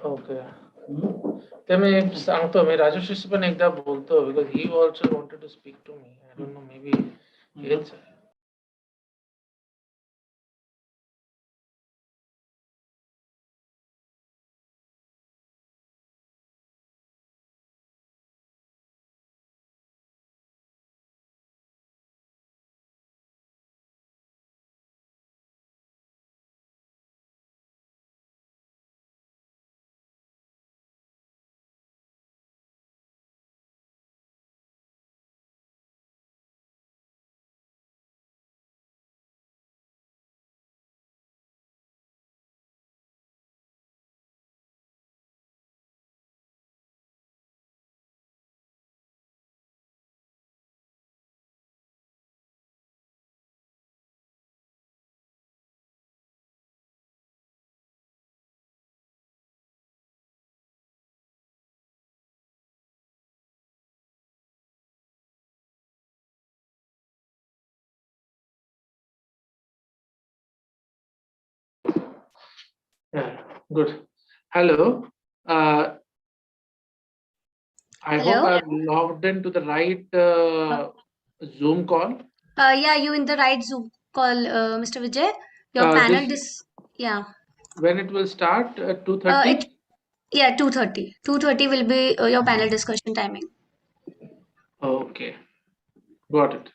Okay ते मी सांगतो मी राजश्रीशी पण एकदा बोलतो because he also wanted to speak to me. I don't know, maybe it's yeah, good. Hello. I hope Hello. I've logged into the right Zoom call. Yeah, you in the right Zoom call, Mr. Vijay. Your panel This yeah. when it will start at It 2:30. yeah 2:30. 2:30 will be your panel discussion timing. Okay, got it.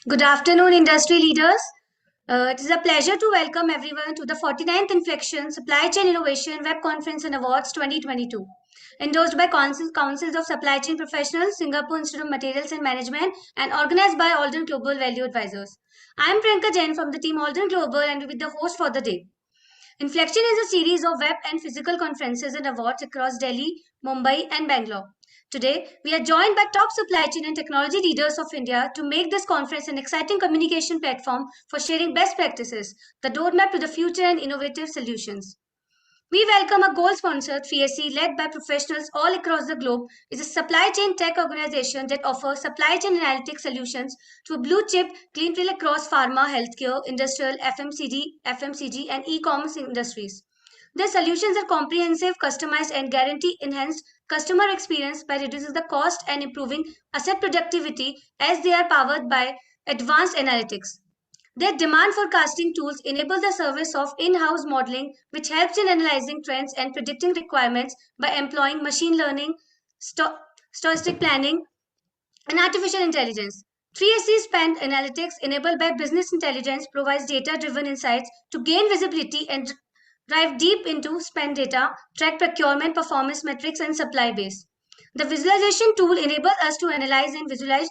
Good afternoon, industry leaders. It is a pleasure to welcome everyone to the 49th Inflection Supply Chain Innovation Web Conference and Awards 2022, endorsed by Councils of Supply Chain Professionals, Singapore Institute of Materials and Management, and organized by Alden Global Value Advisors. I am Priyanka Jain from the team Alden Global and will be the host for the day. Inflection is a series of web and physical conferences and awards across Delhi, Mumbai, and Bangalore. Today, we are joined by top supply chain and technology leaders of India to make this conference an exciting communication platform for sharing best practices, the roadmap to the future, and innovative solutions. We welcome a goal-sponsored 3SC led by professionals all across the globe. Is a supply chain tech organization that offers supply chain analytics solutions to a blue-chip clientele across pharma, healthcare, industrial, FMCG, and e-commerce industries. Their solutions are comprehensive, customized, and guarantee enhanced customer experience by reducing the cost and improving asset productivity as they are powered by advanced analytics. Their demand forecasting tools enable the service of in-house modeling, which helps in analyzing trends and predicting requirements by employing machine learning, stochastic planning, and artificial intelligence. 3SC Spend Analytics, enabled by business intelligence, provides data-driven insights to gain visibility and dive deep into spend data, track procurement performance metrics, and supply base. The visualization tool enables us to analyze and visualize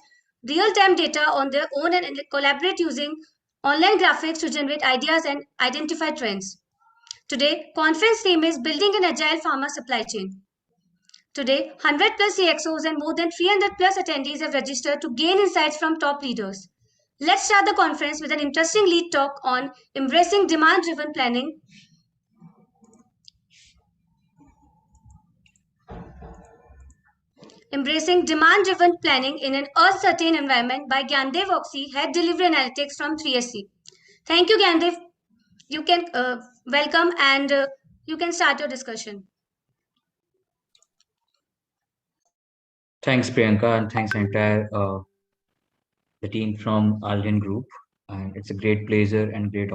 real-time data on their own and collaborate using online graphics to generate ideas and identify trends. Today, conference theme is Building an Agile Pharma Supply Chain. Today, 100 plus CXOs and more than 300 plus attendees have registered to gain insights from top leaders. Let's start the conference with an interesting lead talk on embracing demand-driven planning. Embracing demand-driven planning in an uncertain environment by Gyandev Oxy, Head Delivery Analytics from 3SC. Thank you, Gyandev. You can welcome and you can start your discussion. Thanks, Priyanka, and thanks entire the team from Alden Group. And it's a great pleasure and great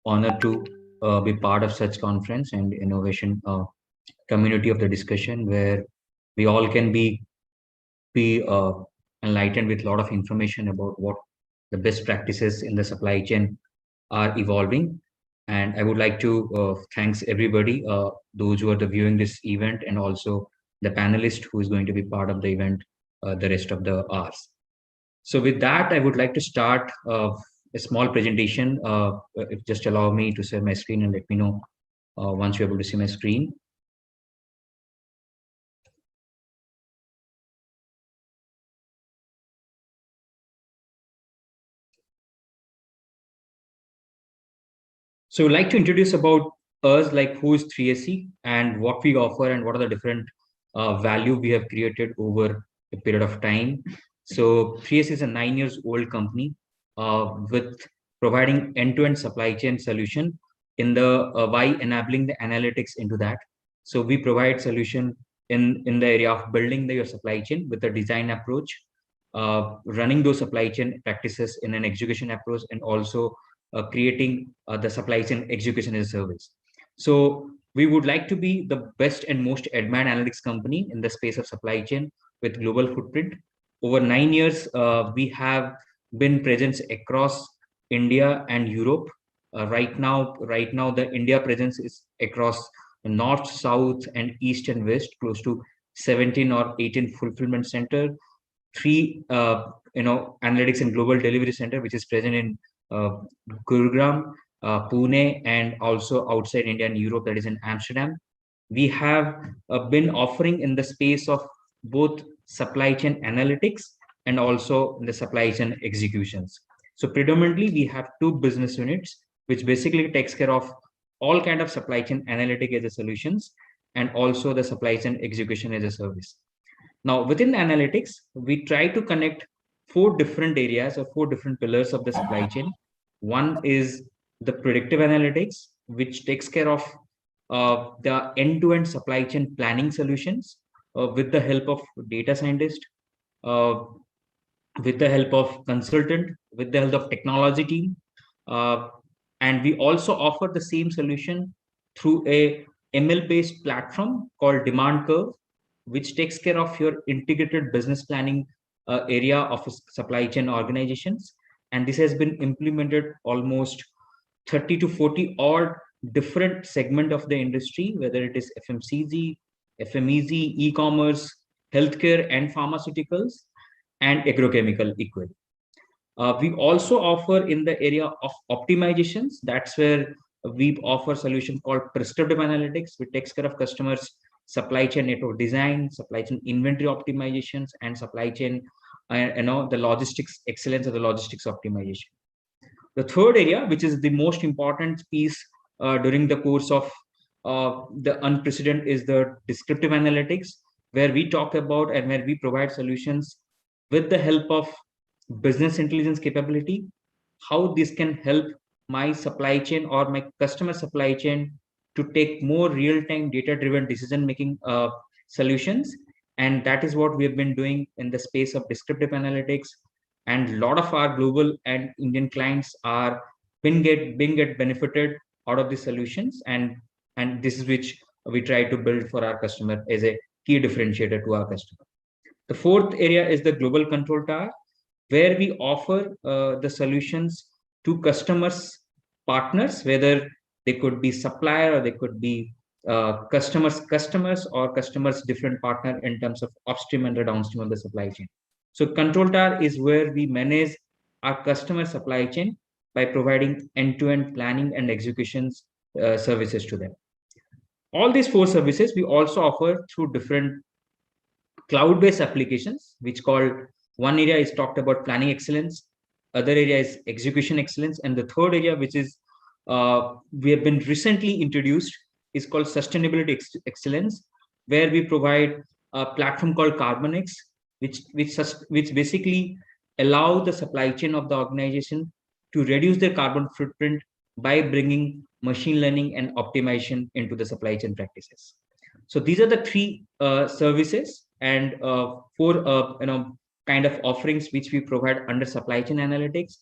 honor to be part of such conference and innovation community of the discussion where we all can be enlightened with a lot of information about what the best practices in the supply chain are evolving. And I would like to thanks everybody, those who are viewing this event, and also the panelist who is going to be part of the event the rest of the hours. So with that, I would like to start a small presentation. If just allow me to share my screen and let me know once you're able to see my screen. So I'd like to introduce about us, like who is 3SC and what we offer and what are the different value we have created over a period of time. So 3SC is a 9 years old company with providing end-to-end supply chain solution in the by enabling the analytics into that. So we provide solution in the area of building your supply chain with a design approach, running those supply chain practices in an execution approach, and also creating the supply chain execution as a service. So we would like to be the best and most admired analytics company in the space of supply chain with global footprint. Over 9 years, we have been present across India and Europe. Right now, the India presence is across north, south, and east and west, close to 17 or 18 fulfillment center, 3 analytics and global delivery center, which is present in Gurugram, Pune, and also outside India and Europe, that is in Amsterdam. We have been offering in the space of both supply chain analytics and also in the supply chain executions. So predominantly, we have 2 business units, which basically takes care of all kind of supply chain analytic as a solutions and also the supply chain execution as a service. Now, within the analytics, we try to connect 4 different areas or 4 different pillars of the supply chain. One is the predictive analytics, which takes care of the end-to-end supply chain planning solutions with the help of data scientist, uh, with the help of consultant, with the help of technology team. And we also offer the same solution through a ML-based platform called Demand Curve, which takes care of your integrated business planning area of supply chain organizations. and this has been implemented almost 30 to 40 odd different segment of the industry, whether it is FMCG, FMEG, e-commerce, healthcare and pharmaceuticals, and agrochemical equally. We also offer in the area of optimizations. That's where we offer solution called prescriptive analytics, which takes care of customers' supply chain network design, supply chain inventory optimizations, and supply chain, the logistics excellence or the logistics optimization. The third area, which is the most important piece during the course of the unprecedented, is the descriptive analytics, where we talk about and where we provide solutions with the help of business intelligence capability, how this can help my supply chain or my customer supply chain to take more real-time data-driven decision-making solutions. And that is what we have been doing in the space of descriptive analytics. And a lot of our global and Indian clients are been get benefited out of these solutions. And this is which we try to build for our customer as a key differentiator to our customer. The fourth area is the global control tower, where we offer the solutions to customers, partners, whether they could be supplier or they could be customers or customers different partner in terms of upstream and the downstream of the supply chain. So control tower is where we manage our customer supply chain by providing end-to-end planning and executions services to them. All these four services we also offer through different cloud-based applications, which called, one area is talked about planning excellence, other area is execution excellence, and the third area, which is we have been recently introduced, is called sustainability excellence, where we provide a platform called CarbonX, which basically allow the supply chain of the organization to reduce their carbon footprint by bringing machine learning and optimization into the supply chain practices. So these are the three services and four kind of offerings which we provide under supply chain analytics.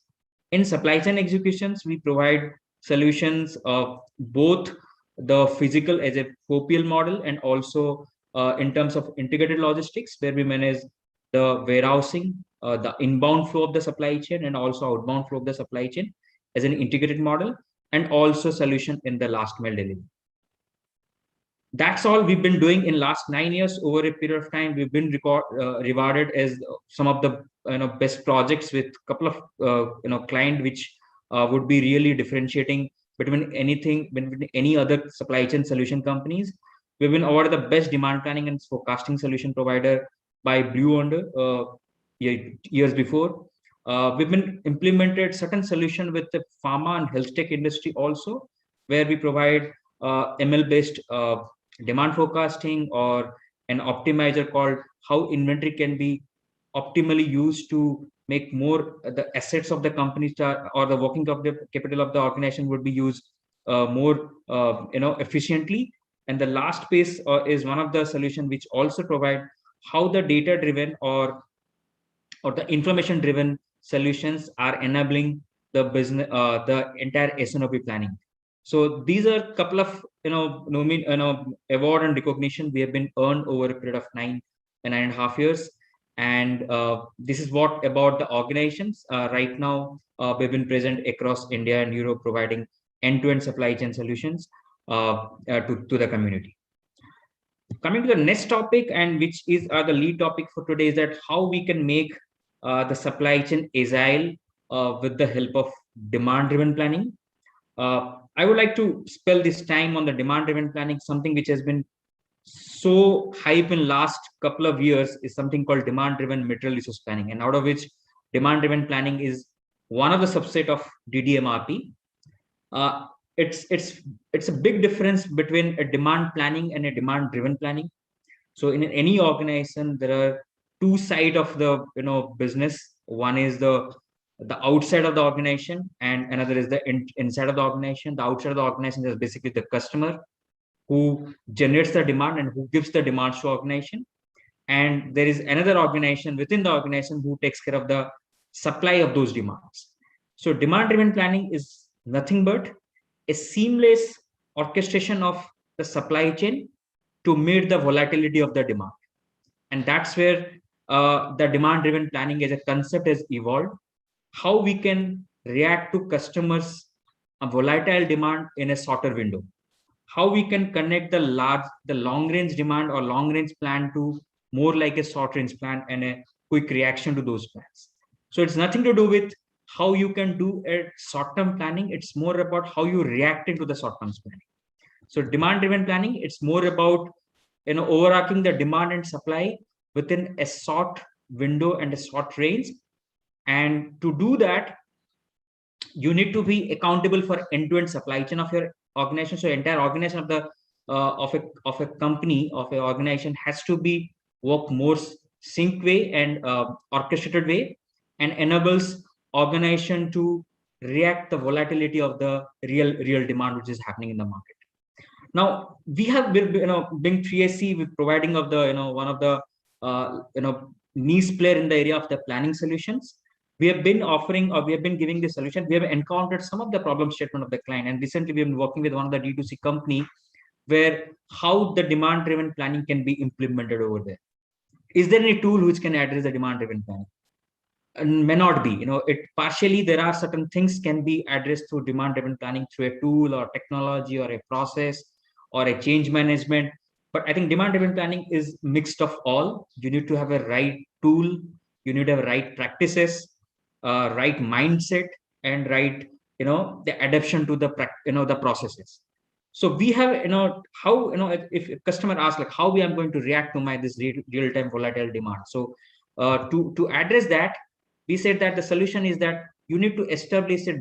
In supply chain executions, we provide solutions of both the physical as a 4PL model and also in terms of integrated logistics, where we manage the warehousing, the inbound flow of the supply chain and also outbound flow of the supply chain as an integrated model, and also solution in the last mile delivery. That's all we've been doing in last 9 years. Over a period of time, we've been rewarded as some of the best projects with a couple of client which would be really differentiating between any other supply chain solution companies. We've been awarded the best demand planning and forecasting solution provider by Blue Yonder years before. We've been implemented certain solution with the pharma and health tech industry also, where we provide ML based demand forecasting or an optimizer called how inventory can be optimally used to make more the assets of the company or the working capital of the organization would be used more efficiently. And the last piece is one of the solution which also provide how the data driven or the information driven solutions are enabling the business the entire SNOP planning. So these are a couple of award and recognition we have been earned over a period of 9.5 years. And this is what about the organizations. Right now, we've been present across India and Europe, providing end-to-end supply chain solutions to the community. Coming to the next topic, and which is the lead topic for today, is that how we can make the supply chain agile with the help of demand-driven planning. I would like to spell this time on the demand-driven planning. Something which has been so hype in last couple of years is something called demand-driven material resource planning, and out of which demand-driven planning is one of the subset of DDMRP. It's a big difference between a demand planning and a demand-driven planning. So in any organization, there are two sides of the business. One is the outside of the organization, and another is the inside of the organization. The outside of the organization is basically the customer who generates the demand and who gives the demands to organization. And there is another organization within the organization who takes care of the supply of those demands. So demand-driven planning is nothing but a seamless orchestration of the supply chain to meet the volatility of the demand. And that's where the demand-driven planning as a concept has evolved. how we can react to customers' volatile demand in a shorter window, how we can connect the long range demand or long range plan to more like a short range plan and a quick reaction to those plans. So it's nothing to do with how you can do a short term planning. It's more about how you react into the short term planning. So demand driven planning, it's more about overarching the demand and supply within a short window and a short range. And to do that, you need to be accountable for end-to-end supply chain of your organization. So entire organization of the of a company, of an organization, has to be work more sync way and orchestrated way, and enables organization to react the volatility of the real demand which is happening in the market. Now we have been, being 3SC with providing of the one of the niche player in the area of the planning solutions. We have been offering, or we have been giving the solution. We have encountered some of the problem statement of the client, and recently we have been working with one of the D2C company where how the demand driven planning can be implemented over there. Is there any tool which can address the demand driven planning? And may not be, it partially, there are certain things can be addressed through demand driven planning through a tool or technology or a process or a change management. But I think demand driven planning is mixed of all. You need to have a right tool, you need to have right practices, right mindset, and right the adaptation to the the processes. So we have how if a customer asks like how we are going to react to my this real time volatile demand. So to address that, we said that the solution is that you need to establish a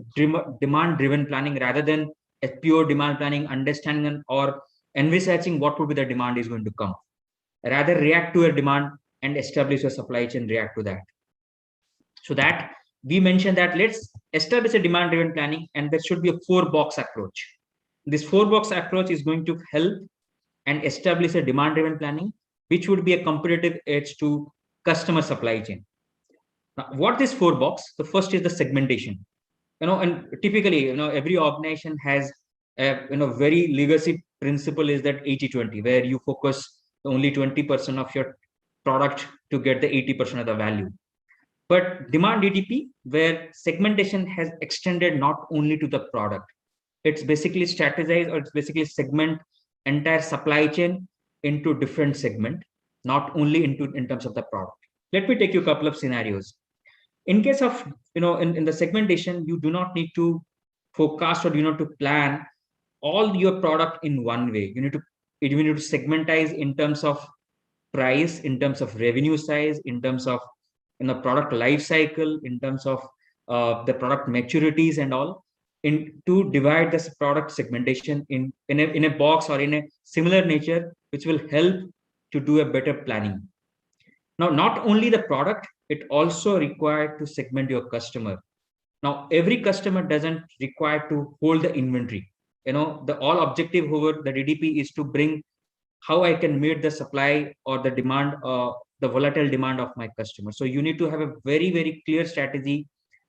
demand driven planning rather than a pure demand planning, understanding or envisaging what would be the demand is going to come. Rather react to a demand and establish a supply chain, react to that. So that we mentioned that let's establish a demand driven planning, and there should be a 4-box approach. This 4-box approach is going to help and establish a demand driven planning which would be a competitive edge to customer supply chain. Now, what is 4-box? The first is the segmentation. And typically every organization has a very legacy principle is that 80-20, where you focus only 20% of your product to get the 80% of the value. But demand DTP, where segmentation has extended not only to the product, it's basically strategize, or it's basically segment entire supply chain into different segment, not only in terms of the product. Let me take you a couple of scenarios. In case of in the segmentation, you do not need to forecast or to plan all your product in one way. You need to segmentize in terms of price, in terms of revenue size, in terms of product life cycle, in terms of the product maturities and all, to divide this product segmentation in a box or in a similar nature, which will help to do a better planning. Now, not only the product, it also required to segment your customer. Now, every customer doesn't require to hold the inventory. The all objective over the DDP is to bring how I can meet the supply or the demand, the volatile demand of my customer. So you need to have a very, very clear strategy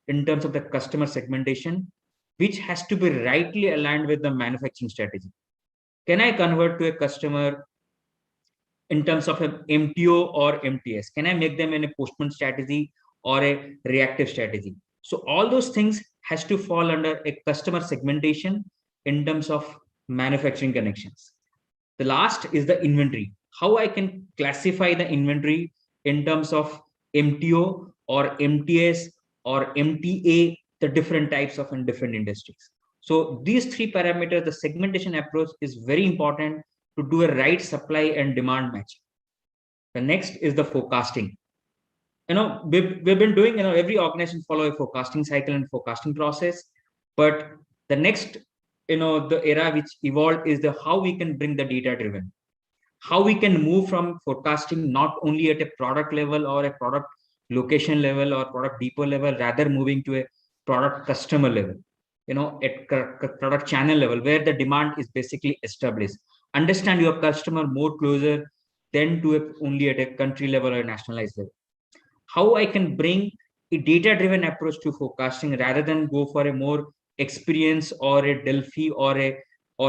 in terms of the customer segmentation, which has to be rightly aligned with the manufacturing strategy. Can I convert to a customer in terms of an MTO or MTS? Can I make them in a postponement strategy or a reactive strategy? So all those things has to fall under a customer segmentation in terms of manufacturing connections. The last is the inventory. How I can classify the inventory in terms of MTO or MTS or MTA, the different types of in different industries. So these 3 parameters, the segmentation approach is very important to do a right supply and demand match. The next is the forecasting. We've been doing, every organization follow a forecasting cycle and forecasting process, but the next, the era which evolved is the how we can bring the data driven, how we can move from forecasting not only at a product level or a product location level or product depot level, rather moving to a product customer level, at product channel level, where the demand is basically established. Understand your customer more closer than to only at a country level or nationalized level. How I can bring a data-driven approach to forecasting rather than go for a more experience or a Delphi or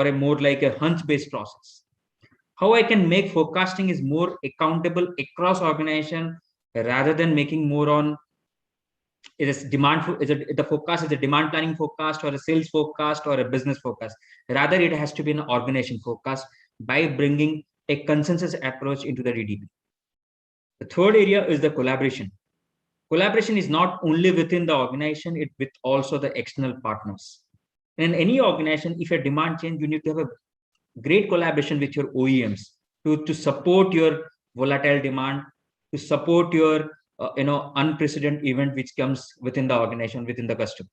a more like a hunch-based process. How I can make forecasting is more accountable across organization rather than making more on is the forecast is a demand planning forecast or a sales forecast or a business forecast. Rather, it has to be an organization forecast by bringing a consensus approach into the DDP. The third area is the collaboration. Collaboration is not only within the organization, it with also the external partners. In any organization, if a demand change, you need to have a great collaboration with your OEMs to support your volatile demand, to support your unprecedented event which comes within the organization, within the customers.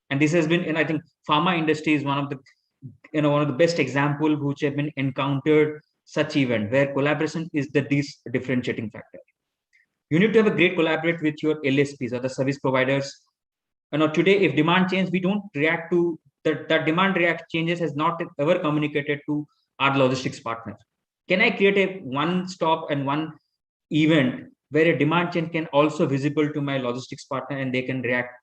And this has been, and I think pharma industry is one of the best example which have been encountered such event where collaboration is the differentiating factor. You need to have a great collaborate with your LSPs or the service providers. Today, if demand change, we don't react to that demand react changes has not ever communicated to our logistics partner. Can I create a one stop and one event where a demand change can also visible to my logistics partner and they can react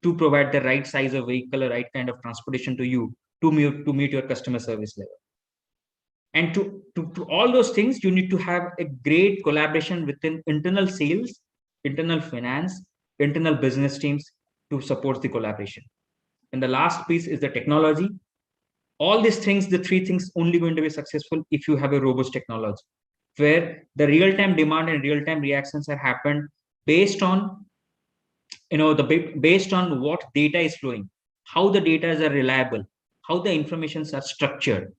to provide the right size of vehicle or right kind of transportation to you to meet your customer service level. And to all those things, you need to have a great collaboration within internal sales, internal finance, internal business teams to support the collaboration. And the last piece is the technology. All these things, the three things, only going to be successful if you have a robust technology where the real-time demand and real-time reactions are happened based on based on what data is flowing, how the data are reliable, how the informations are structured.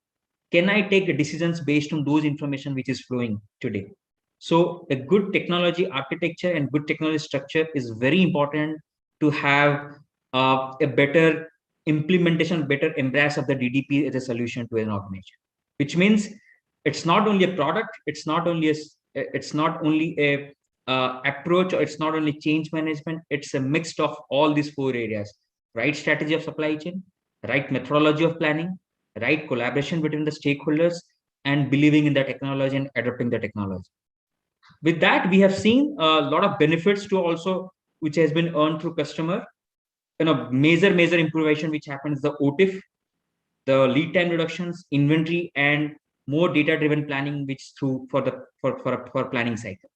Can I take decisions based on those information which is flowing today? So a good technology architecture and good technology structure is very important to have a better implementation, better embrace of the DDP as a solution to an organization. Which means it's not only a product, it's not only a approach, or it's not only change management. It's a mix of all these four areas: right strategy of supply chain, right methodology of planning, right collaboration between the stakeholders, and believing in the technology and adopting the technology. With that, we have seen a lot of benefits to also which has been earned through customer. Major improvement which happens the OTIF, the lead time reductions, inventory, and more data driven planning, which through for planning cycle.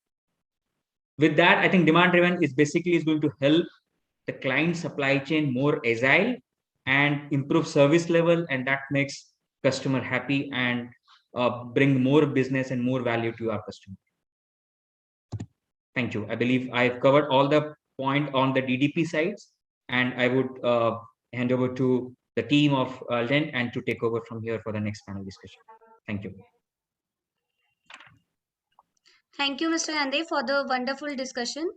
With that, I think demand driven is going to help the client supply chain more agile and improve service level, and that makes customer happy and bring more business and more value to our customer. Thank you. I believe I've covered all the point on the DDP sides, and I would hand over to the team of Len and to take over from here for the next panel discussion. Thank you. Thank you, Mr. Yande, for the wonderful discussion,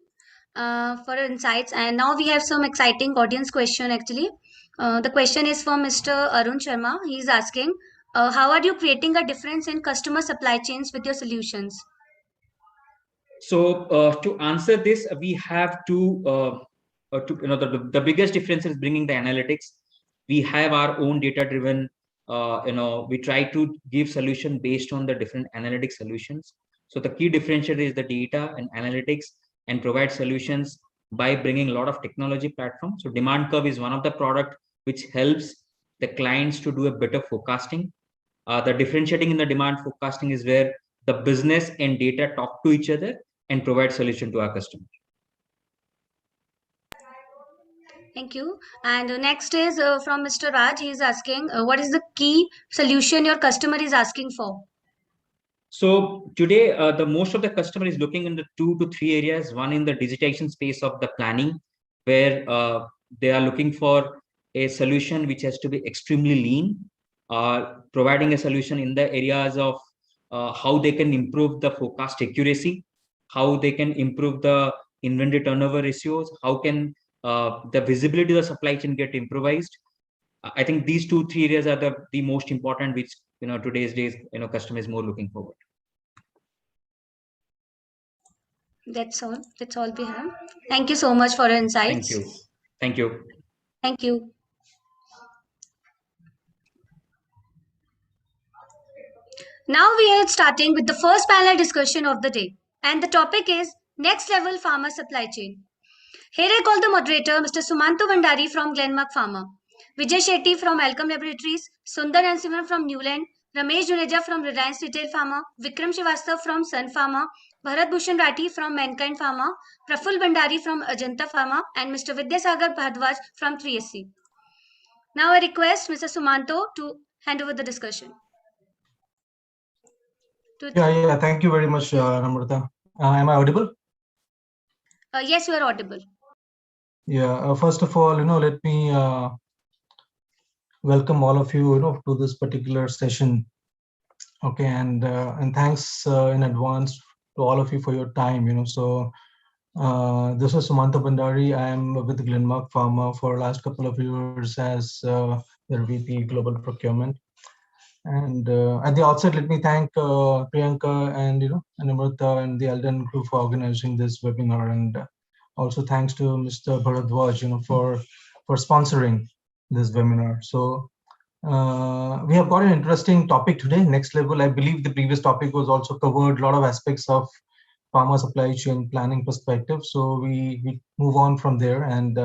for insights. And now we have some exciting audience question actually. The question is from Mr. Arun Sharma. He is asking, how are you creating a difference in customer supply chains with your solutions? So to answer this, we have the biggest difference is bringing the analytics. We have our own data driven, we try to give solution based on the different analytic solutions. So the key differentiator is the data and analytics, and provide solutions by bringing a lot of technology platforms. So demand curve is one of the product which helps the clients to do a better forecasting. The differentiating in the demand forecasting is where the business and data talk to each other and provide solution to our customers. Thank you. And next is from Mr. Raj. He is asking, what is the key solution your customer is asking for? So today, the most of the customer is looking in the 2 to 3 areas. One in the digitization space of the planning, where they are looking for a solution which has to be extremely lean, providing a solution in the areas of how they can improve the forecast accuracy, how they can improve the inventory turnover ratios, how can the visibility of the supply chain get improvised. I think these 2-3 areas are the most important, which today's days customer is more looking forward. That's all we have. Thank you so much for your insights. Thank you. Thank you. Now we are starting with the first panel discussion of the day, and the topic is next level pharma supply chain. Here I call the moderator Mr. Sumanto Vandari from Glenmark Pharma, Vijay Shetty from Alchem Laboratories, Sundar and Simran from Newland, Ramesh Juneja from Reliance Retail Pharma, Vikram Srivastav from Sun Pharma, Bharat Bhushan Rathi from Mankind Pharma, Praful Bhandari from Ajanta Pharma, and Mr. Vidyasagar Bhardwaj from 3SC. Now I request Mr. Sumanto to hand over the discussion. Yeah. Thank you very much, Namrata. Am I audible? Yes, you are audible. Yeah. First of all, let me welcome all of you, to this particular session. Okay, and thanks in advance to all of you for your time. So this is Sumanta Bandari. I am with Glenmark Pharma for last couple of years as their VP Global Procurement. And at the outset, let me thank Priyanka and Namrata and the Alden Group for organizing this webinar, and also thanks to Mr. Bharadwaj, for sponsoring this webinar. So we have got an interesting topic today. Next level. I believe the previous topic was also covered a lot of aspects of pharma supply chain planning perspective. So we move on from there, and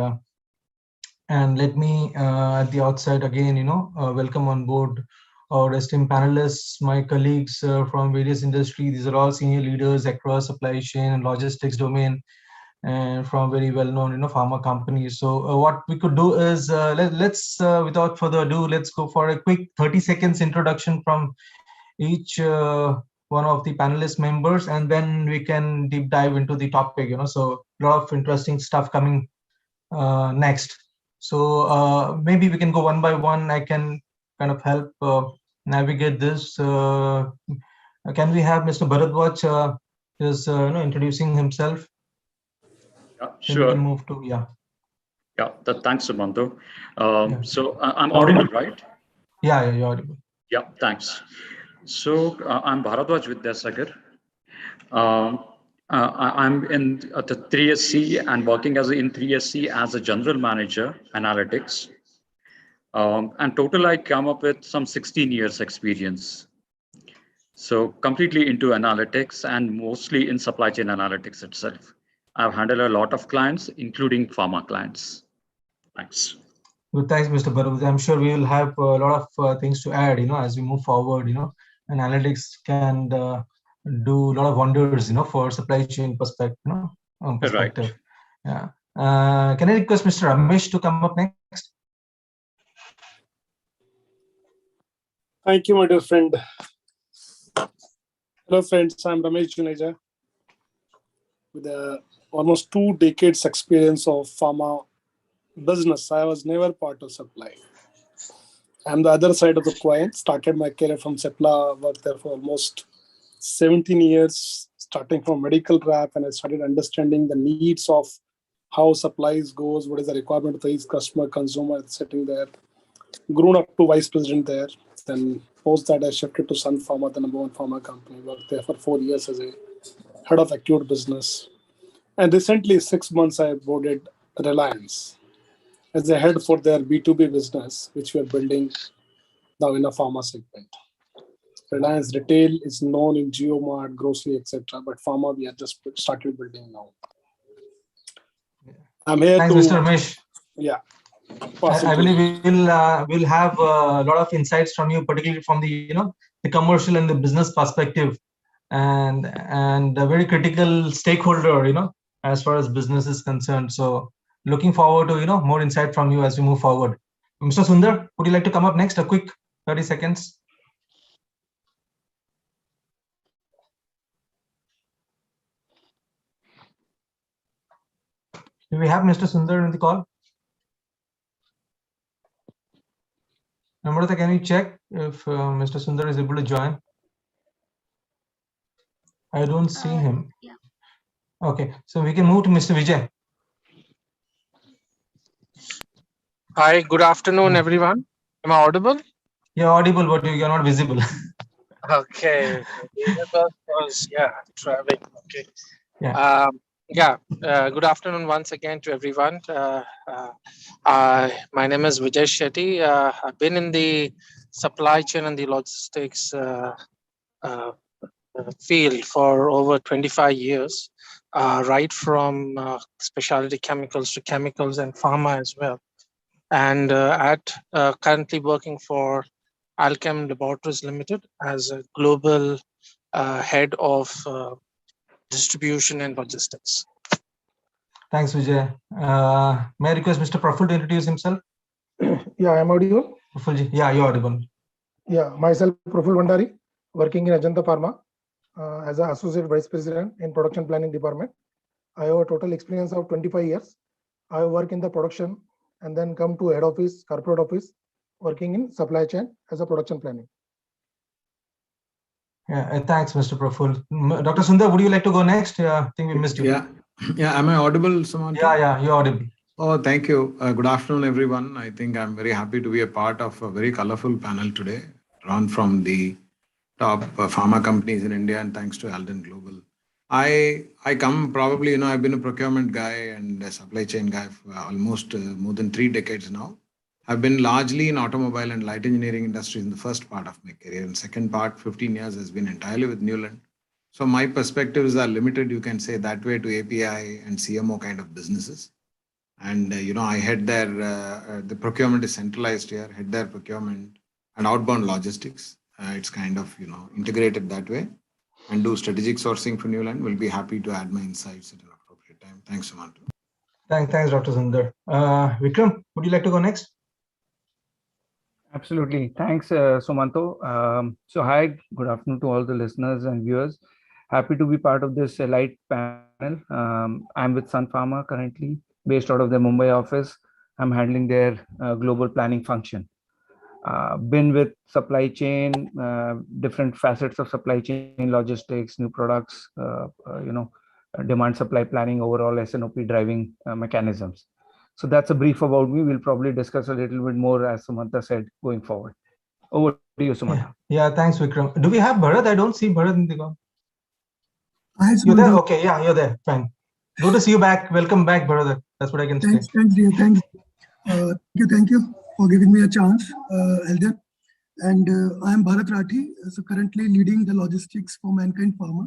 let me at the outset again, welcome on board our esteemed panelists, my colleagues from various industries. These are all senior leaders across supply chain and logistics domain, and from very well-known, pharma companies. So what we could do is let's without further ado, let's go for a quick 30 seconds introduction from each one of the panelist members, and then we can deep dive into the topic. So a lot of interesting stuff coming next. So maybe we can go one by one. I can kind of help navigate this. Can we have Mr. Bharadwaj introducing himself? Yeah, Then sure. we can move to Thanks, Sumanto. Yeah. So I'm audible, right? Yeah, you're audible. Yeah, thanks. So I'm Bharadwaj Vidyasagar. I'm in the 3SC and working in 3SC as a general manager, analytics. And total, I come up with some 16 years experience. So completely into analytics and mostly in supply chain analytics itself. I've handled a lot of clients, including pharma clients. Thanks. Good, thanks, Mr. Bharadwaj. I'm sure we will have a lot of things to add, as we move forward. Analytics can do a lot of wonders, for supply chain perspective. Perspective. Right. Yeah. Can I request Mr. Ramesh to come up next? Thank you, my dear friend. Hello, friends. I'm Ramesh Juneja with almost 2 decades experience of pharma business. I was never part of supply. I'm the other side of the coin. Started my career from Cipla, worked there for almost 17 years, starting from medical rep, and I started understanding the needs of how supplies goes, what is the requirement of each customer, consumer sitting there. Grown up to vice president there. Then post that I shifted to Sun Pharma, the #1 pharma company. Worked there for 4 years as a head of acute business. And recently, 6 months, I boarded Reliance as a head for their B2B business, which we are building now in a pharma segment. Reliance Retail is known in GeoMart, grocery, etc. But pharma, we have just started building now. I'm here Thanks, Mr. Ramesh. Yeah. I believe we'll have a lot of insights from you, particularly from the commercial and the business perspective, and a very critical stakeholder, as far as business is concerned. So looking forward to more insight from you as we move forward. Mr. Sundar, would you like to come up next? A quick 30 seconds. Do we have Mr. Sundar in the call? Namrata, can you check if Mr. Sundar is able to join? I don't see him. Yeah. Okay, so we can move to Mr. Vijay. Hi, good afternoon, everyone. Am I audible? You're audible, but you're not visible. Okay. Because, traveling. Okay. Yeah. Good afternoon once again to everyone. My name is Vijay Shetty. I've been in the supply chain and the logistics field for over 25 years, right from specialty chemicals to chemicals and pharma as well. And currently working for Alchem Laboratories Limited as a global head of distribution and logistics. Thanks, Vijay. May I request Mr. Praful to introduce himself? Yeah, I'm audible. Prafulji, yeah, you're audible. Yeah, myself, Praful Bandari, working in Ajanta Pharma as an associate vice president in production planning department. I have a total experience of 25 years. I work in the production and then come to head office, corporate office, working in supply chain as a production planning. Yeah, thanks, Mr. Praful. Dr. Sundar, would you like to go next? I think we missed you. Yeah. Am I audible, Sumant? Yeah, you're audible. Oh, thank you. Good afternoon, everyone. I think I'm very happy to be a part of a very colorful panel today, drawn from the top pharma companies in India, and thanks to Alden Global. I come probably, I've been a procurement guy and a supply chain guy for almost more than 3 decades now. I've been largely in automobile and light engineering industries in the first part of my career, and second part, 15 years, has been entirely with Newland. So my perspectives are limited, you can say that way, to API and CMO kind of businesses. And, I head their, the procurement is centralized here, head their procurement and outbound logistics. It's kind of, integrated that way, and do strategic sourcing for Newland. Will be happy to add my insights at an appropriate time. Thanks, Sumant. Thanks, Dr. Sundar. Vikram, would you like to go next? Absolutely. Thanks, Sumanto. So hi, good afternoon to all the listeners and viewers. Happy to be part of this light panel. I'm with Sun Pharma currently, based out of their Mumbai office. I'm handling their global planning function. Been with supply chain, different facets of supply chain, logistics, new products, demand supply planning, overall S&OP driving mechanisms. So that's a brief about me. We'll probably discuss a little bit more, as Sumanta said, going forward. Over to you, Sumanta. Yeah, thanks, Vikram. Do we have Bharat? I don't see Bharat in the call. You're there? Okay, yeah, you're there. Fine. Good to see you back. Welcome back, brother. That's what I can say. Thanks, dear. Thanks. Thank you for giving me a chance, Elder. And I am Bharat Rathi, so currently leading the logistics for Mankind Pharma.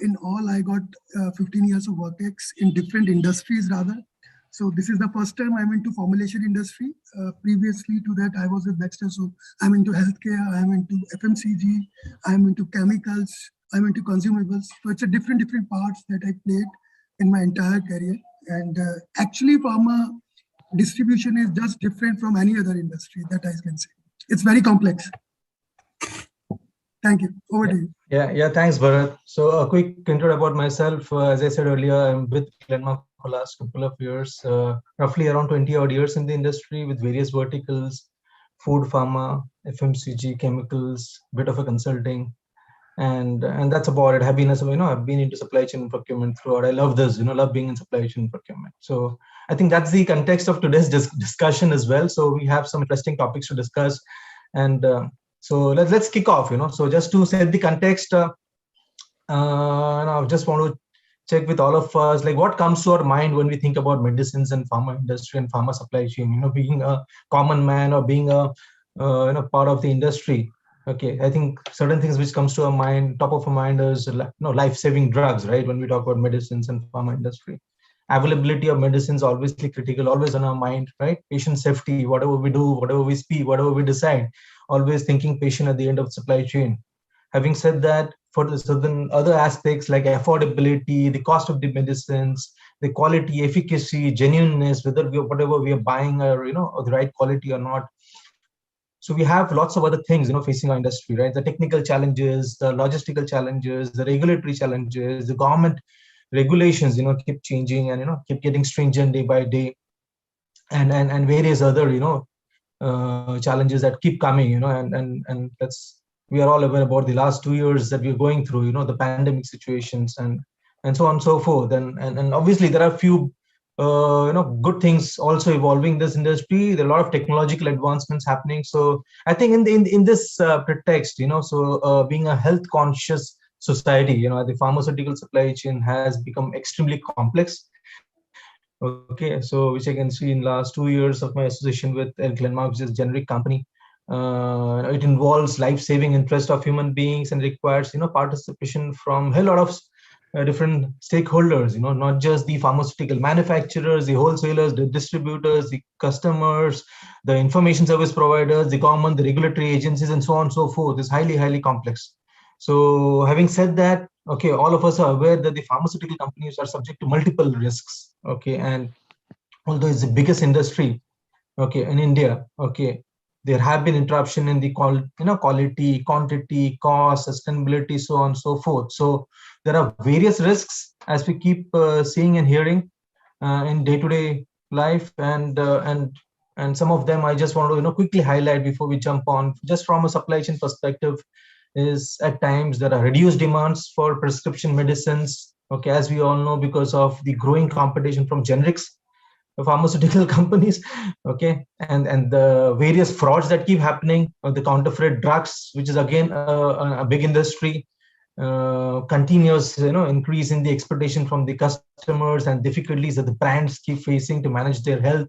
In all, I got 15 years of work ex in different industries, rather. So this is the first time I'm into formulation industry. Previously to that, I was with Baxter. So I'm into healthcare, I'm into FMCG, I'm into chemicals, I'm into consumables. So it's a different parts that I played in my entire career. And actually, pharma distribution is just different from any other industry that I can say. It's very complex. Thank you. Over to you. Yeah. Thanks, Bharat. So a quick intro about myself. As I said earlier, I'm with Glenmark for the last couple of years, roughly around 20 odd years in the industry with various verticals, food, pharma, FMCG, chemicals, bit of a consulting. And that's about it. I've been into supply chain and procurement throughout. I love this, love being in supply chain and procurement. So I think that's the context of today's discussion as well. So we have some interesting topics to discuss. And so let's kick off, So just to set the context, I just want to check with all of us, like what comes to our mind when we think about medicines and pharma industry and pharma supply chain, being a common man or being a, part of the industry. Okay, I think certain things which comes to our mind, top of our mind is life-saving drugs, right? When we talk about medicines and pharma industry, availability of medicines obviously critical, always on our mind, right? Patient safety, whatever we do, whatever we speak, whatever we decide, always thinking patient at the end of the supply chain. Having said that, for the certain other aspects like affordability, the cost of the medicines, the quality, efficacy, genuineness, whether whatever we are buying are of the right quality or not. So we have lots of other things, facing our industry, right? The technical challenges, the logistical challenges, the regulatory challenges, the government regulations, keep changing and, keep getting stringent day by day, and various other, challenges that keep coming, and we are all aware about the last 2 years that we're going through, the pandemic situations and so on and so forth. And obviously there are a few, good things also evolving this industry. There are a lot of technological advancements happening. So I think in this pretext, being a health conscious society, the pharmaceutical supply chain has become extremely complex. Okay, so which I can see in last 2 years of my association with Glenmark, which is a generic company. It involves life-saving interest of human beings and requires participation from a lot of different stakeholders, not just the pharmaceutical manufacturers, the wholesalers, the distributors, the customers, the information service providers, the government, the regulatory agencies, and so on and so forth. Is highly, highly complex. So having said that, okay, all of us are aware that the pharmaceutical companies are subject to multiple risks. Okay, and although it's the biggest industry, okay, in India, okay, there have been interruption in the quality, quantity, cost, sustainability, so on and so forth. So there are various risks as we keep seeing and hearing in day-to-day life, and some of them I just want to quickly highlight before we jump on. Just from a supply chain perspective, is at times there are reduced demands for prescription medicines. Okay, as we all know, because of the growing competition from generics, pharmaceutical companies. Okay, and the various frauds that keep happening, the counterfeit drugs, which is again a big industry, continuous increase in the expectation from the customers and difficulties that the brands keep facing to manage their health.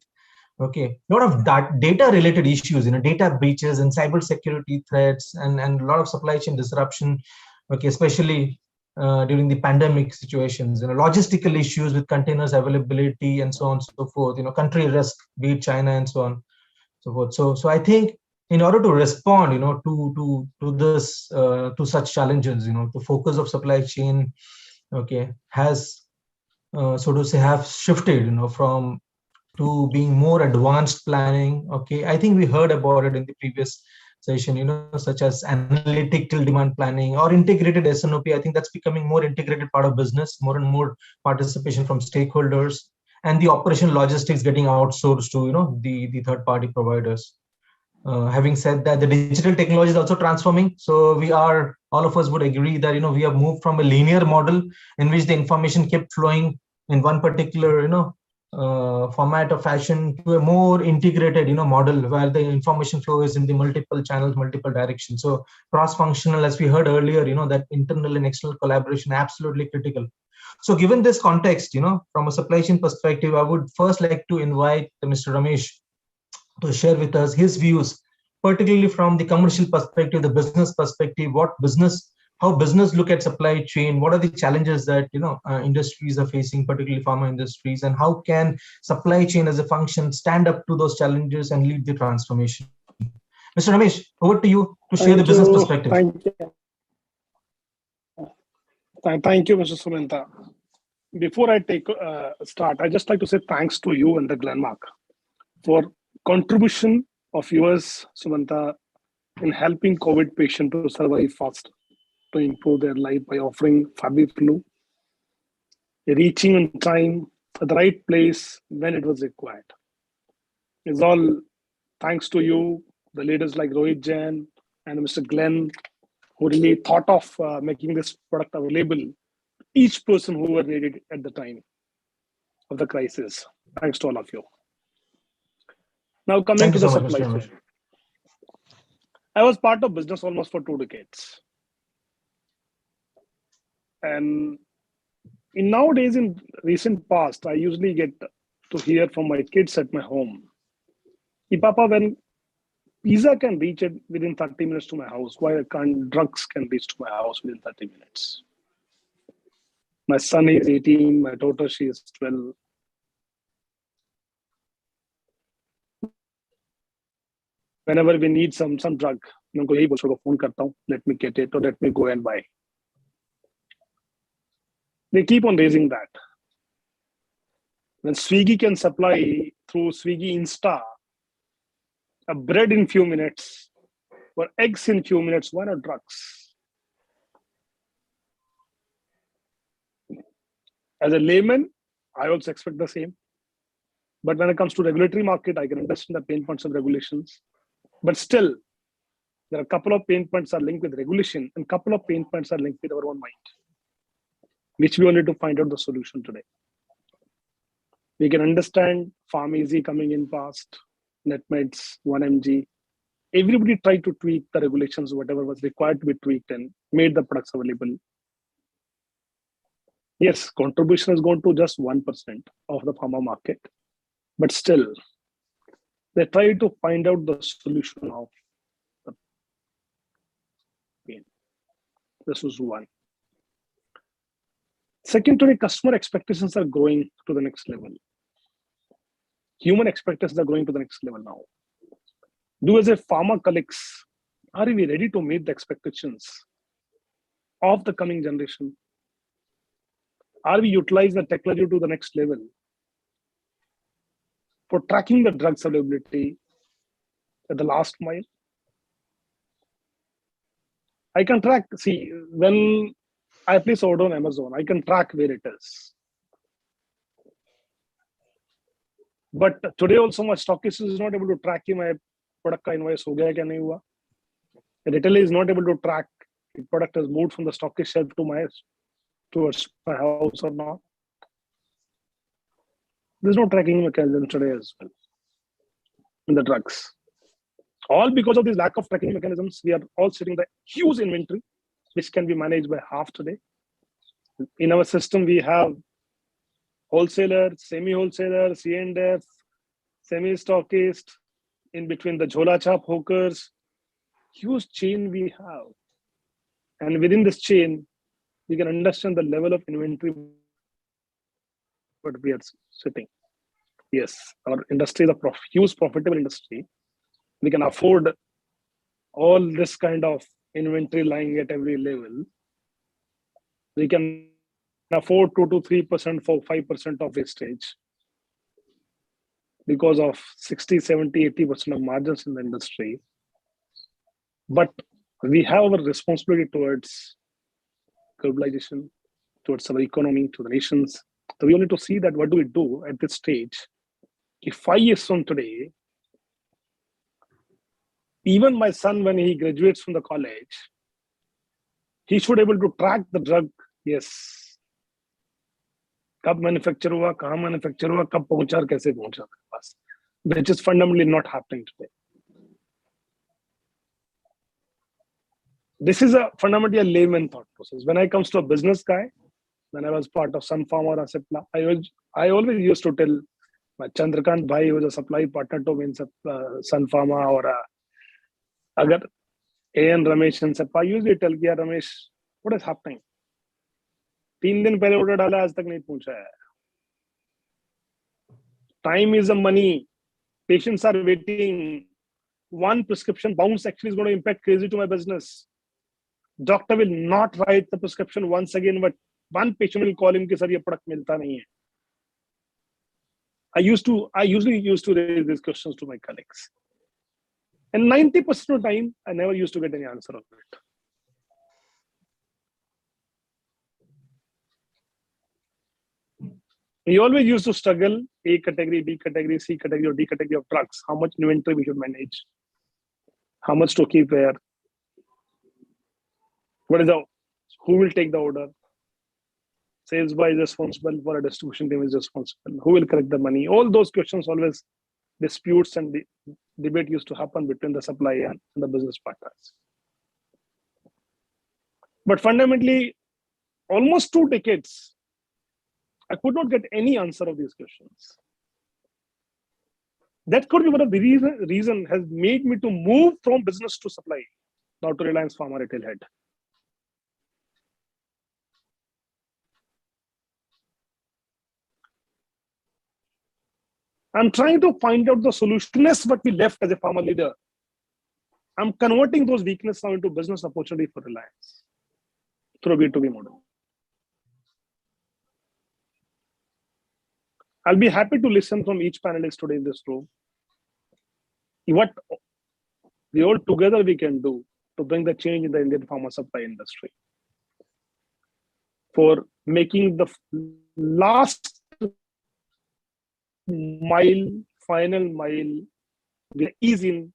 Okay, a lot of data related issues, data breaches and cyber security threats, and a lot of supply chain disruption. Okay, especially during the pandemic situations, logistical issues with containers availability and so on and so forth, country risk, be it China and so on so forth. So I think in order to respond to this to such challenges, the focus of supply chain, okay, has so to say have shifted from to being more advanced planning. Okay, I think we heard about it in the previous session, such as analytical demand planning or integrated SNOP. I think that's becoming more integrated part of business, more and more participation from stakeholders, and the operation logistics getting outsourced to the third party providers. Having said that, the digital technology is also transforming. So we are, all of us would agree that we have moved from a linear model in which the information kept flowing in one particular format or fashion to a more integrated model where the information flow is in the multiple channels, multiple directions. So cross-functional, as we heard earlier, that internal and external collaboration absolutely critical. So given this context, from a supply chain perspective, I would first like to invite Mr. Ramesh to share with us his views, particularly from the commercial perspective, the business perspective, how business look at supply chain, what are the challenges that industries are facing, particularly pharma industries, and how can supply chain as a function stand up to those challenges and lead the transformation. Mr. Ramesh, over to you to share the business perspective. Thank you, Mr. Sumanta. Before I start, I just like to say thanks to you and the Glenmark for contribution of yours, Sumanta, in helping COVID patients to survive fast, to improve their life by offering FabiFlu, reaching on time at the right place when it was required. It's all thanks to you, the leaders like Rohit Jain and Mr. Glenn, who really thought of making this product available to each person who were needed at the time of the crisis. Thanks to all of you. Now coming to the supply chain. I was part of business almost for 2 decades. And nowadays, in recent past, I usually get to hear from my kids at my home, Papa, when pizza can reach it within 30 minutes to my house, why can't drugs can reach to my house within 30 minutes? My son is 18, my daughter, she is 12. Whenever we need some drug, let me get it or let me go and buy. They keep on raising that. When Swiggy can supply through Swiggy Insta a bread in few minutes or eggs in few minutes, why not drugs? As a layman, I also expect the same. But when it comes to regulatory market, I can understand the pain points of regulations. But still, there are a couple of pain points are linked with regulation and a couple of pain points are linked with our own mind, which we wanted to find out the solution today. We can understand Pharma coming in past, NetMeds, 1mg. Everybody tried to tweak the regulations, whatever was required to be tweaked, and made the products available. Yes, contribution has gone to just 1% of the pharma market, but still, they try to find out the solution of the pain. This was one. Second, today customer expectations are growing to the next level. Human expectations are going to the next level now. Do as a pharma colleagues, are we ready to meet the expectations of the coming generation? Are we utilizing the technology to the next level for tracking the drugs availability at the last mile? I can track, see, when I place order on Amazon, I can track where it is. But today also my stockist is not able to track my product ka invoice ho gaya kya nahi hua. The retailer is not able to track the product has moved from the stockist shelf to towards my house or not. There's no tracking mechanism today as well in the drugs. All because of this lack of tracking mechanisms, we are all sitting the huge inventory, which can be managed by half today. In our system, we have wholesaler, semi-wholesaler, C&F, semi-stockist, in between the Jhola Chap hawkers, huge chain we have. And within this chain, we can understand the level of inventory what we are sitting. Yes, our industry is a huge profitable industry. We can afford all this kind of inventory lying at every level. We can afford 2 to 3% for 5% of wastage because of 60, 70, 80% of margins in the industry. But we have our responsibility towards globalization, towards our economy, to the nations. So we only to see that what do we do at this stage. If 5 years from today, even my son, when he graduates from the college, he should be able to track the drug. Yes. Kab manufacture hua, kahan manufacture hua, kab pahuncha aur kaise pahuncha मेरे पास, which is fundamentally not happening today. This is a fundamentally a layman thought process. When I comes to a business guy, when I was part of Sun Pharma or Asepla, I always used to tell my Chandrakant Bhai, was a supply partner to me in Sun Pharma, or agar A.N. Ramesh and Sappa, I usually tell Kiya Ramesh, what is happening? 3 दिन पहले order डाला, आज तक नहीं पहुंचा है. Time is a money. Patients are waiting. One prescription bounce actually is going to impact crazy to my business. Doctor will not write the prescription once again, but one patient will call him कि sir ये product मिलता नहीं है. I usually used to raise these questions to my colleagues. And 90% of the time, I never used to get any answer of it. We always used to struggle A category, B category, C category, or D category of drugs. How much inventory we should manage? How much to keep where? Who will take the order? Sales boy is responsible, for a distribution team is responsible. Who will collect the money? All those questions, always disputes and debate used to happen between the supplier and the business partners. But fundamentally, almost 2 decades, I could not get any answer of these questions. That could be one of the reason has made me to move from business to supply, now to Reliance Pharma Retail Head. I'm trying to find out the solutionness what we left as a pharma leader. I'm converting those weaknesses now into business opportunity for Reliance through a B2B model. I'll be happy to listen from each panelist today in this room. What we all together we can do to bring the change in the Indian pharma supply industry, for making the last mile, final mile, with ease in.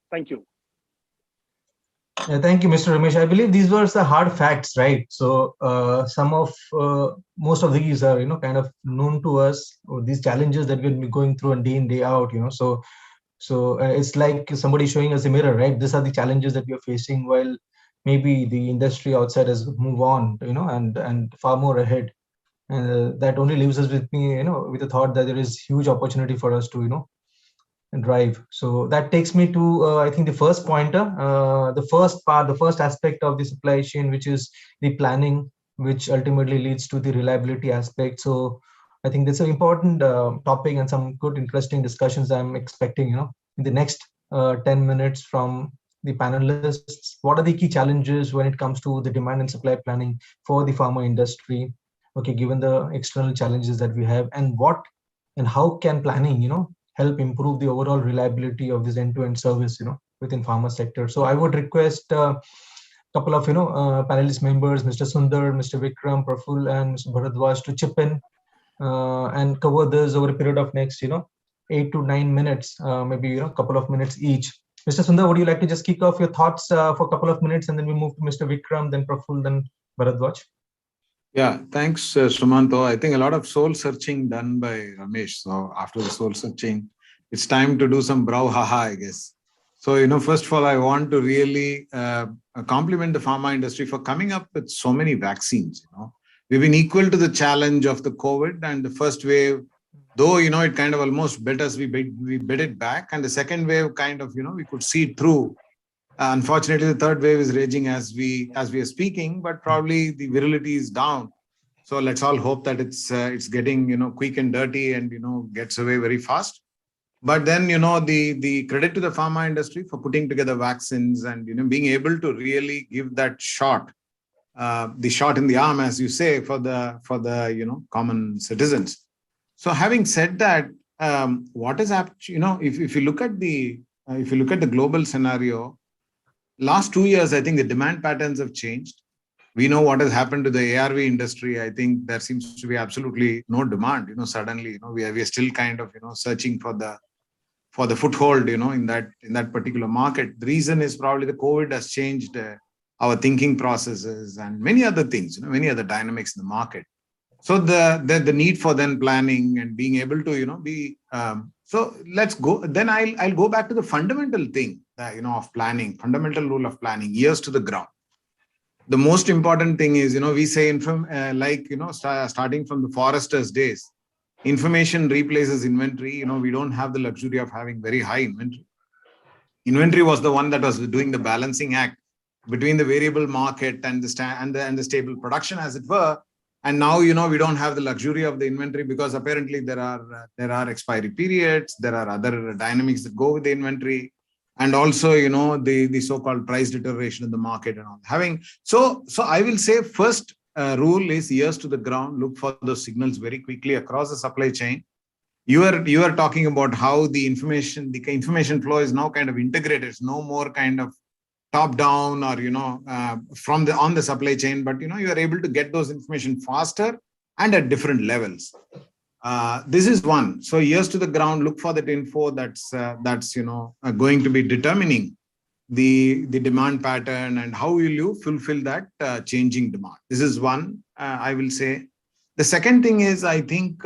Thank you. Thank you, Mr. Ramesh. I believe these were the hard facts, right? So most of these are, kind of known to us, or these challenges that we'll be going through and day in, day out, So it's like somebody showing us a mirror, right? These are the challenges that we are facing, while maybe the industry outside has moved on, and far more ahead. And that only leaves us with me, with the thought that there is huge opportunity for us to, drive. So that takes me to I think the first pointer, the first aspect of the supply chain, which is the planning which ultimately leads to the reliability aspect. So I think that's an important topic and some good, interesting discussions I'm expecting, in the next 10 minutes from the panelists. What are the key challenges when it comes to the demand and supply planning for the pharma industry? Okay, given the external challenges that we have, and what and how can planning, help improve the overall reliability of this end-to-end service, within pharma sector. So I would request couple of panelist members, Mr. Sundar, Mr. Vikram, Praful, and Mr. Bharadwaj, to chip in and cover this over a period of next 8 to 9 minutes, maybe a couple of minutes each. Mr. Sundar, would you like to just kick off your thoughts for a couple of minutes, and then we move to Mr. Vikram, then Praful, then Bharadwaj? Yeah, thanks, Sumanto. I think a lot of soul searching done by Ramesh. So after the soul searching, it's time to do some brouhaha, I guess. So, first of all, I want to really compliment the pharma industry for coming up with so many vaccines. We've been equal to the challenge of the COVID, and the first wave, though, it kind of almost bit us, we bit it back. And the second wave kind of, we could see through. Unfortunately, the third wave is raging as we are speaking, but probably the virility is down. So let's all hope that it's getting quick and dirty and gets away very fast. But then the credit to the pharma industry for putting together vaccines and being able to really give that shot, the shot in the arm, as you say, for the common citizens. So having said that, what is if you look at the global scenario. Last 2 years, I think the demand patterns have changed. We know what has happened to the ARV industry. I think there seems to be absolutely no demand. Suddenly, we are still kind of searching for the foothold, in that particular market. The reason is probably the COVID has changed our thinking processes and many other things, many other dynamics in the market. So the need for then planning and being able to be so let's go. Then I'll go back to the fundamental thing of planning, fundamental rule of planning, ears to the ground. The most important thing is we say starting from the foresters' days, information replaces inventory. We don't have the luxury of having very high inventory. Inventory was the one that was doing the balancing act between the variable market and the stable production, as it were. And now, we don't have the luxury of the inventory because apparently there are expiry periods, there are other dynamics that go with the inventory, and also, the so-called price deterioration in the market and all. So I will say first rule is ears to the ground, look for those signals very quickly across the supply chain. You are talking about how the information flow is now kind of integrated. It's no more kind of top down or on the supply chain, but you are able to get those information faster and at different levels. This is one. So ears to the ground, look for that info that's going to be determining the demand pattern and how will you fulfill that changing demand. This is one, I will say. The second thing is, I think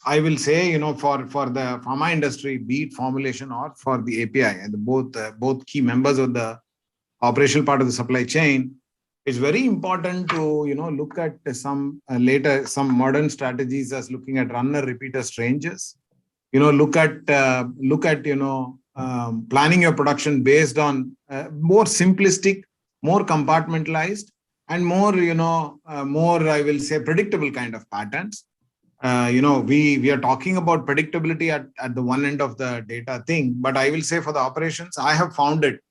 I will say, for the pharma industry, be it formulation or for the API, and both key members of the operational part of the supply chain, it's very important to look at some modern strategies as looking at runner repeater ranges. Look at planning your production based on more simplistic, more compartmentalized, and more I will say predictable kind of patterns. We are talking about predictability at the one end of the data thing, but I will say for the operations, I have found it,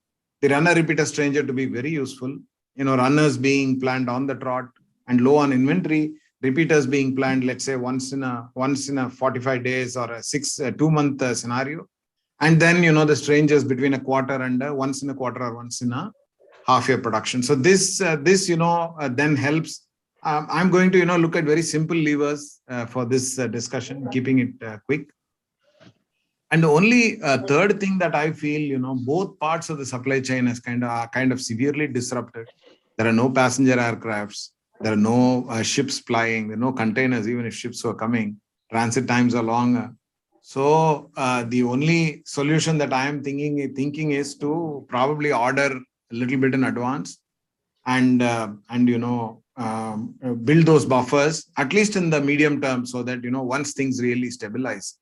the runner repeater stranger, to be very useful. Runners being planned on the trot and low on inventory, repeaters being planned, let's say once in a 45 days or a 2-month scenario. And then, the strangers between a quarter and once in a quarter or once in a half year production. So this then helps. I'm going to, look at very simple levers for this discussion, keeping it quick. And the only third thing that I feel, both parts of the supply chain is kind of severely disrupted. There are no passenger aircrafts. There are no ships flying. There are no containers, even if ships were coming. Transit times are longer. So the only solution that I am thinking is to probably order a little bit in advance and build those buffers, at least in the medium term, so that, once things really stabilize,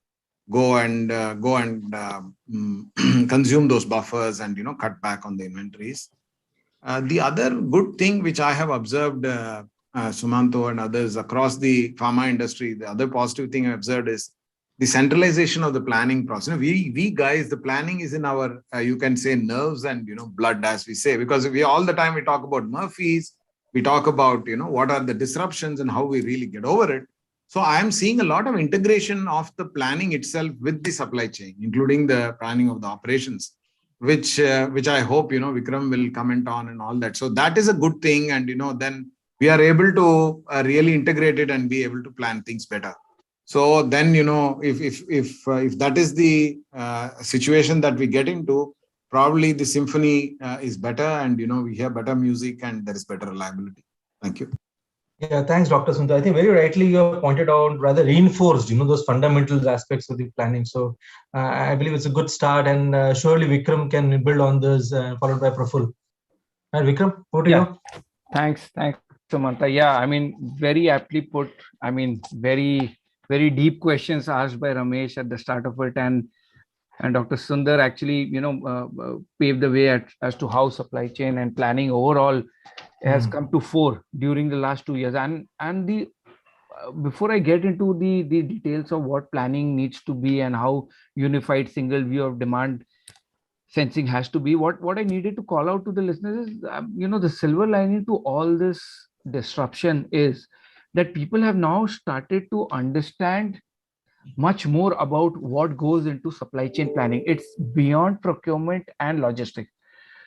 go and consume those buffers and, cut back on the inventories. The other good thing which I have observed, Sumanto and others across the pharma industry, the other positive thing I observed is the centralization of the planning process. We guys, the planning is in our, you can say, nerves and blood, as we say, because we all the time we talk about Murphy's, we talk about what are the disruptions and how we really get over it. So I am seeing a lot of integration of the planning itself with the supply chain, including the planning of the operations, which I hope Vikram will comment on and all that. So that is a good thing, and then we are able to really integrate it and be able to plan things better. So then if that is the situation that we get into, probably the symphony is better, and we hear better music and there is better reliability. Thank you. Yeah, thanks, Dr. Sundar. I think very rightly you have pointed out, rather reinforced, those fundamental aspects of the planning. So I believe it's a good start, and surely Vikram can build on this, followed by Praful. And Vikram, over to you. Thanks, Samantha. Yeah, I mean, very aptly put. I mean, very, very deep questions asked by Ramesh at the start of it, and Dr. Sundar actually, paved the way as to how supply chain and planning overall has come to fore during the last 2 years. And the before I get into the details of what planning needs to be and how unified single view of demand sensing has to be, what I needed to call out to the listeners is, the silver lining to all this disruption is that people have now started to understand much more about what goes into supply chain planning. It's beyond procurement and logistics.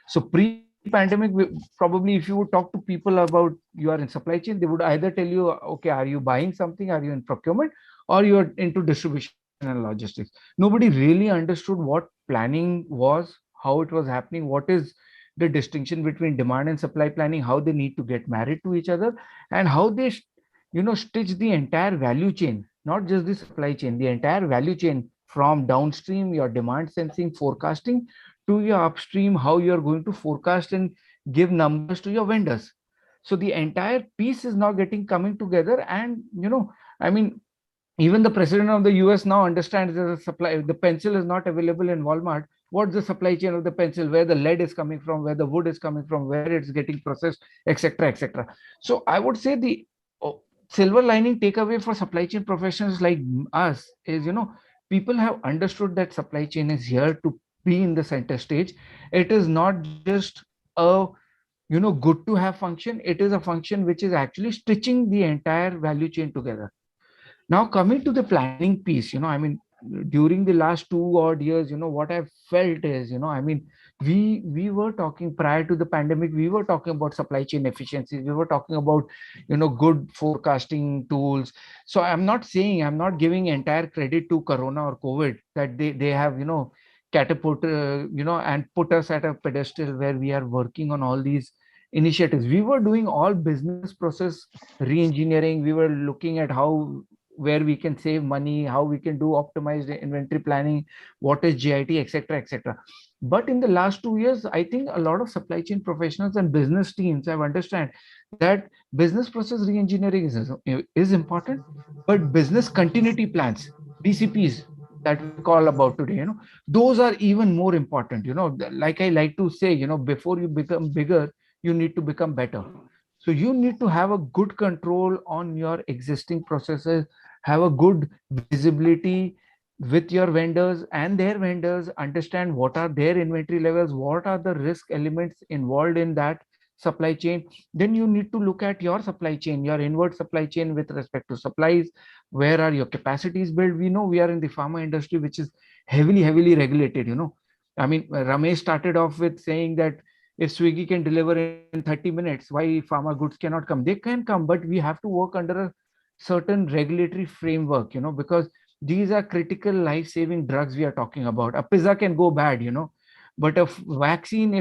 So pre-pandemic, probably if you would talk to people about you are in supply chain, they would either tell you, okay, are you buying something? Are you in procurement? Or you're into distribution and logistics. Nobody really understood what planning was, how it was happening, what is the distinction between demand and supply planning, how they need to get married to each other, and how they stitch the entire value chain, not just the supply chain, the entire value chain, from downstream, your demand sensing, forecasting, to your upstream, how you're going to forecast and give numbers to your vendors. So the entire piece is now coming together. And I mean, even the president of the US now understands that the pencil is not available in Walmart. What's the supply chain of the pencil, where the lead is coming from, where the wood is coming from, where it's getting processed, etc., etc. So I would say the silver lining takeaway for supply chain professionals like us is, people have understood that supply chain is here to be in the center stage. It is not just a good to have function. It is a function which is actually stitching the entire value chain together. Now, coming to the planning piece, I mean, during the last 2 odd years, what I've felt is, I mean, we were talking prior to the pandemic, we were talking about supply chain efficiencies, we were talking about, good forecasting tools. So I'm not giving entire credit to Corona or COVID that they have, catapulted, and put us at a pedestal where we are working on all these initiatives. We were doing all business process re-engineering. We were looking at where we can save money, how we can do optimized inventory planning, what is GIT, etc., etc. But in the last 2 years, I think a lot of supply chain professionals and business teams have understand that business process re-engineering is important, but business continuity plans, BCPs, that we call about today, those are even more important. Like I like to say, before you become bigger, you need to become better. So you need to have a good control on your existing processes, have a good visibility with your vendors and their vendors, understand what are their inventory levels, what are the risk elements involved in that supply chain. Then you need to look at your supply chain, your inward supply chain with respect to supplies. Where are your capacities built? We know we are in the pharma industry, which is heavily regulated. I mean, Ramesh started off with saying that if Swiggy can deliver in 30 minutes, why pharma goods cannot come? They can come, but we have to work under a certain regulatory framework, because these are critical life-saving drugs we are talking about. A pizza can go bad, but a vaccine,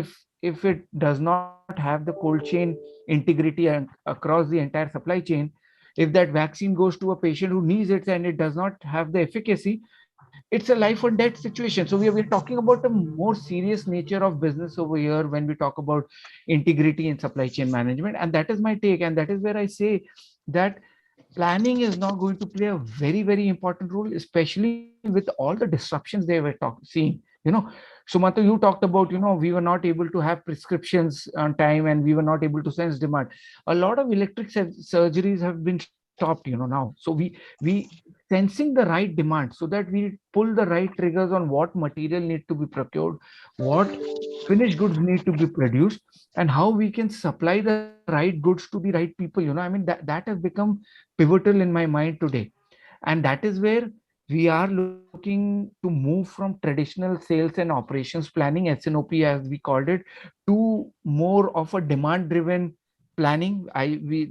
if it does not have the cold chain integrity and across the entire supply chain, if that vaccine goes to a patient who needs it and it does not have the efficacy, it's a life or death situation. So we're talking about a more serious nature of business over here when we talk about integrity in supply chain management. And that is my take. And that is where I say that planning is now going to play a very important role, especially with all the disruptions they were seeing. Sumanto, you talked about, we were not able to have prescriptions on time and we were not able to sense demand. A lot of electric surgeries have been stopped, now. So we sensing the right demand so that we pull the right triggers on what material need to be procured, what finished goods need to be produced, and how we can supply the right goods to the right people. I mean, that has become pivotal in my mind today. And that is where we are looking to move from traditional sales and operations planning, SNOP as we called it, to more of a demand driven planning.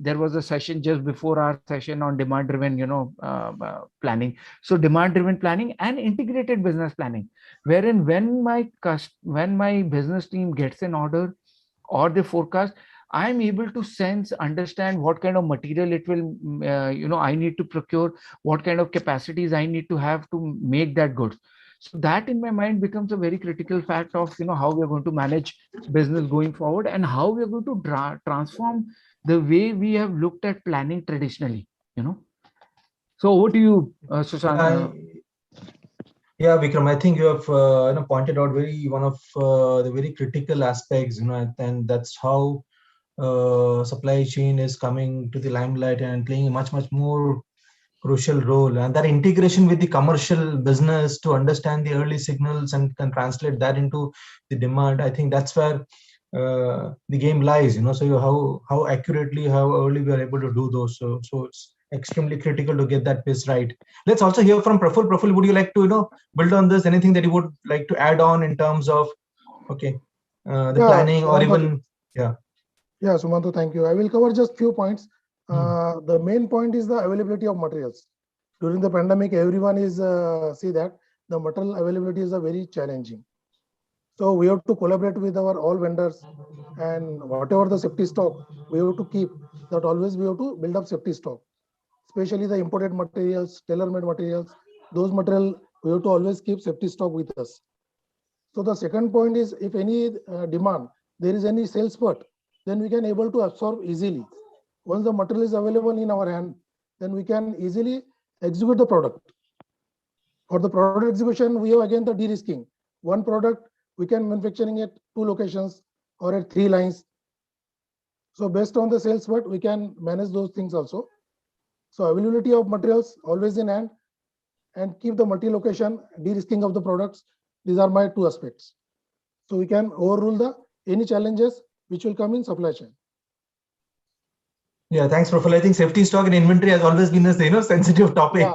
There was a session just before our session on demand driven planning. So demand driven planning and integrated business planning, wherein when my business team gets an order or the forecast, I'm able to sense, understand what kind of material it will, I need to procure, what kind of capacities I need to have to make that goods. So that in my mind becomes a very critical fact of, how we are going to manage business going forward and how we are going to transform the way we have looked at planning traditionally, So over to you, Sushant. Yeah, Vikram, I think you have pointed out one of the very critical aspects, and that's how supply chain is coming to the limelight and playing a much more crucial role. And that integration with the commercial business to understand the early signals and can translate that into the demand. I think that's where the game lies. So how accurately, how early we are able to do those. So it's extremely critical to get that piece right. Let's also hear from Praful. Praful, would you like to build on this? Anything that you would like to add on in terms of the planning or even Yeah, Sumanto, thank you. I will cover just few points. The main point is the availability of materials. During the pandemic, everyone is see that the material availability is very challenging. So we have to collaborate with our all vendors, and whatever the safety stock we have to keep, that always we have to build up safety stock, especially the imported materials, tailor-made materials. Those material we have to always keep safety stock with us. So the second point is, if any demand, there is any sales spurt, then we can able to absorb easily. Once the material is available in our hand, then we can easily execute the product. For the product execution, we have again the de-risking. One product, we can manufacturing at 2 locations or at 3 lines. So based on the sales spurt, we can manage those things also. So availability of materials always in hand, and keep the multi-location, de-risking of the products. These are my 2 aspects. So we can overrule any challenges which will come in supply chain. Yeah, thanks, Praful. I think safety stock and inventory has always been a sensitive topic.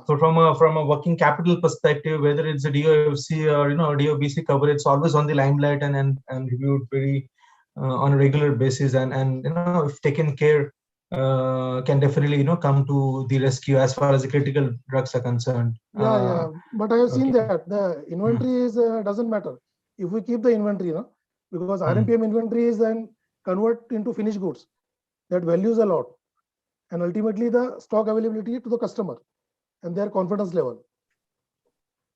So from a working capital perspective, whether it's a DOFC or DOBC cover, it's always on the limelight and reviewed very on a regular basis. And if taken care, can definitely come to the rescue as far as the critical drugs are concerned. Yeah. But I have seen that the inventory is doesn't matter if we keep the inventory, because RMPM inventory is then convert into finished goods. That values a lot, and ultimately the stock availability to the customer and their confidence level.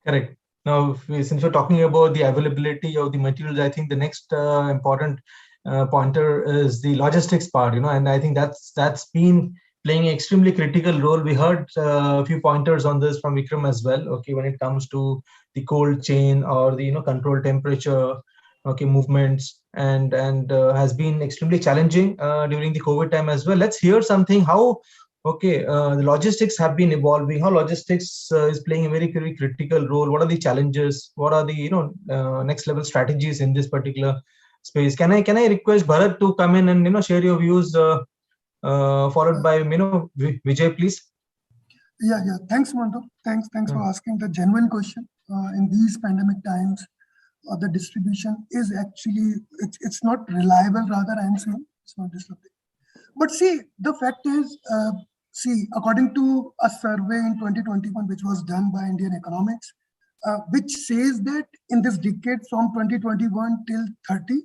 Correct. Now, since we're talking about the availability of the materials, I think the next important pointer is the logistics part. And I think that's been playing an extremely critical role. We heard a few pointers on this from Vikram as well. Okay, when it comes to the cold chain or the control temperature, movements, and has been extremely challenging during the COVID time as well. Let's hear something how the logistics have been evolving, how logistics is playing a very, very critical role. What are the challenges? What are the next level strategies in this particular space? Can I request Bharat to come in and share your views, followed by Vijay, please? Yeah. Thanks, Mando. Thanks for asking the genuine question. In these pandemic times, the distribution is actually it's not reliable. Rather, I'm saying it's not disruptive. But see, the fact is, according to a survey in 2021, which was done by Indian Economics, which says that in this decade from 2021 till 30,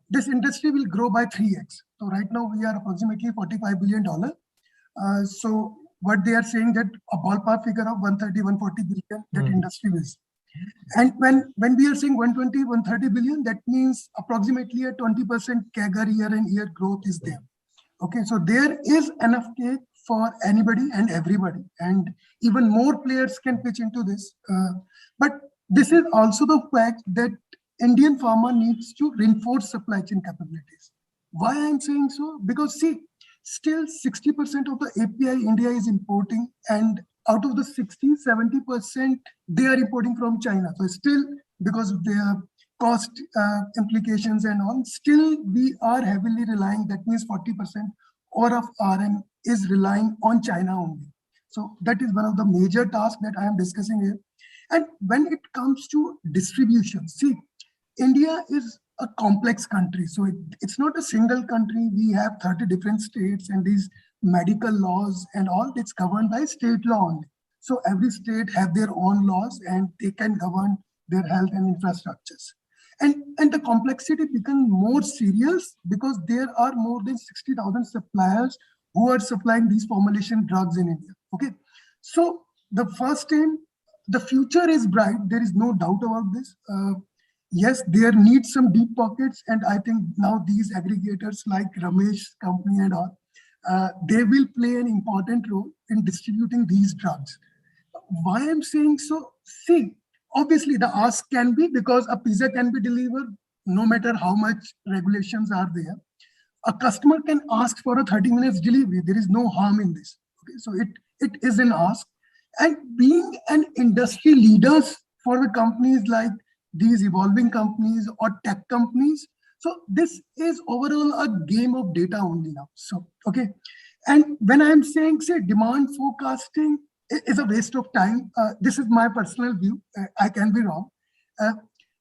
this industry will grow by 3x. So right now we are approximately $45 billion. So what they are saying that a ballpark figure of 130, 140 billion that industry is. And when we are saying 120, 130 billion, that means approximately a 20% CAGR year-on-year growth is there. Okay, so there is enough cake for anybody and everybody, and even more players can pitch into this. But this is also the fact that Indian pharma needs to reinforce supply chain capabilities. Why I'm saying so? Because see, still 60% of the API India is importing, and out of the 60-70%, they are importing from China. So still, because of their cost implications and all, still we are heavily relying, that means 40% or of RM is relying on China only. So that is one of the major tasks that I am discussing here. And when it comes to distribution, see, India is a complex country. So it's not a single country. We have 30 different states, and these medical laws and all, it's governed by state law only. So every state have their own laws, and they can govern their health and infrastructures. And the complexity becomes more serious because there are more than 60,000 suppliers who are supplying these formulation drugs in India. Okay, so the first thing, the future is bright. There is no doubt about this. Yes, there needs some deep pockets, and I think now these aggregators like Ramesh's company and all, they will play an important role in distributing these drugs. Why I'm saying so? See, obviously the ask can be because a pizza can be delivered no matter how much regulations are there. A customer can ask for a 30 minutes delivery. There is no harm in this. Okay, so it is an ask. And being an industry leaders for the companies like these evolving companies or tech companies, so this is overall a game of data only now. So, okay. And when I'm saying, say, demand forecasting is a waste of time, this is my personal view. I can be wrong.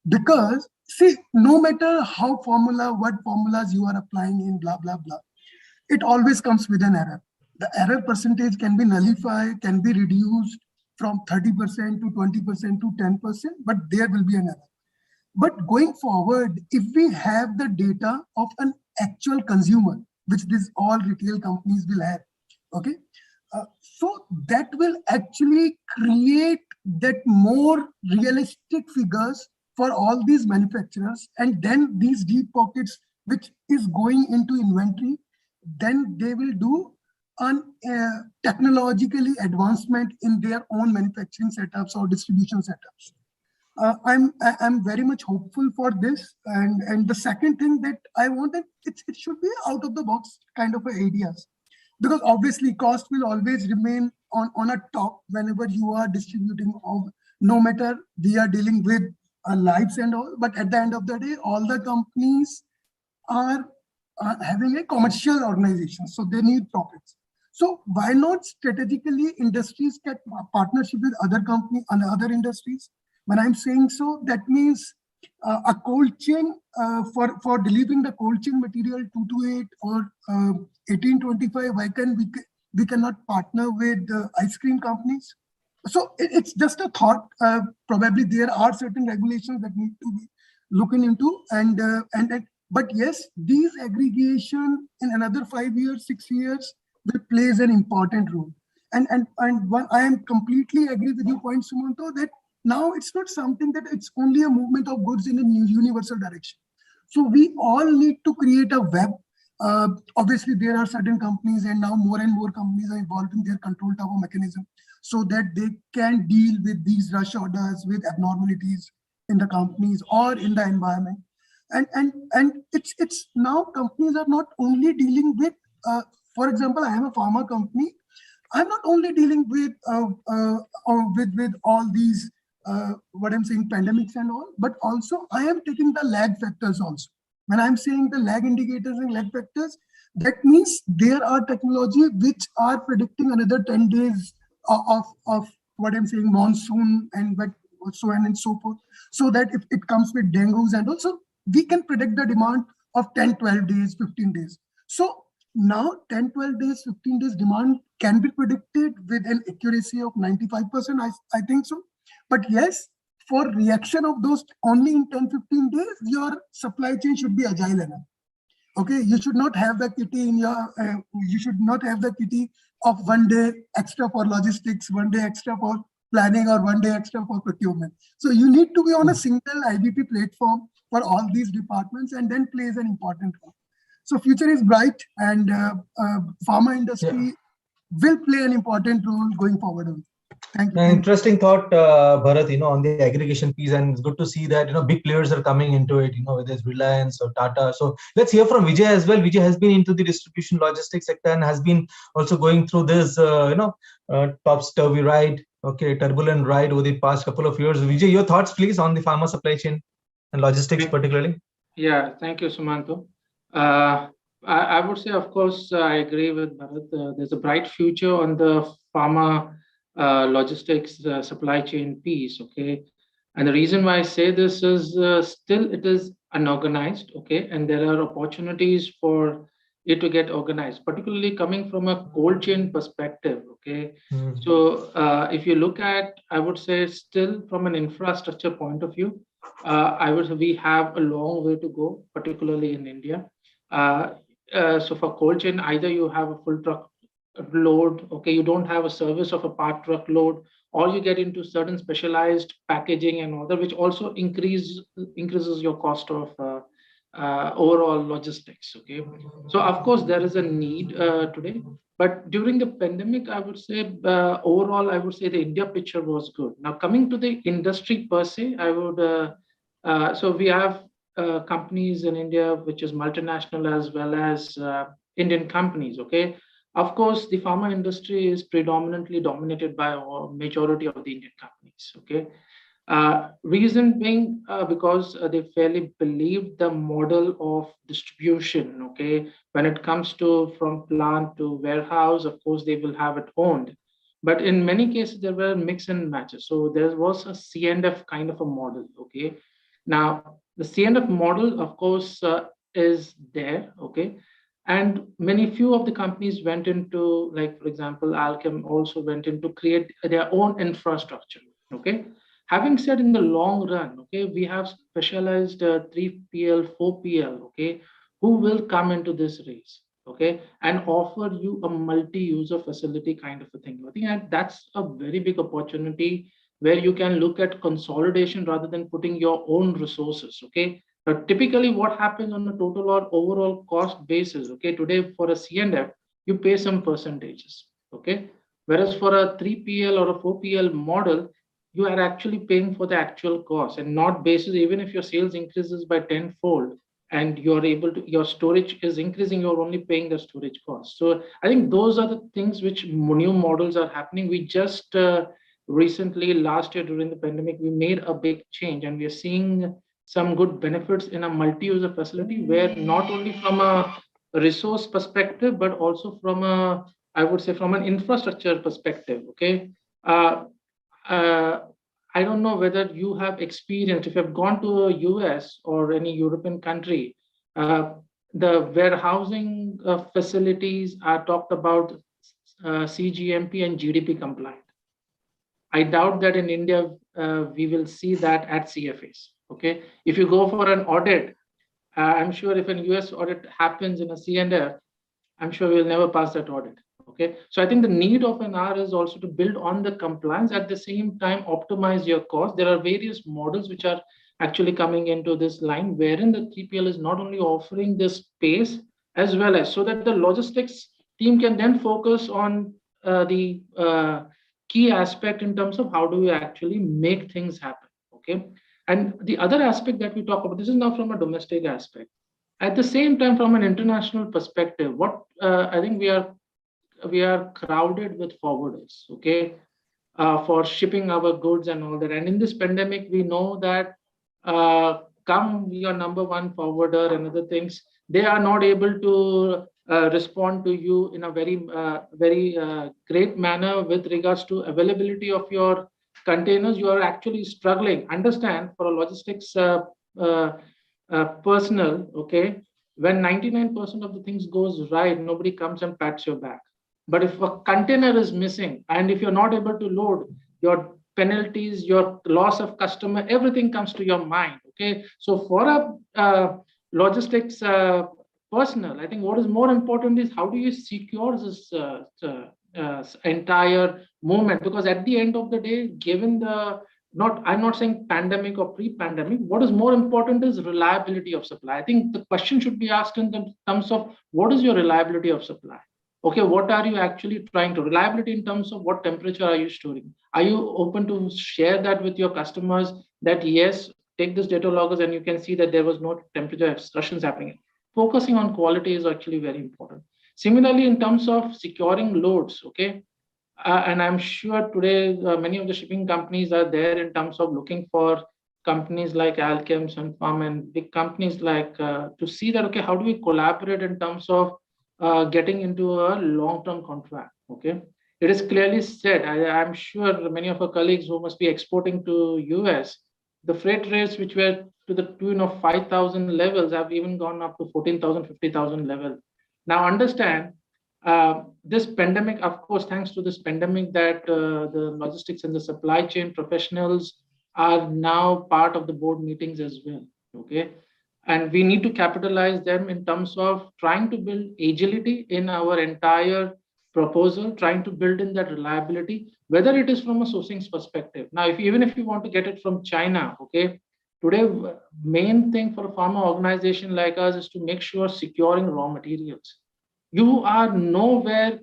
Because, see, no matter how what formulas you are applying in, blah, blah, blah, it always comes with an error. The error percentage can be nullified, can be reduced from 30% to 20% to 10%, but there will be an error. But going forward, if we have the data of an actual consumer, which these all retail companies will have, okay, so that will actually create that more realistic figures for all these manufacturers, and then these deep pockets, which is going into inventory, then they will do an technologically advancement in their own manufacturing setups or distribution setups. I'm very much hopeful for this. And the second thing that I wanted, it should be out of the box kind of ideas, because obviously cost will always remain on a top whenever you are distributing, no matter we are dealing with lives and all, but at the end of the day, all the companies are having a commercial organization, so they need profits. So why not strategically industries get partnership with other companies and other industries? When I'm saying so, that means a cold chain for delivering the cold chain material 228 or 1825. Why can we cannot partner with ice cream companies? So it's just a thought. Probably there are certain regulations that need to be looking into, but yes, these aggregation in another 5 years, 6 years will plays an important role. And one, I am completely agree with your point, Sumanto, that now it's not something that it's only a movement of goods in a new universal direction. So we all need to create a web. Obviously, there are certain companies, and now more and more companies are involving their control tower mechanism so that they can deal with these rush orders, with abnormalities in the companies or in the environment. And it's now companies are not only dealing with, for example, I am a pharma company. I'm not only dealing with with all these what I'm saying, pandemics and all, but also I am taking the lag factors also. When I'm saying the lag indicators and lag factors, that means there are technology which are predicting another 10 days of what I'm saying, monsoon and so on and so forth, so that if it comes with dengues and also we can predict the demand of 10, 12 days, 15 days. So now 10, 12 days, 15 days demand can be predicted with an accuracy of 95%, I think so. But yes, for reaction of those only in 10, 15 days, your supply chain should be agile enough. Okay, you should not have the kitty in your, you should not have the kitty of 1 day extra for logistics, 1 day extra for planning, or 1 day extra for procurement. So you need to be on a single IBP platform for all these departments, and then plays an important role. So future is bright, and pharma industry will play an important role going forward. Thank you. An interesting thought, Bharat, on the aggregation piece, and it's good to see that, big players are coming into it, whether it's Reliance or Tata. So let's hear from Vijay as well. Vijay has been into the distribution logistics sector and has been also going through this, topsy-turvy ride, turbulent ride over the past couple of years. Vijay, your thoughts, please, on the pharma supply chain and logistics particularly. Yeah, thank you, Sumanto. I would say, of course, I agree with Bharat. There's a bright future on the pharma logistics supply chain piece, okay? And the reason why I say this is still it is unorganized, okay? And there are opportunities for it to get organized, particularly coming from a cold chain perspective, okay? So if you look at, I would say still from an infrastructure point of view, we have a long way to go, particularly in India. So for cold chain, either you have a full truck load, okay, you don't have a service of a part truck load, or you get into certain specialized packaging and other, which also increases your cost of overall logistics. Okay, so of course there is a need today, but during the pandemic, I would say overall, I would say the India picture was good. Now coming to the industry per se, I would so we have companies in India which is multinational as well as Indian companies. Okay, of course, the pharma industry is predominantly dominated by a majority of the Indian companies. Okay, reason being because they fairly believe the model of distribution. Okay, when it comes to from plant to warehouse, of course they will have it owned. But in many cases, there were mix and matches. So there was a C&F kind of a model. Okay, now the C&F model, of course, is there. Okay, and many few of the companies went into, like for example, Alchem also went into create their own infrastructure. Okay, having said in the long run, okay, we have specialized 3PL, 4PL, okay, who will come into this race, okay, and offer you a multi-user facility kind of a thing. I think that's a very big opportunity where you can look at consolidation rather than putting your own resources, okay. But typically what happens on a total or overall cost basis, okay, today for a C&F, you pay some percentages, okay. Whereas for a 3PL or a 4PL model, you are actually paying for the actual cost and not basis, even if your sales increases by tenfold and you're able to, your storage is increasing, you're only paying the storage cost. So I think those are the things which new models are happening. We just recently, last year during the pandemic, we made a big change and we are seeing some good benefits in a multi-user facility where not only from a resource perspective, but also from a, I would say from an infrastructure perspective, okay? I don't know whether you have experienced, if you've gone to a US or any European country, the warehousing facilities are talked about CGMP and GDP compliant. I doubt that in India, we will see that at CFAs. Okay, if you go for an audit, I'm sure if an US audit happens in a C&F, I'm sure we'll never pass that audit. Okay, so I think the need of an R is also to build on the compliance, at the same time optimize your cost. There are various models which are actually coming into this line, wherein the 3PL is not only offering this space as well as, so that the logistics team can then focus on the key aspect in terms of how do we actually make things happen. Okay, and the other aspect that we talk about, this is now from a domestic aspect. At the same time, from an international perspective, what I think we are crowded with forwarders, okay, for shipping our goods and all that. And in this pandemic, we know that come your number one forwarder and other things, they are not able to respond to you in a very great manner with regards to availability of your containers. You are actually struggling. Understand, for a logistics personnel, okay, when 99% of the things goes right, nobody comes and pats your back. But if a container is missing and if you're not able to load, your penalties, your loss of customer, everything comes to your mind. Okay, so for a logistics personnel, I think what is more important is how do you secure this entire movement? Because at the end of the day, given the I'm not saying pandemic or pre-pandemic, what is more important is reliability of supply. I think the question should be asked in terms of what is your reliability of supply? Okay, what are you actually trying to reliability in terms of what temperature are you storing? Are you open to share that with your customers that yes, take this data loggers and you can see that there was no temperature excursions happening? Focusing on quality is actually very important. Similarly, in terms of securing loads, okay, and I'm sure today many of the shipping companies are there in terms of looking for companies like Alchem, Sunfarm, and big companies like to see that okay, how do we collaborate in terms of getting into a long-term contract? Okay, it is clearly said. I'm sure many of our colleagues who must be exporting to US, the freight rates which were to the tune of 5,000 levels have even gone up to 14,000, 50,000 level. Now understand this pandemic, of course, thanks to this pandemic, that the logistics and the supply chain professionals are now part of the board meetings as well. Okay. And we need to capitalize them in terms of trying to build agility in our entire proposal, trying to build in that reliability, whether it is from a sourcing perspective. Now, if even if you want to get it from China, okay, today main thing for a pharma organization like us is to make sure securing raw materials. You are nowhere,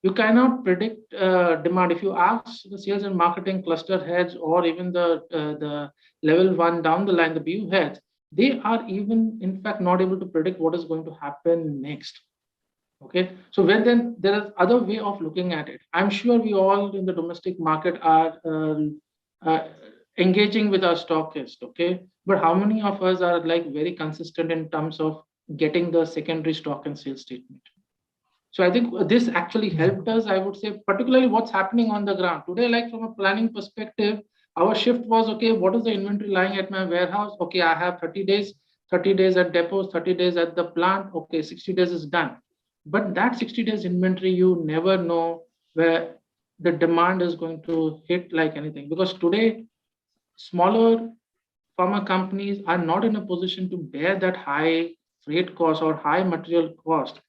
you cannot predict demand. If you ask the sales and marketing cluster heads or even the level one down the line, the BU heads, they are even in fact not able to predict what is going to happen next. Okay, so when then there is other way of looking at it. I'm sure we all in the domestic market are uh, engaging with our stockist. Okay, but how many of us are like very consistent in terms of getting the secondary stock and sales statement? So I think this actually helped us, I would say, particularly what's happening on the ground today. Like from a planning perspective, our shift was okay, what is the inventory lying at my warehouse? Okay, I have 30 days, 30 days at depots, 30 days at the plant. Okay, 60 days is done. But that 60 days inventory, you never know where the demand is going to hit like anything. Because today, smaller pharma companies are not in a position to bear that high freight cost or high material cost.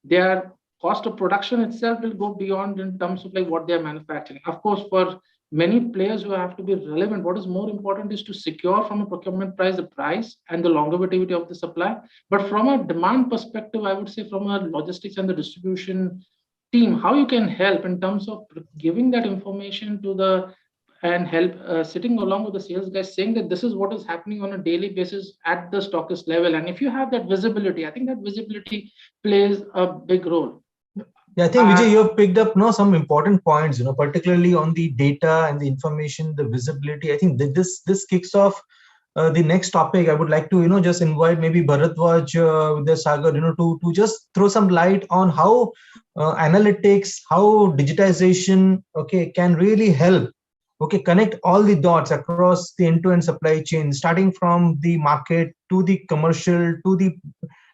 Their cost of production itself will go beyond in terms of like what they are manufacturing. Of course, for many players who have to be relevant, what is more important is to secure from a procurement price the price and the longevity of the supply. But from a demand perspective, I would say from a logistics and the distribution team, how you can help in terms of giving that information to the and help sitting along with the sales guys saying that this is what is happening on a daily basis at the stockist level. And if you have that visibility, I think that visibility plays a big role. Yeah, I think Vijay, you have picked up some important points, particularly on the data and the information, the visibility. I think that this kicks off the next topic. I would like to just invite maybe Bharatwaj Vidya Sagar, to just throw some light on how analytics, how digitization, okay, can really help, okay, connect all the dots across the end-to-end supply chain, starting from the market to the commercial to the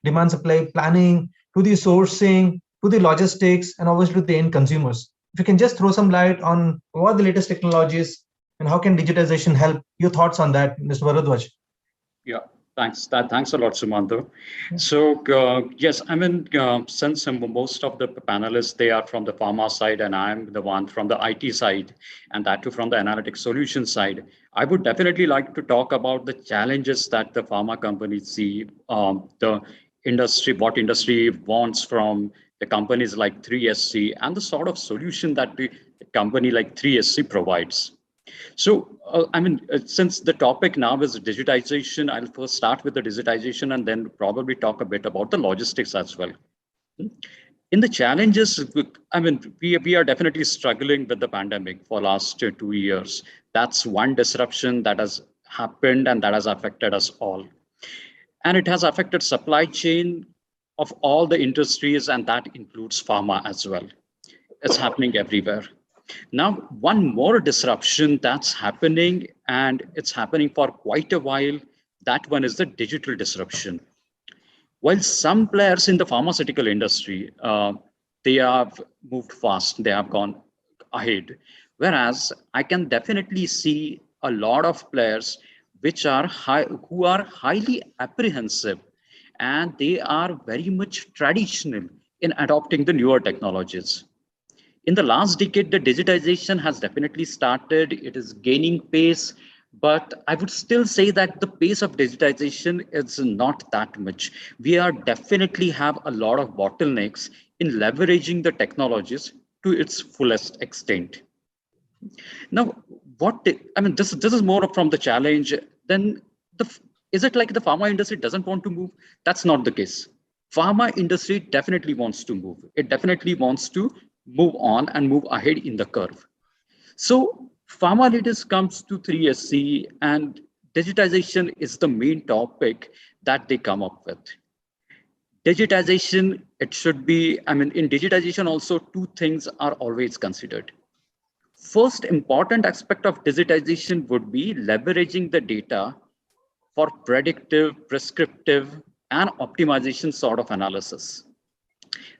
demand supply planning to the sourcing to the logistics and obviously to the end consumers. If you can just throw some light on what the latest technologies and how can digitization help, your thoughts on that, Mr. Bharadwaj? Yeah, thanks. Thanks a lot, Sumanto. So yes, I mean, since most of the panelists, they are from the pharma side and I'm the one from the IT side, and that too from the analytic solution side, I would definitely like to talk about the challenges that the pharma companies see, the industry, what industry wants from the companies like 3SC and the sort of solution that the company like 3SC provides. So, since the topic now is digitization, I'll first start with the digitization and then probably talk a bit about the logistics as well. In the challenges, we are definitely struggling with the pandemic for last 2 years. That's one disruption that has happened and that has affected us all. And it has affected supply chain of all the industries, and that includes pharma as well. It's happening everywhere. Now, one more disruption that's happening, and it's happening for quite a while, that one is the digital disruption. While some players in the pharmaceutical industry, they have moved fast, they have gone ahead. Whereas I can definitely see a lot of players who are highly apprehensive, and they are very much traditional in adopting the newer technologies. In the last decade, the digitization has definitely started. It is gaining pace, but I would still say that the pace of digitization is not that much. We are definitely have a lot of bottlenecks in leveraging the technologies to its fullest extent. Now, this is more from the challenge. Then, is it like the pharma industry doesn't want to move? That's not the case. Pharma industry definitely wants to move. It definitely wants to move on and move ahead in the curve. So pharma leaders comes to 3SC, and digitization is the main topic that they come up with. Digitization, it should be, in digitization also, two things are always considered. First important aspect of digitization would be leveraging the data for predictive, prescriptive, and optimization sort of analysis.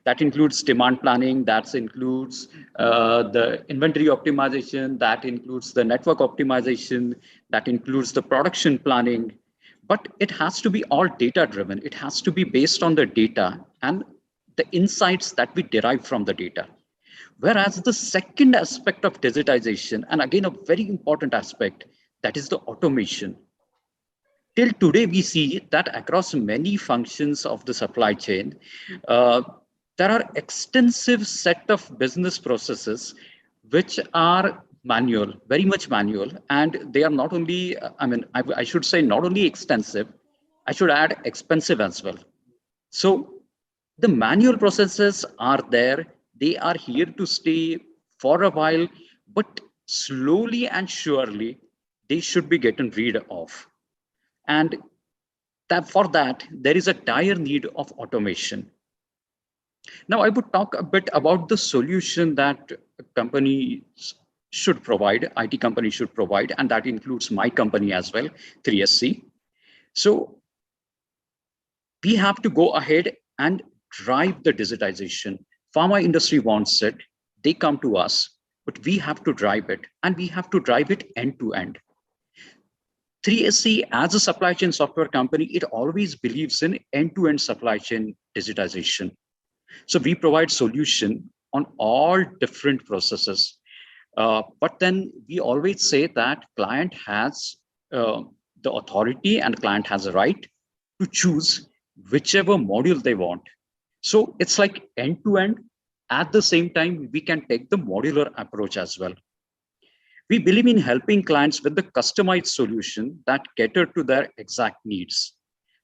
That includes demand planning, that includes the inventory optimization, that includes the network optimization, that includes the production planning. But it has to be all data driven. It has to be based on the data and the insights that we derive from the data. Whereas the second aspect of digitization, and again, a very important aspect, that is the automation. Till today, we see that across many functions of the supply chain, there are extensive set of business processes which are manual, very much manual, and they are not only, I should say not only extensive, I should add expensive as well. So the manual processes are there, they are here to stay for a while, but slowly and surely, they should be getting rid of. And for that, there is a dire need of automation. Now, I would talk a bit about the solution that companies should provide, IT companies should provide, and that includes my company as well, 3SC. So we have to go ahead and drive the digitization. Pharma industry wants it, they come to us, but we have to drive it, and we have to drive it end to end. 3SC as a supply chain software company, it always believes in end-to-end supply chain digitization. So we provide solution on all different processes. But then we always say that client has the authority and client has a right to choose whichever module they want. So it's like end to end. At the same time, we can take the modular approach as well. We believe in helping clients with the customized solution that cater to their exact needs.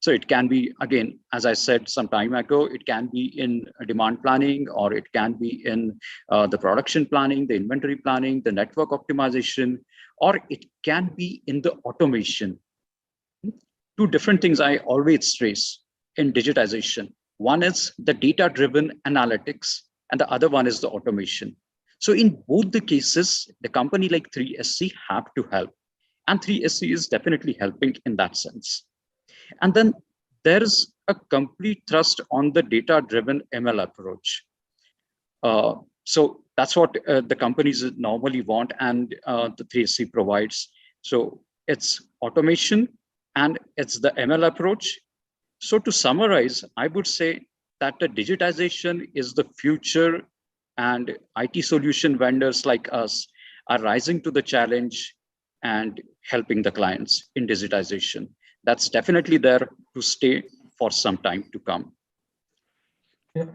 So it can be, again, as I said some time ago, it can be in demand planning, or it can be in the production planning, the inventory planning, the network optimization, or it can be in the automation. Two different things I always stress in digitization. One is the data-driven analytics, and the other one is the automation. So in both the cases, the company like 3SC have to help, and 3SC is definitely helping in that sense. And then there's a complete thrust on the data-driven ML approach. So that's what the companies normally want, and the 3SC provides. So it's automation and it's the ML approach. So to summarize, I would say that the digitization is the future, and IT solution vendors like us are rising to the challenge and helping the clients in digitization. That's definitely there to stay for some time to come.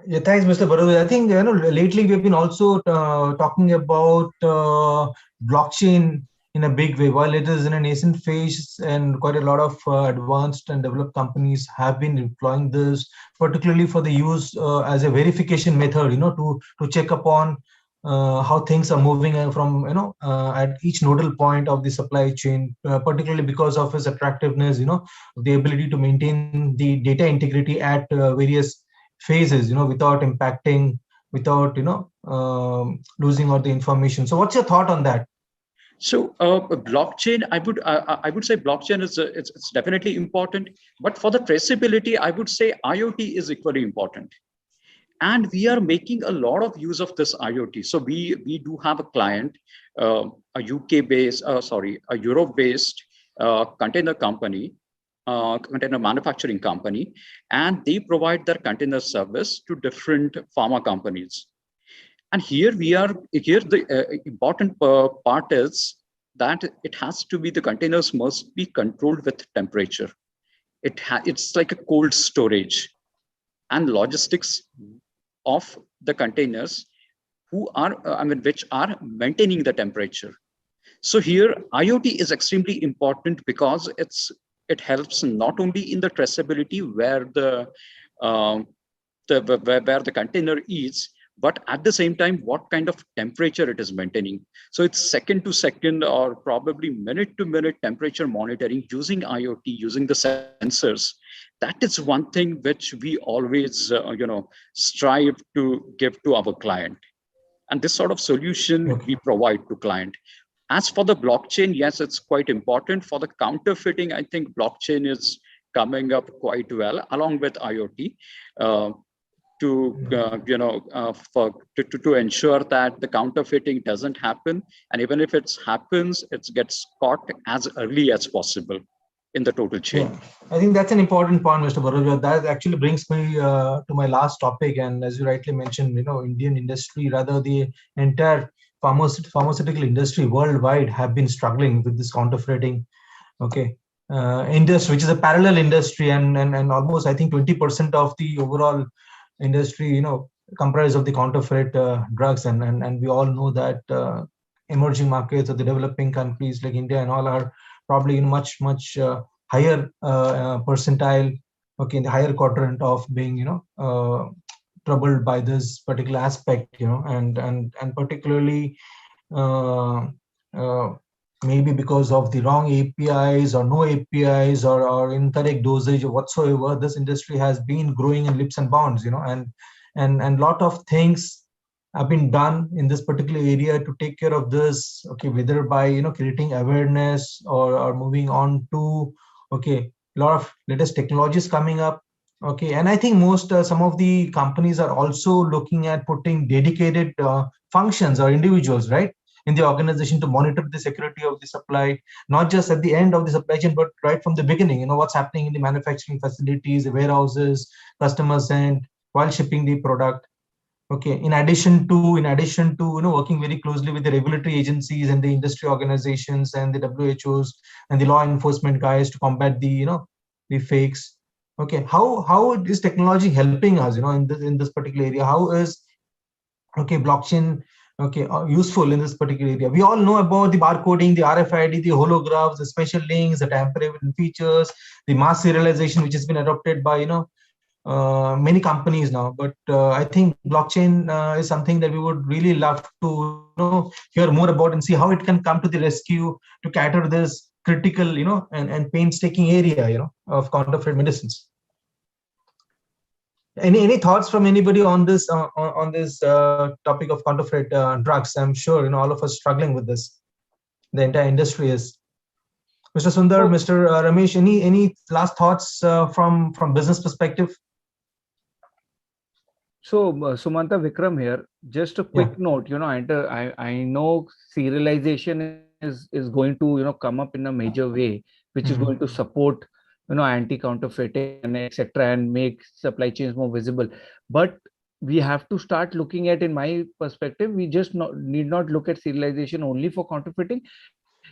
Yeah, thanks, Mr. Bharat. I think lately we've been also talking about blockchain in a big way. While it is in a nascent phase, and quite a lot of advanced and developed companies have been employing this, particularly for the use as a verification method, to check upon how things are moving from at each nodal point of the supply chain, particularly because of its attractiveness, the ability to maintain the data integrity at various phases, without impacting, without losing all the information. So what's your thought on that? So blockchain, I would say blockchain is it's definitely important, but for the traceability, I would say IoT is equally important. And we are making a lot of use of this IoT. So we do have a client, a Europe-based container company, container manufacturing company, and they provide their container service to different pharma companies. And here the important part is that it has to be, the containers must be controlled with temperature. It's like a cold storage, and logistics of the containers who are, which are maintaining the temperature. So here IoT is extremely important because it helps not only in the traceability where um, where the container is, but at the same time, what kind of temperature it is maintaining. So it's second to second or probably minute to minute temperature monitoring using IoT, using the sensors. That is one thing which we always, strive to give to our client. And this sort of solution we provide to client. As for the blockchain, yes, it's quite important. For the counterfeiting, I think blockchain is coming up quite well along with IoT. To ensure that the counterfeiting doesn't happen, and even if it happens, it gets caught as early as possible in the total chain. Yeah, I think that's an important point, Mr. Baroja. That actually brings me to my last topic. And as you rightly mentioned, Indian industry, rather the entire pharmaceutical industry worldwide have been struggling with this counterfeiting. Okay, industry, which is a parallel industry, and almost I think 20% of the overall industry, comprised of the counterfeit drugs, and we all know that emerging markets or the developing countries like India and all are probably in much higher percentile, okay, in the higher quadrant of being troubled by this particular aspect, and particularly uh, uh, maybe because of the wrong APIs or no APIs or incorrect dosage or whatsoever, this industry has been growing in leaps and bounds, and lot of things have been done in this particular area to take care of this, okay, whether by creating awareness or moving on to, okay, a lot of latest technologies coming up, okay. And I think most some of the companies are also looking at putting dedicated functions or individuals, right, in the organization to monitor the security of the supply, not just at the end of the supply chain, but right from the beginning, what's happening in the manufacturing facilities, the warehouses, customers end while shipping the product. Okay, in addition to working very closely with the regulatory agencies and the industry organizations and the WHOs and the law enforcement guys to combat the fakes. Okay, how is technology helping us, in this particular area? How is, okay, blockchain, okay, useful in this particular area? We all know about the barcoding, the RFID, the holographs, the special links, the tamper-evident features, the mass serialization, which has been adopted by many companies now. But I think blockchain is something that we would really love to hear more about and see how it can come to the rescue to cater this critical and painstaking area of counterfeit medicines. Any thoughts from anybody on this topic of counterfeit drugs? I'm sure all of us struggling with this. The entire industry is. Mr. Sundar, Mr. Ramesh, any last thoughts from business perspective? So, Sumanta, Vikram here. Just a quick note, I know serialization is going to come up in a major way, which is going to support anti-counterfeiting and etc. and make supply chains more visible. But we have to start looking at, in my perspective, we just need not look at serialization only for counterfeiting.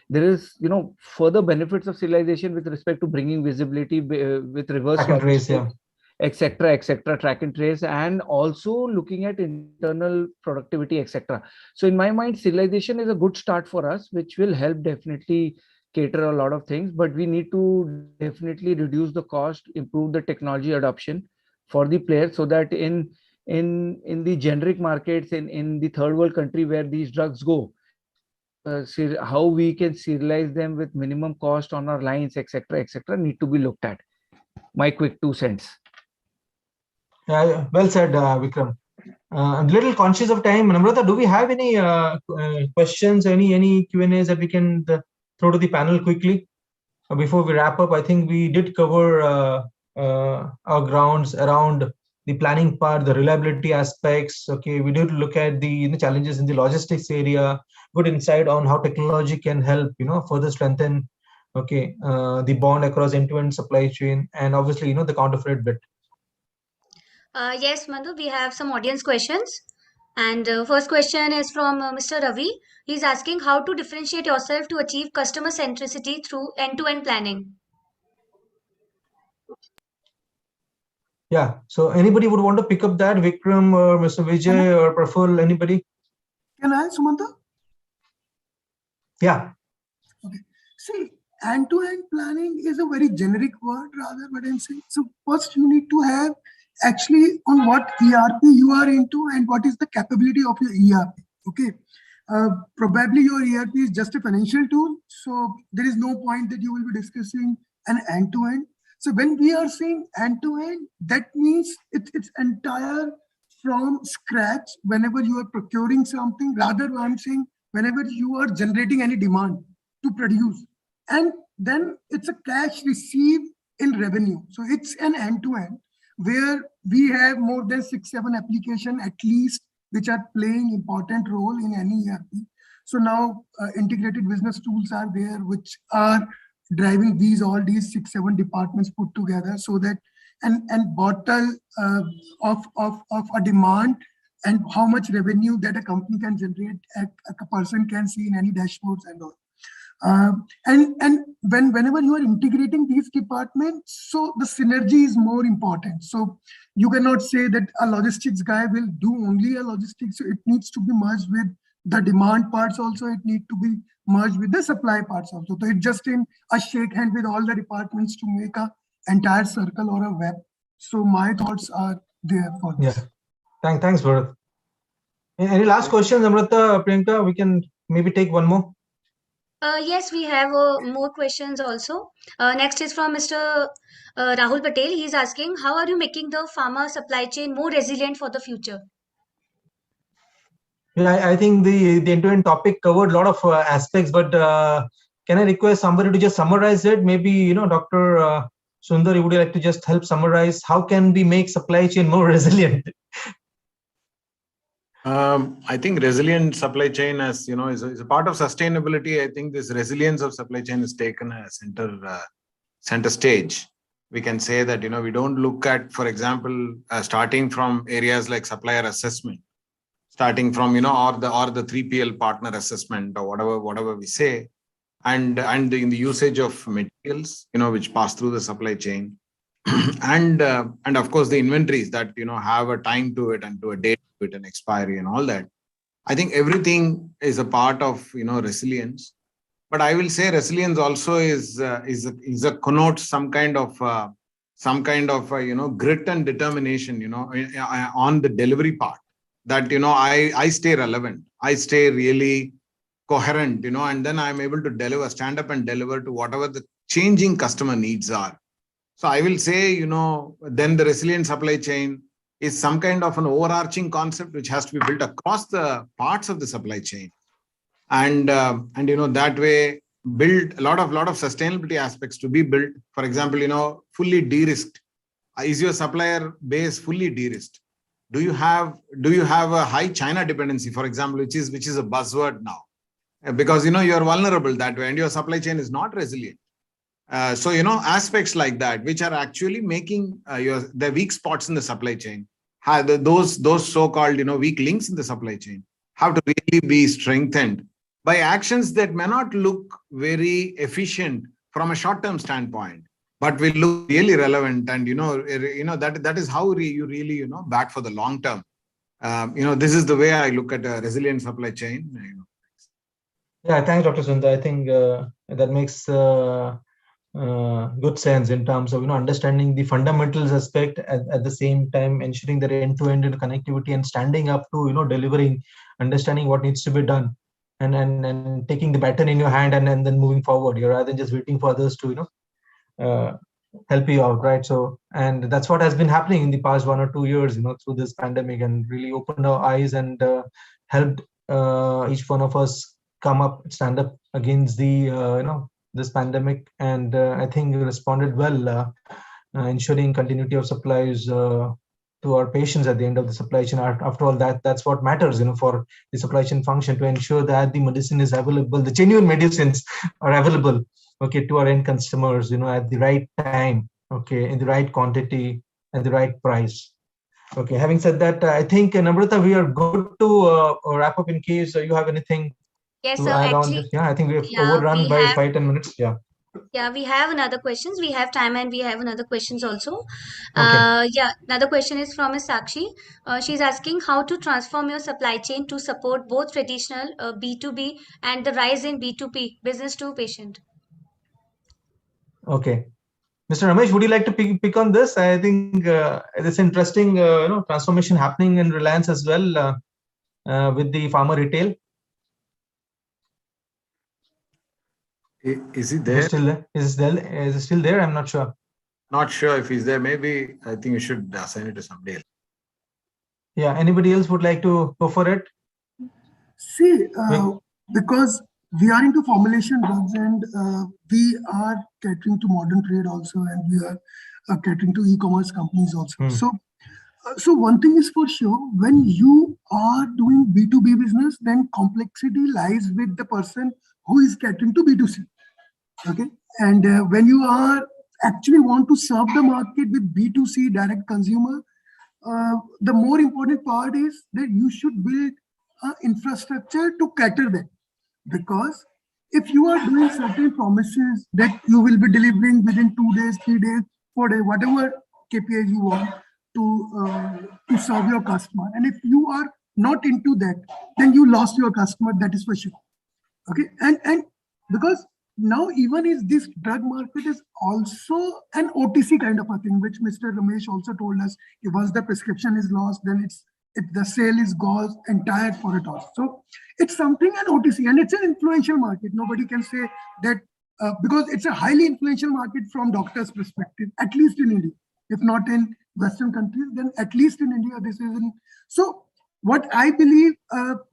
There is further benefits of serialization with respect to bringing visibility with reverse logistics, etc., track and trace, and also looking at internal productivity, etc. So in my mind, serialization is a good start for us, which will help definitely cater a lot of things, but we need to definitely reduce the cost, improve the technology adoption for the players, so that in the generic markets in the third world country where these drugs go, how we can serialize them with minimum cost on our lines, etc., need to be looked at. My quick 2 cents. Well said, Vikram. I'm a little conscious of time. Namrata, do we have any questions, any Q&As that we can throw to the panel quickly before we wrap up? I think we did cover our grounds around the planning part, the reliability aspects. Okay, we did look at the challenges in the logistics area. Good insight on how technology can help, further strengthen, okay, the bond across end-to-end supply chain, and obviously, the counterfeit bit. Yes, Madhu, we have some audience questions. And first question is from Mr. Ravi. He's asking how to differentiate yourself to achieve customer centricity through end-to-end planning. Yeah. So anybody would want to pick up that, Vikram or Mr. Vijay or Praful, anybody? Can I, Sumanta? Yeah. Okay. See, end-to-end planning is a very generic word, rather, but I'm saying. So first you need to have actually on what ERP you are into and what is the capability of your ERP. Okay. Probably your ERP is just a financial tool. So there is no point that you will be discussing an end-to-end. So when we are saying end-to-end, that means it's entire from scratch whenever you are procuring something. Rather, I'm saying whenever you are generating any demand to produce, and then it's a cash received in revenue. So it's an end-to-end where we have more than 6-7 application at least which are playing important role in any ERP. So now integrated business tools are there which are driving all these 6-7 departments put together, so that and bottle of a demand and how much revenue that a company can generate, a person can see in any dashboards and all. And whenever you are integrating these departments, so the synergy is more important. So you cannot say that a logistics guy will do only a logistics. So it needs to be merged with the demand parts also. It needs to be merged with the supply parts also. So it's just in a shake hand with all the departments to make a entire circle or a web. So my thoughts are there for this. Yeah. Thanks, Bharat. Any last questions, Amrita, Priyanka? We can maybe take one more. Yes, we have more questions also. Next is from Mr. Rahul Patel. He is asking, how are you making the pharma supply chain more resilient for the future? Yeah, I think the end-to-end topic covered a lot of aspects, but can I request somebody to just summarize it? Maybe, Dr. Sundar, would you like to just help summarize how can we make supply chain more resilient? I think resilient supply chain, as is a part of sustainability. I think this resilience of supply chain is taken as center stage. We can say that we don't look at, for example, starting from areas like supplier assessment, starting from or the 3PL partner assessment, or whatever we say, and in the usage of materials which pass through the supply chain, and of course the inventories that have a time to it and to a date to it and expiry and all that. I think everything is a part of resilience. But I will say resilience also is a connotes some kind of grit and determination on the delivery part, that I stay relevant, I stay really coherent, and then I'm able to stand up and deliver to whatever the changing customer needs are. So I will say, then the resilient supply chain is some kind of an overarching concept which has to be built across the parts of the supply chain, and that way build a lot of sustainability aspects to be built. For example, fully de-risked. Is your supplier base fully de-risked? Do you have a high China dependency, for example, which is a buzzword now, because you are vulnerable that way and your supply chain is not resilient. So aspects like that which are actually making the weak spots in the supply chain, those so-called weak links in the supply chain have to really be strengthened by actions that may not look very efficient from a short-term standpoint, but will look really relevant, and that is how you really back for the long term. This is the way I look at a resilient supply chain. Yeah, thanks, Dr. Sundar. I think that makes good sense in terms of understanding the fundamentals aspect, at the same time ensuring that end-to-end connectivity and standing up to delivering, understanding what needs to be done, and taking the baton in your hand and then moving forward, rather than just waiting for others to help you out, right? So, and that's what has been happening in the past 1 or 2 years through this pandemic, and really opened our eyes and helped each one of us stand up against the this pandemic, and I think we responded well, ensuring continuity of supplies to our patients at the end of the supply chain. After all, that's what matters for the supply chain function, to ensure that the medicine is available, the genuine medicines are available, okay, to our end customers at the right time, okay, in the right quantity, at the right price. Okay, having said that, I think, Namrata, we are good to wrap up in case you have anything Yes, to sir. add on Actually, this. Yeah, I think we have yeah, overrun we by have 5-10 minutes. Yeah. Yeah, we have another questions. We have time and we have another questions also. Okay. Yeah, another question is from Ms. Sakshi. She's asking how to transform your supply chain to support both traditional B2B and the rise in B2P, business to patient. Okay. Mr. Ramesh, would you like to pick on this? I think it's interesting, transformation happening in Reliance as well with the pharma retail. Is he there? Still there? Is it still there? I'm not sure. Not sure if he's there. Maybe I think you should assign it to somebody else. Yeah. Anybody else would like to go for it? See, because we are into formulation drugs and we are catering to modern trade also, and we are catering to e-commerce companies also. So one thing is for sure, when you are doing B2B business, then complexity lies with the person who is catering to B2C. Okay. And when you are actually want to serve the market with B2C direct consumer, the more important part is that you should build infrastructure to cater them. Because if you are doing certain promises that you will be delivering within 2 days, 3 days, 4 days, whatever KPIs you want to serve your customer, and if you are not into that, then you lost your customer. That is for sure. Okay, and because now even is this drug market is also an OTC kind of a thing, which Mr. Ramesh also told us. If once the prescription is lost, then the sale is gone entire for it all. So it's something an OTC, and it's an influential market. Nobody can say that because it's a highly influential market from doctors' perspective, at least in India. If not in Western countries, then at least in India, this is in. So what I believe,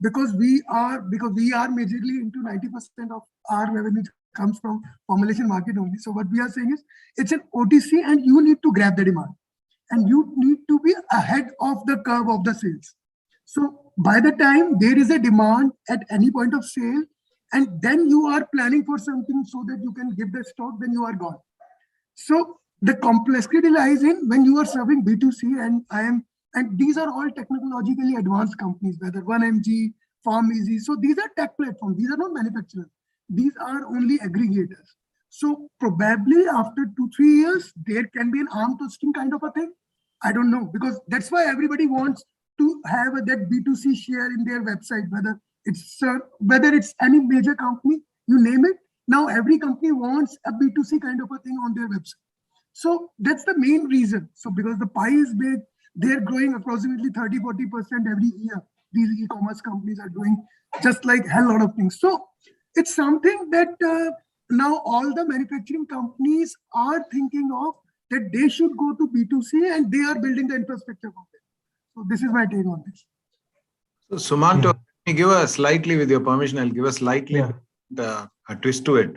because we are majorly into 90% of our revenue comes from formulation market only. So what we are saying is it's an OTC, and you need to grab the demand, and you need to be ahead of the curve of the sales. So by the time there is a demand at any point of sale, and then you are planning for something so that you can give the stock, then you are gone. So the complexity lies in when you are serving B2C, and these are all technologically advanced companies, whether 1mg, PharmEasy. So these are tech platforms. These are not manufacturers. These are only aggregators. So probably after 2-3 years, there can be an arm twisting kind of a thing. I don't know, because that's why everybody wants to have that B2C share in their website, whether it's any major company, you name it. Now every company wants a B2C kind of a thing on their website. So that's the main reason. So because the pie is big, they're growing approximately 30-40% every year. These e-commerce companies are doing just like hell lot of things. So it's something that now all the manufacturing companies are thinking of, that they should go to B2C, and they are building the infrastructure for it. So this is my take on this. So Sumanto, let me give a slightly, with your permission, I'll give a slightly a twist to it.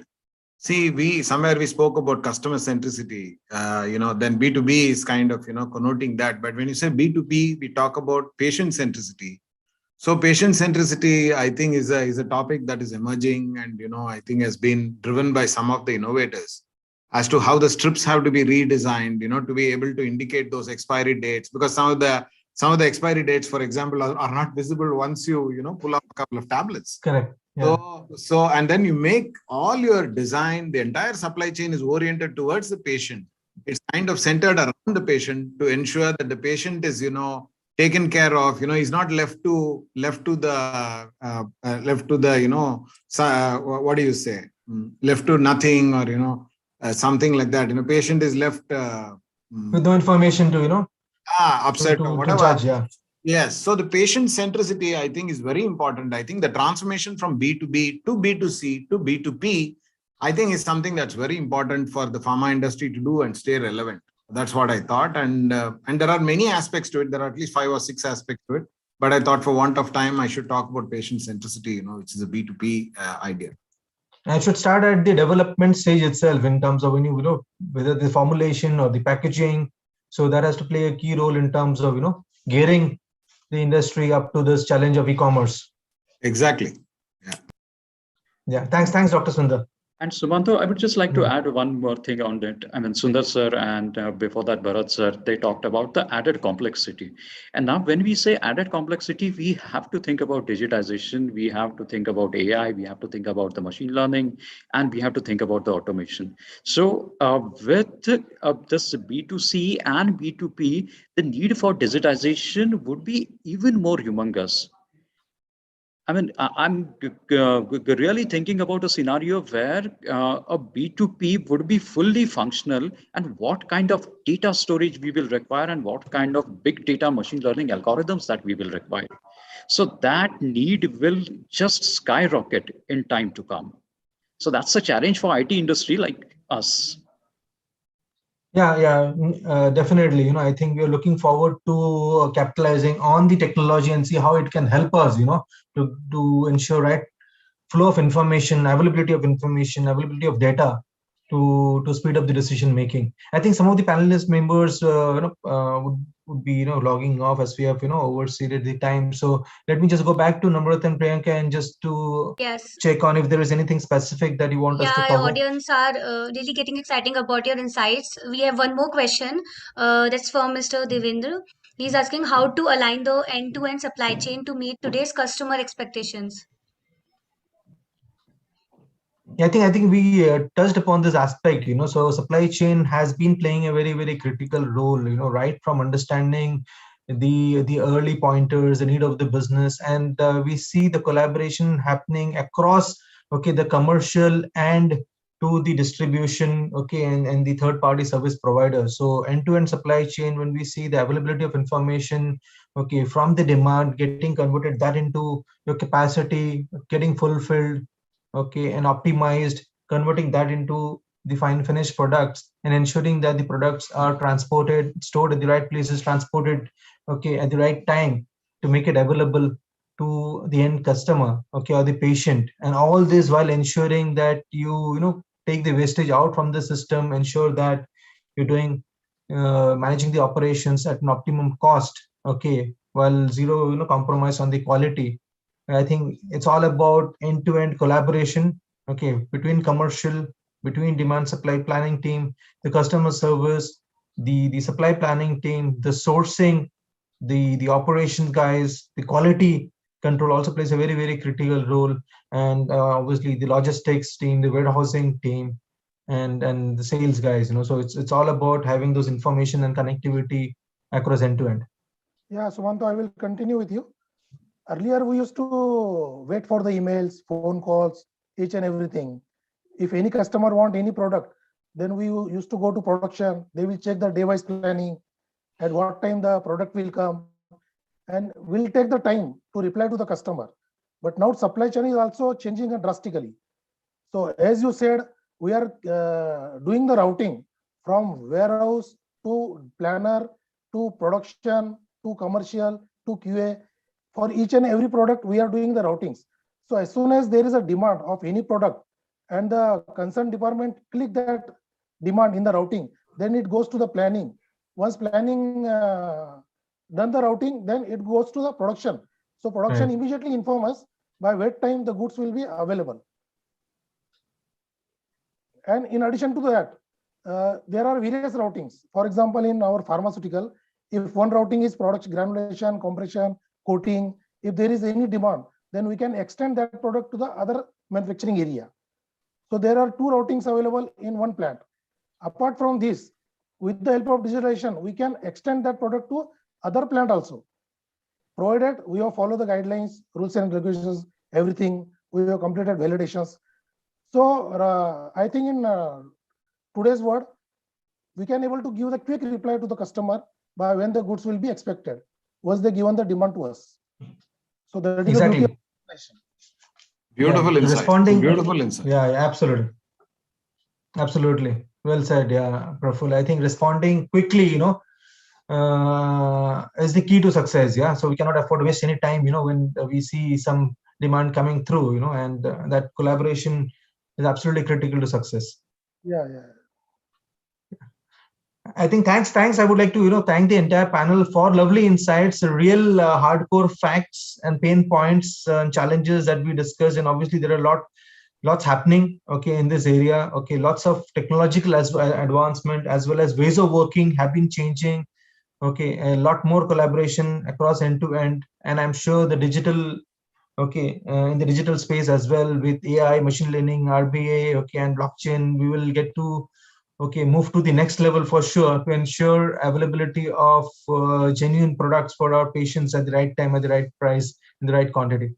See, we spoke about customer centricity, then B2B is kind of, connoting that. But when you say B2B, we talk about patient centricity. So patient centricity, I think, is a topic that is emerging, and, I think has been driven by some of the innovators as to how the strips have to be redesigned, to be able to indicate those expiry dates, because some of the expiry dates, for example, are not visible once you pull out a couple of tablets. Correct. Yeah. So, and then you make all your design, the entire supply chain is oriented towards the patient. It's kind of centered around the patient to ensure that the patient is, taken care of. He's not left to the what do you say? Left to nothing, or something like that. Patient is left with no information to upset or whatever. Judge, yeah. Yes. So the patient centricity, I think, is very important. I think the transformation from B2B to B2C to B2P, I think, is something that's very important for the pharma industry to do and stay relevant. That's what I thought. And there are many aspects to it. There are at least 5 or 6 aspects to it. But I thought for want of time, I should talk about patient centricity, which is a B2P idea. And it should start at the development stage itself, in terms of whether the formulation or the packaging. So that has to play a key role in terms of gearing the industry up to this challenge of e-commerce. Exactly. Yeah. Thanks, Dr. Sundar. And Sumanto, I would just like to add one more thing on it. I mean, Sundar sir and before that Bharat sir, they talked about the added complexity. And now when we say added complexity, we have to think about digitization, we have to think about AI, we have to think about the machine learning, and we have to think about the automation. So with this B2C and B2P, the need for digitization would be even more humongous. I mean, I'm really thinking about a scenario where a B2P would be fully functional and what kind of data storage we will require and what kind of big data machine learning algorithms that we will require. So that need will just skyrocket in time to come. So that's a challenge for IT industry like us. Yeah, definitely. I think we're looking forward to capitalizing on the technology and see how it can help us, to ensure right flow of information, availability of data to speed up the decision making. I think some of the panelist members, would be, logging off as we have, overseeded the time. So let me just go back to Namrata and Priyanka and just to Yes. check on if there is anything specific that you want us to Yeah, cover. audience are really getting exciting about your insights. We have one more question. That's from Mr. Devendra. He's asking how to align the end-to-end supply chain to meet today's customer expectations. Yeah, I think we touched upon this aspect. So supply chain has been playing a very, very critical role. Right from understanding the early pointers, the need of the business, and we see the collaboration happening across, okay, the commercial and to the distribution, okay, and the third party service providers. So end to end supply chain, when we see the availability of information, okay, from the demand getting converted that into your capacity getting fulfilled, okay, and optimized, converting that into the finished products and ensuring that the products are transported, stored at the right places, transported, okay, at the right time to make it available to the end customer, okay, or the patient, and all this while ensuring that you take the wastage out from the system, ensure that you're doing managing the operations at an optimum cost, okay, while zero compromise on the quality. I think it's all about end-to-end collaboration, okay, between commercial, between demand supply planning team, the customer service, the supply planning team, the sourcing, the operations guys, the quality control also plays a very, very critical role, and obviously the logistics team, the warehousing team, and the sales guys. So it's all about having those information and connectivity across end-to-end. Yeah, Sumanto, I will continue with you. Earlier, we used to wait for the emails, phone calls, each and everything. If any customer want any product, then we used to go to production. They will check the day-wise planning, at what time the product will come, and will take the time to reply to the customer. But now supply chain is also changing drastically. So as you said, we are doing the routing from warehouse to planner to production to commercial to QA. For each and every product, we are doing the routings. So as soon as there is a demand of any product and the concerned department click that demand in the routing, then it goes to the planning. Once planning done the routing, then it goes to the production. So production immediately inform us by what time the goods will be available. And in addition to that, there are various routings. For example, in our pharmaceutical, if one routing is product granulation, compression, coating, if there is any demand, then we can extend that product to the other manufacturing area. So there are two routings available in one plant. Apart from this, with the help of digitization, we can extend that product to other plant also, provided we have followed the guidelines, rules and regulations, everything. We have completed validations. So I think in today's world, we can able to give the quick reply to the customer by when the goods will be expected once they given the demand to us. So that is exactly. the beauty of Beautiful insight. Responding. Beautiful insight. Yeah, absolutely. Absolutely. Well said. Yeah, Praful. I think responding quickly, is the key to success. Yeah. So we cannot afford to waste any time, when we see some demand coming through, and that collaboration is absolutely critical to success. Yeah. I think thanks. I would like to, thank the entire panel for lovely insights, real hardcore facts and pain points and challenges that we discussed. And obviously there are a lot lots happening, okay, in this area. Okay, lots of technological advancement as well as ways of working have been changing. Okay, a lot more collaboration across end to end, and I'm sure the digital, okay, in the digital space as well, with AI, machine learning, RBA, okay, and blockchain, we will get to, okay, move to the next level for sure, to ensure availability of genuine products for our patients at the right time, at the right price, in the right quantity.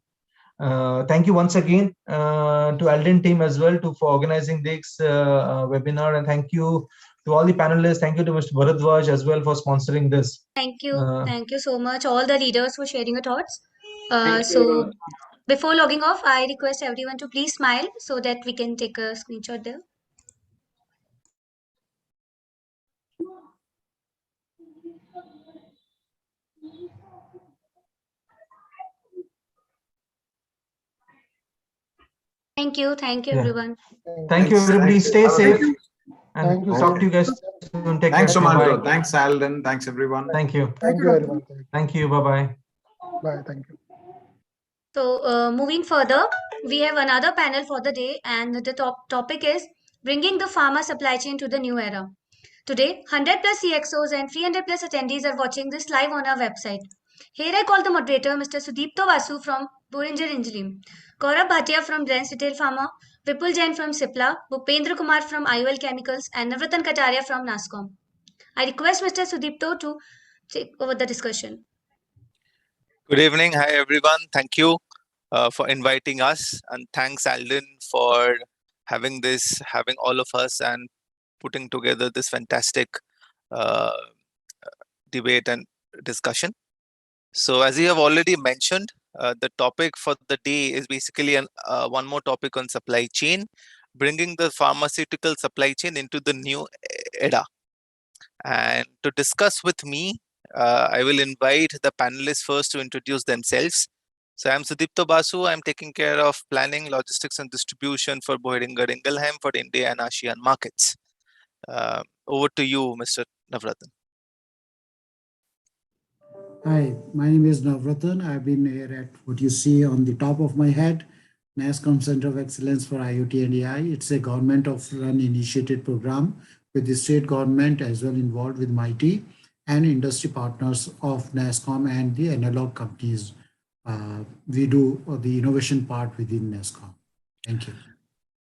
Thank you once again to Alden team as well for organizing this webinar, and thank you to all the panelists. Thank you to Mr. Bharadwaj as well for sponsoring this. Thank you so much, all the leaders, for sharing your thoughts. Thank So you. before logging off, I request everyone to please smile so that we can take a screenshot there. Thank you Yeah. everyone. Thank you, everybody. Stay safe, and Thank you, talk sir. to you guys soon. Take Thanks, care. Sumanto. Bye. Thanks, Alden. Thanks, everyone. Thank you. Thank you, everyone. Thank you. Bye bye. Bye. Thank you. So moving further, we have another panel for the day, and the topic is bringing the pharma supply chain to the new era. Today, 100 plus CXOs and 300 plus attendees are watching this live on our website. Here I call the moderator, Mr. Sudipto Vasu from Boringer Engineering, Gaurav Bhatia from Drench Retail Pharma, Vipul Jain from Cipla, Bhupendra Kumar from IOL Chemicals, and Navratan Kataria from NASCOM. I request Mr. Sudipto to take over the discussion. Good evening. Hi, everyone. Thank you for inviting us. And thanks, Alden, for having all of us and putting together this fantastic debate and discussion. So as you have already mentioned, the topic for the day is basically one more topic on supply chain, bringing the pharmaceutical supply chain into the new era. And to discuss with me, I will invite the panelists first to introduce themselves. So I'm Sudipto Basu. I'm taking care of planning, logistics, and distribution for Boehringer Ingelheim for India and ASEAN markets. Over to you, Mr. Navratan. Hi, my name is Navratan. I've been here at what you see on the top of my head, NASCOM Center of Excellence for IoT and AI. It's a government of run initiated program with the state government as well involved with MIT and industry partners of NASCOM and the analog companies. We do the innovation part within NASCOM. Thank you.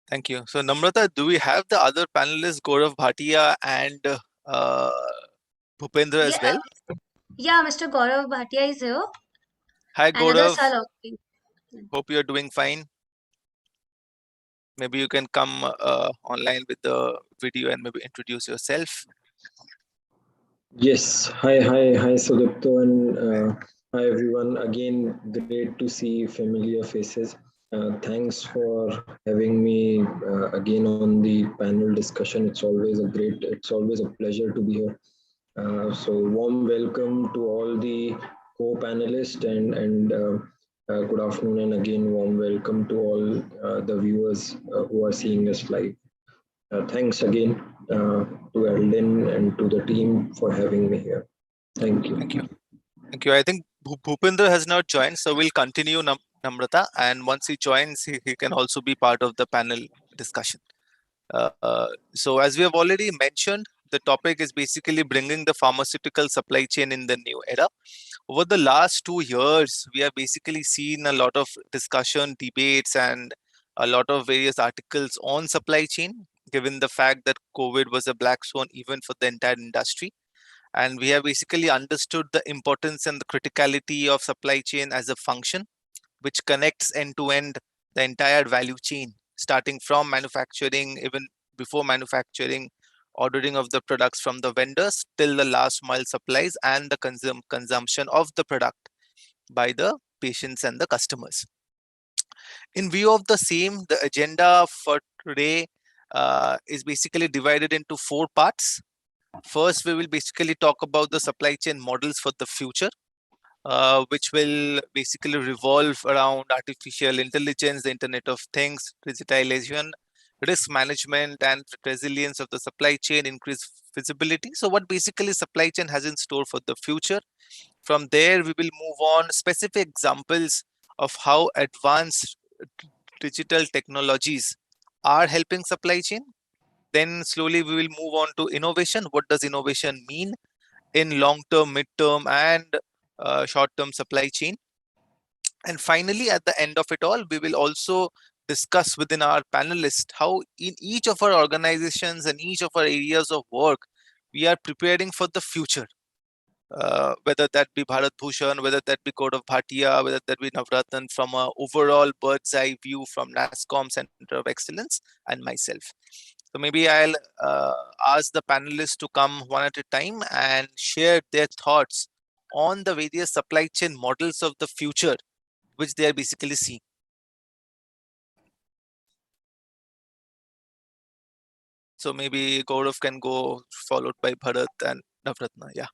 Thank you. So Namrata, do we have the other panelists, Gaurav Bhatia and Bhupendra as well? Yeah, Mr. Gaurav Bhatia is here. Hi, Gaurav. Hope you're doing fine. Maybe you can come online with the video and maybe introduce yourself. Yes. Hi, Sudipto, and hi, everyone. Again, great to see familiar faces. Thanks for having me again on the panel discussion. It's always a pleasure to be here. So warm welcome to all the co-panelists and good afternoon, and again warm welcome to all the viewers who are seeing us live. Thanks again to Alden and to the team for having me here. Thank you. Thank you. Thank you. I think Bhupendra has not joined, so we'll continue, Namrata. And once he joins, he can also be part of the panel discussion. So as we have already mentioned, the topic is basically bringing the pharmaceutical supply chain in the new era. Over the last 2 years, we have basically seen a lot of discussion, debates, and a lot of various articles on supply chain, given the fact that COVID was a black swan event for the entire industry. And we have basically understood the importance and the criticality of supply chain as a function, which connects end to end the entire value chain, starting from manufacturing, even before manufacturing, ordering of the products from the vendors, till the last mile supplies and the consumption of the product by the patients and the customers. In view of the same, the agenda for today is basically divided into 4 parts. First, we will basically talk about the supply chain models for the future, which will basically revolve around artificial intelligence, the Internet of Things, digitization, risk management, and resilience of the supply chain, increased visibility. So what basically supply chain has in store for the future. From there, we will move on specific examples of how advanced digital technologies are helping supply chain. Then slowly we will move on to innovation. What does innovation mean in long-term, mid-term, and short-term supply chain? And finally, at the end of it all, we will also discuss within our panelists how in each of our organizations and each of our areas of work, we are preparing for the future. Whether that be Bharat Bhushan, whether that be Code of Bhatia, whether that be Navratan from a overall bird's eye view from NASSCOM Center of Excellence, and myself. So maybe I'll ask the panelists to come one at a time and share their thoughts on the various supply chain models of the future, which they are basically seeing. So maybe Gaurav can go, followed by Bharat and Navratna. Yeah,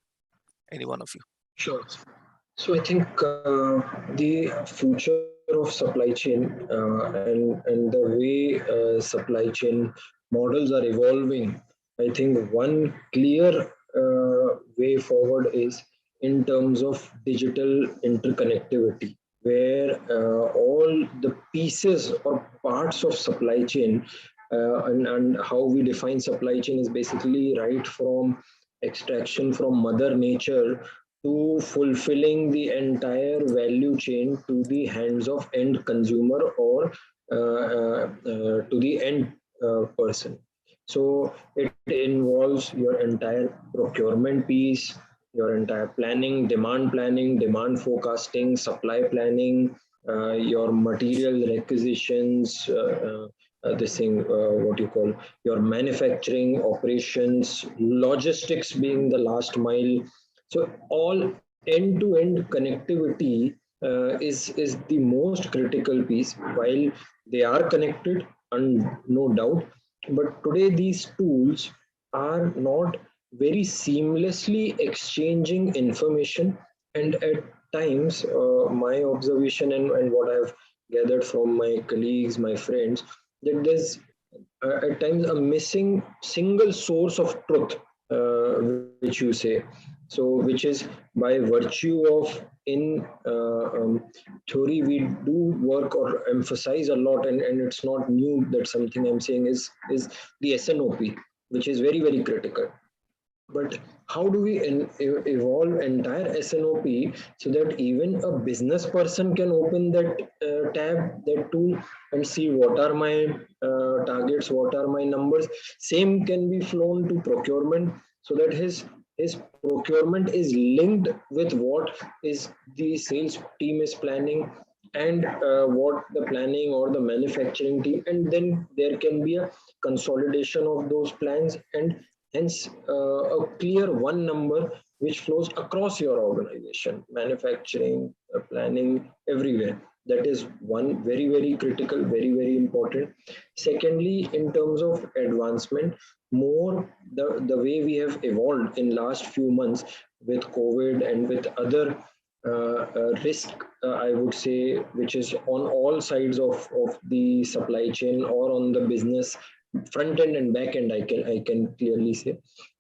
any one of you. Sure. So I think the future of supply chain and the way supply chain models are evolving, I think one clear way forward is in terms of digital interconnectivity, where all the pieces or parts of supply chain and how we define supply chain is basically right from extraction from Mother Nature to fulfilling the entire value chain to the hands of end consumer or to the end person. So it involves your entire procurement piece, your entire planning, demand forecasting, supply planning, your material requisitions, this thing, what you call your manufacturing operations, logistics being the last mile. So all end-to-end connectivity is the most critical piece. While they are connected, and no doubt, but today these tools are not very seamlessly exchanging information, and at times, my observation and what I've gathered from my colleagues, my friends, that there's at times a missing single source of truth, which you say. So, which is by virtue of in theory, we do work or emphasize a lot, and it's not new that something I'm saying is the SNOP, which is very, very critical. But how do we evolve entire SNOP so that even a business person can open that tab, that tool, and see what are my targets, what are my numbers. Same can be flown to procurement so that his procurement is linked with what is the sales team is planning and what the planning or the manufacturing team, and then there can be a consolidation of those plans, and hence a clear one number which flows across your organization, manufacturing, planning, everywhere. That is one very, very critical, very, very important. Secondly, in terms of advancement, more the way we have evolved in last few months with COVID and with other risk, I would say, which is on all sides of the supply chain or on the business front end and back end, I can clearly say.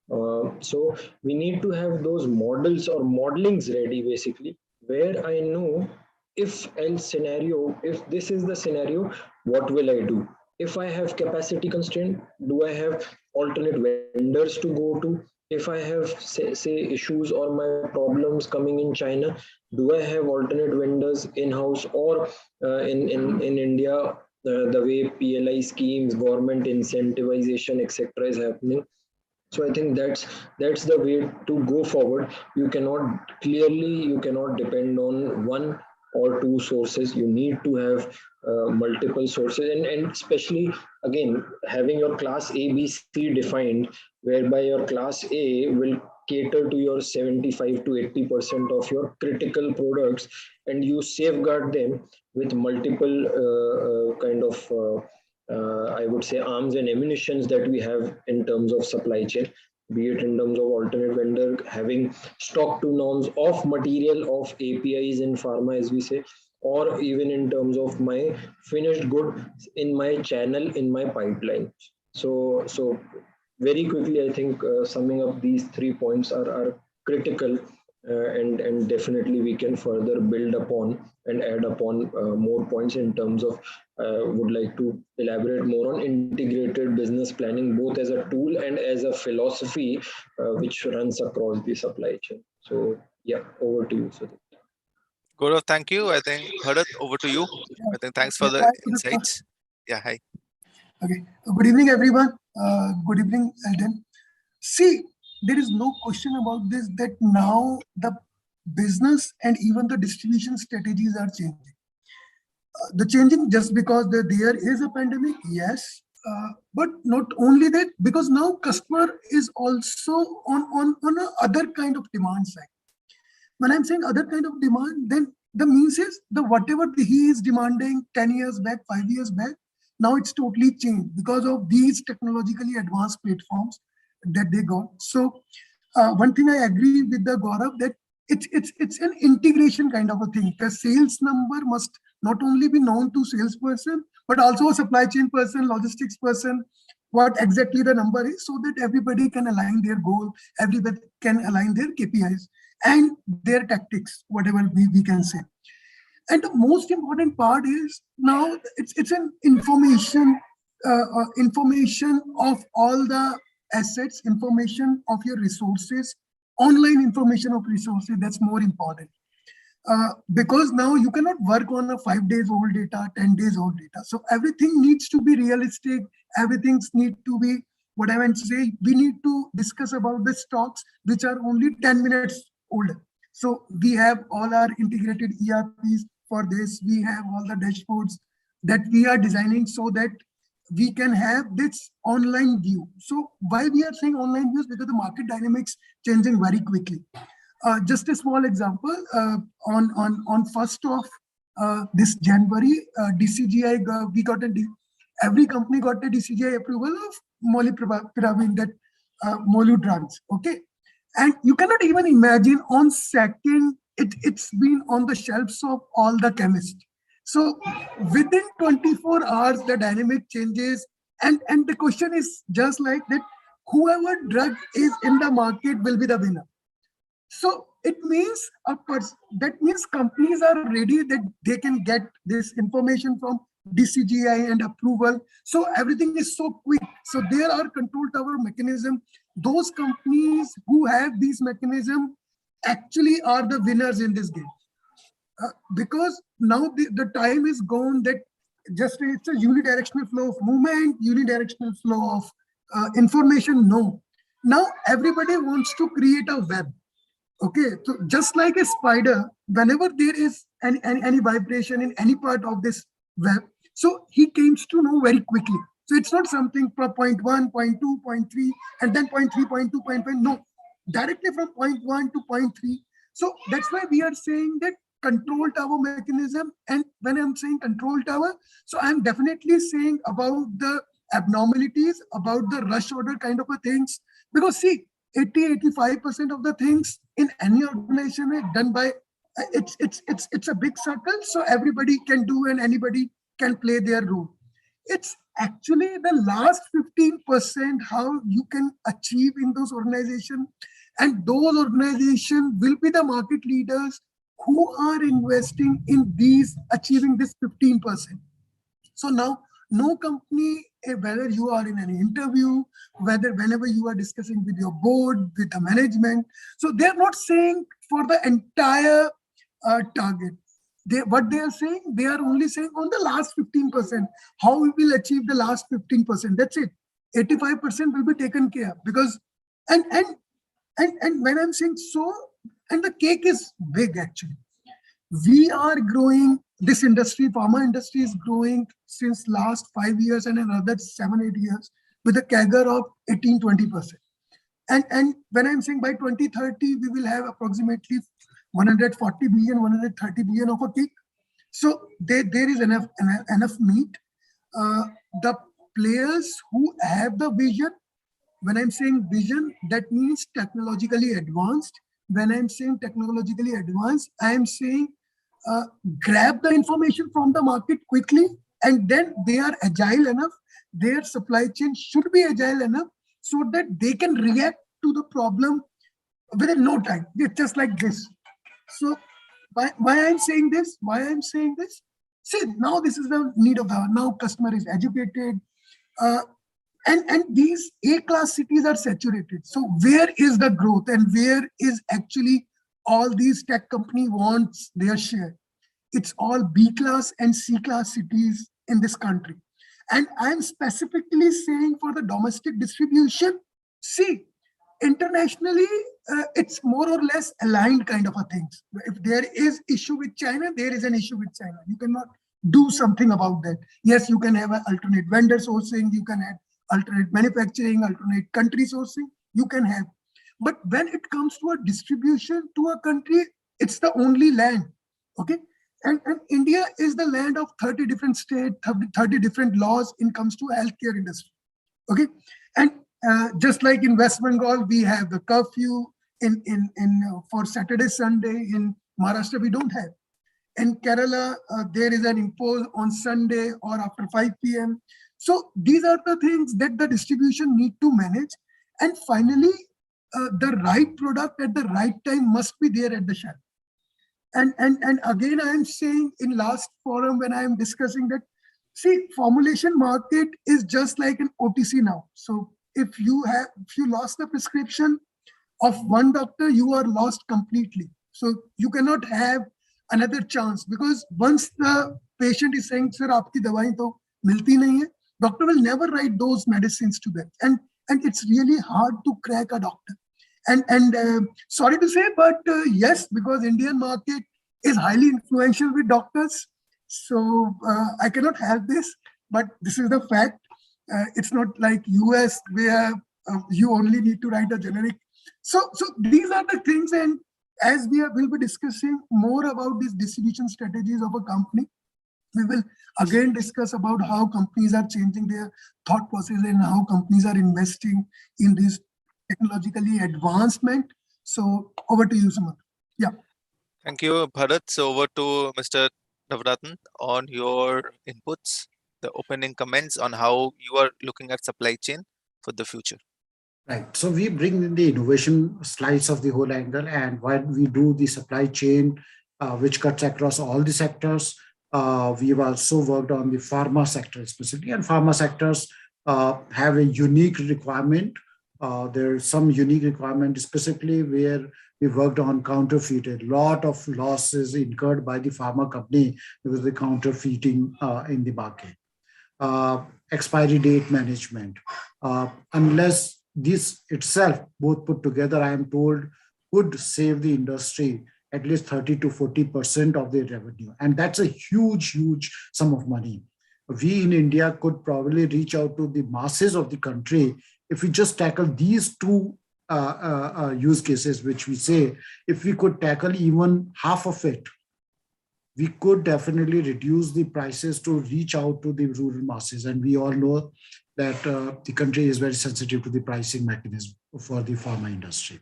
So we need to have those models or modelings ready, basically, where I know if else scenario, if this is the scenario, what will I do? If I have capacity constraint, do I have alternate vendors to go to? If I have say issues or my problems coming in China, do I have alternate vendors in-house or in India, the way PLI schemes, government incentivization, etc. is happening. So I think that's the way to go forward. You cannot depend on one or two sources. You need to have multiple sources, and especially again having your class A, B, C defined, whereby your class A will cater to your 75 to 80% of your critical products, and you safeguard them with multiple kind of I would say arms and ammunitions that we have in terms of supply chain, be it in terms of alternate vendor, having stock to norms of material of APIs in pharma, as we say, or even in terms of my finished good in my channel, in my pipeline. So very quickly, I think summing up these 3 points are critical and definitely we can further build upon and add upon more points in terms of would like to elaborate more on integrated business planning both as a tool and as a philosophy which runs across the supply chain. So yeah, over to you, Sudhir. Gaurav, thank you. I think Bharat, over to you. I think thanks for the Hi, insights. Yeah, hi. Okay. Good evening, everyone. Good evening, Eldon. See, there is no question about this that now the business and even the distribution strategies are changing. The changing just because there is a pandemic, yes, but not only that, because now customer is also on a other kind of demand side. When I'm saying other kind of demand, then the means is the whatever he is demanding 10 years back, 5 years back, now it's totally changed because of these technologically advanced platforms that they got. So one thing I agree with the Gaurav that it's an integration kind of a thing. The sales number must not only be known to salesperson, but also a supply chain person, logistics person, what exactly the number is, so that everybody can align their goal, everybody can align their KPIs and their tactics, whatever we can say. And the most important part is now it's an information of all the assets, information of your resources, online information of resources. That's more important. Because now you cannot work on a 5 days old data, 10 days old data. So everything needs to be realistic. Everything needs to be, what I want to say, we need to discuss about the stocks which are only 10 minutes old. So we have all our integrated ERPs for this. We have all the dashboards that we are designing so that we can have this online view. So why we are saying online views? Because the market dynamics changing very quickly. Just a small example, on 1st of this January, DCGI, every company got a DCGI approval of molnupiravir, that Molu drugs, okay? And you cannot even imagine on second, it's been on the shelves of all the chemists. So within 24 hours, the dynamic changes. And the question is just like that, whoever drug is in the market will be the winner. So it means that means companies are ready that they can get this information from DCGI and approval. So everything is so quick. So there are control tower mechanism. Those companies who have these mechanism actually are the winners in this game. Because now the time is gone that just it's a unidirectional flow of movement, unidirectional flow of information. No, now everybody wants to create a web. Okay, so just like a spider, whenever there is any vibration in any part of this web, so he comes to know very quickly. So it's not something from point 1, point 2, point 3, and then point 3, point 2, point 5. No, directly from point 1 to point 3. So that's why we are saying that control tower mechanism. And when I'm saying control tower, so I'm definitely saying about the abnormalities, about the rush order kind of a things. Because see, 80-85% of the things in any organization is done by it's a big circle, so everybody can do and anybody can play their role. It's actually the last 15% how you can achieve in those organizations, and those organizations will be the market leaders who are investing in these achieving this 15%. So now no company, whether you are in an interview, whenever you are discussing with your board, with the management, so they're not saying for the entire target. What they are saying, they are only saying on the last 15%, how we will achieve the last 15%. That's it. 85% will be taken care because, and when I'm saying so, and the cake is big actually. We are growing, this industry, pharma industry is growing since last 5 years and another 7-8 years with a CAGR of 18-20%. And when I'm saying by 2030, we will have approximately 140 billion, 130 billion of a cake. So there is enough meat. The players who have the vision, when I'm saying vision, that means technologically advanced. When I'm saying technologically advanced, I am saying grab the information from the market quickly, and then they are agile enough. Their supply chain should be agile enough so that they can react to the problem within no time. It's just like this. So why I'm saying this? Why I'm saying this? See, now this is the need of the hour. Now customer is educated. And these A-class cities are saturated. So where is the growth and where is actually all these tech company wants their share? It's all B-class and C-class cities in this country. And I'm specifically saying for the domestic distribution, see, internationally, it's more or less aligned kind of a things. If there is issue with China, there is an issue with China. You cannot do something about that. Yes, you can have an alternate vendor sourcing, you can have alternate manufacturing, alternate country sourcing, you can have. But when it comes to a distribution to a country, it's the only land, okay? And India is the land of 30 different states, 30 different laws in comes to healthcare industry, okay? And just like in West Bengal, we have the curfew for Saturday, Sunday. In Maharashtra, we don't have. In Kerala, there is an impose on Sunday or after 5 p.m. So these are the things that the distribution need to manage. And finally, the right product at the right time must be there at the shelf. And again, I am saying in last forum when I am discussing that, see, formulation market is just like an OTC now. So if you lost the prescription of one doctor, you are lost completely. So you cannot have another chance, because once the patient is saying, sir, aapki dawai to milti nahi hai, doctor will never write those medicines to them. And it's really hard to crack a doctor. And sorry to say, but yes, because Indian market is highly influential with doctors. So I cannot help this, but this is the fact. It's not like US where you only need to write a generic. So these are the things, and as will be discussing more about these distribution strategies of a company, we will again discuss about how companies are changing their thought process and how companies are investing in this technologically advancement. So over to you, Sumant. Yeah. Thank you, Bharat. So over to Mr. Navratan on your inputs, the opening comments on how you are looking at supply chain for the future. Right. So we bring in the innovation slice of the whole angle, and while we do the supply chain, which cuts across all the sectors, we've also worked on the pharma sector specifically, and pharma sectors have a unique requirement. There's some unique requirement specifically where we worked on counterfeit. A lot of losses incurred by the pharma company because of the counterfeiting in the market. Expiry date management. Unless this itself, both put together, I am told, could save the industry at least 30 to 40% of their revenue. And that's a huge, huge sum of money. We in India could probably reach out to the masses of the country if we just tackle these two use cases, which we say, if we could tackle even half of it, we could definitely reduce the prices to reach out to the rural masses. And we all know that the country is very sensitive to the pricing mechanism for the pharma industry.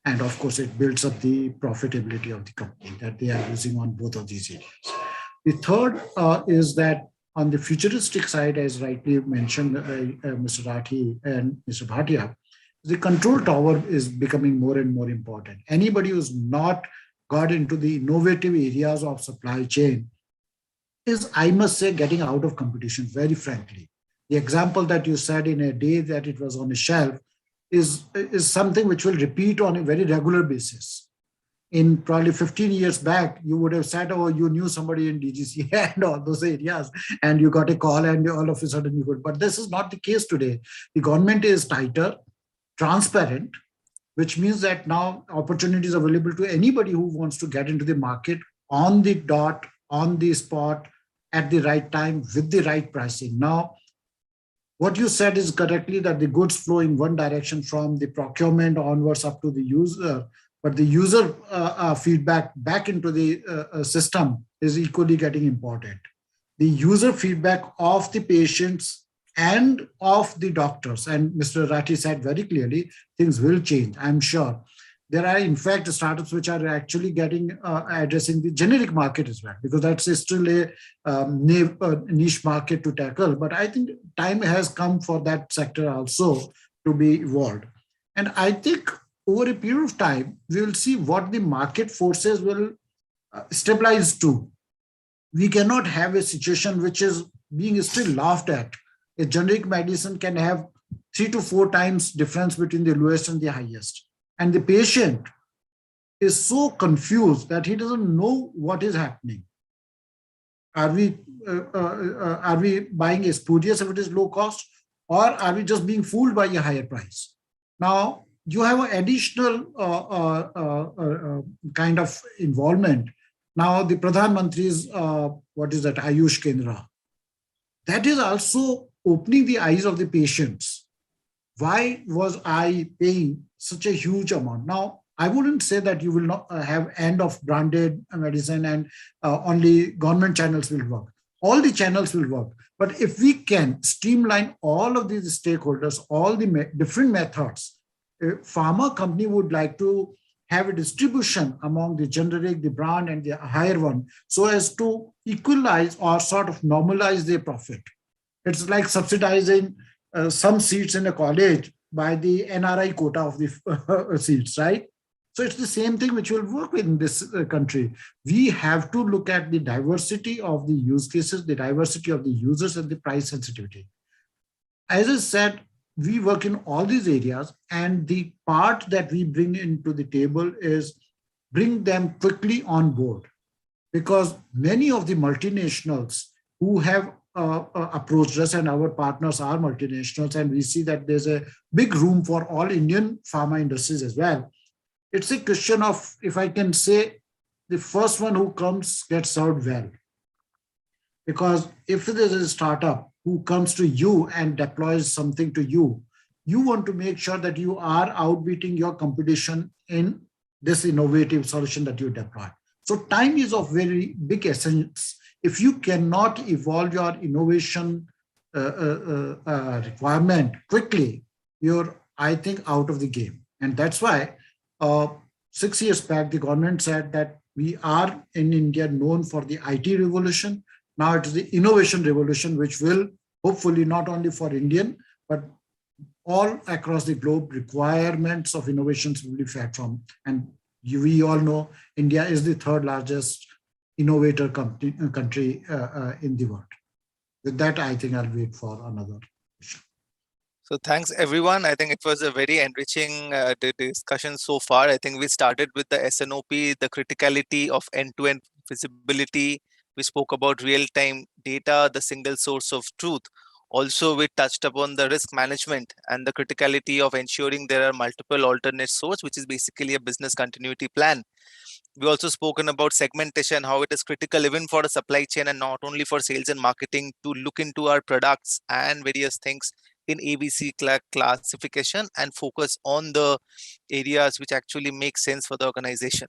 And of course, it builds up the profitability of the company that they are using on both of these areas. The third is that on the futuristic side, as rightly mentioned, Mr. Rathi and Mr. Bhatia, the control tower is becoming more and more important. Anybody who's not got into the innovative areas of supply chain is, I must say, getting out of competition, very frankly. The example that you said in a day that it was on a shelf is something which will repeat on a very regular basis. In probably 15 years back, you would have said, oh, you knew somebody in DGC and all those areas, and you got a call and all of a sudden you could. But this is not the case today. The government is tighter, transparent, which means that now opportunities are available to anybody who wants to get into the market on the dot, on the spot, at the right time, with the right pricing. Now, what you said is correctly that the goods flow in one direction from the procurement onwards up to the user, but the user feedback back into the system is equally getting important. The user feedback of the patients and of the doctors, and Mr. Rathi said very clearly, things will change, I'm sure. There are, in fact, startups which are actually getting addressing the generic market as well, because that's still a niche market to tackle. But I think time has come for that sector also to be evolved. And I think over a period of time, we will see what the market forces will stabilize to. We cannot have a situation which is being still laughed at. A generic medicine can have 3 to 4 times difference between the lowest and the highest. And the patient is so confused that he doesn't know what is happening. Are we buying a spurious if it is low cost, or are we just being fooled by a higher price? Now, you have an additional kind of involvement. Now, the Pradhan Mantri's, what is that, Ayush Kendra, that is also opening the eyes of the patients. Why was I paying such a huge amount? Now, I wouldn't say that you will not have end of branded medicine and only government channels will work. All the channels will work. But if we can streamline all of these stakeholders, all the different methods, a pharma company would like to have a distribution among the generic, the brand, and the higher one, so as to equalize or sort of normalize their profit. It's like subsidizing some seats in a college by the NRI quota of the seats, right? So it's the same thing which will work in this country. We have to look at the diversity of the use cases, the diversity of the users, and the price sensitivity. As I said, we work in all these areas, and the part that we bring into the table is bring them quickly on board, because many of the multinationals who have approached us, and our partners are multinationals, and we see that there's a big room for all Indian pharma industries as well. It's a question of, if I can say, the first one who comes gets served well. Because if there's a startup who comes to you and deploys something to you, you want to make sure that you are outbeating your competition in this innovative solution that you deploy. So time is of very big essence. If you cannot evolve your innovation requirement quickly, you're, I think, out of the game. And that's why 6 years back, the government said that we are in India known for the IT revolution. Now it is the innovation revolution, which will hopefully not only for Indian, but all across the globe, requirements of innovations will be fed from. And we all know India is the third largest innovator country in the world. With that, I think I'll wait for another question. So thanks everyone. I think it was a very enriching discussion so far. I think we started with the SNOP, the criticality of end-to-end visibility. We spoke about real-time data, the single source of truth. Also, we touched upon the risk management and the criticality of ensuring there are multiple alternate sources, which is basically a business continuity plan. We also spoken about segmentation, how it is critical even for a supply chain and not only for sales and marketing to look into our products and various things in ABC classification and focus on the areas which actually make sense for the organization.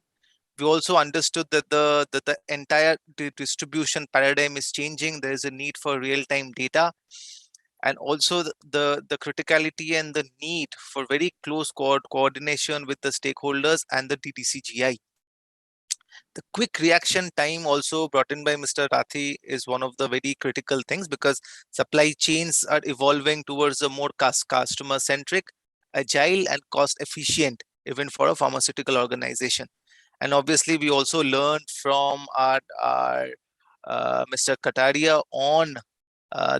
We also understood that the entire distribution paradigm is changing. There is a need for real-time data, and also the criticality and the need for very close coordination with the stakeholders and the DDCGI. The quick reaction time also brought in by Mr. Rathi is one of the very critical things, because supply chains are evolving towards a more customer-centric, agile, and cost-efficient, even for a pharmaceutical organization. And obviously, we also learned from our Mr. Kataria on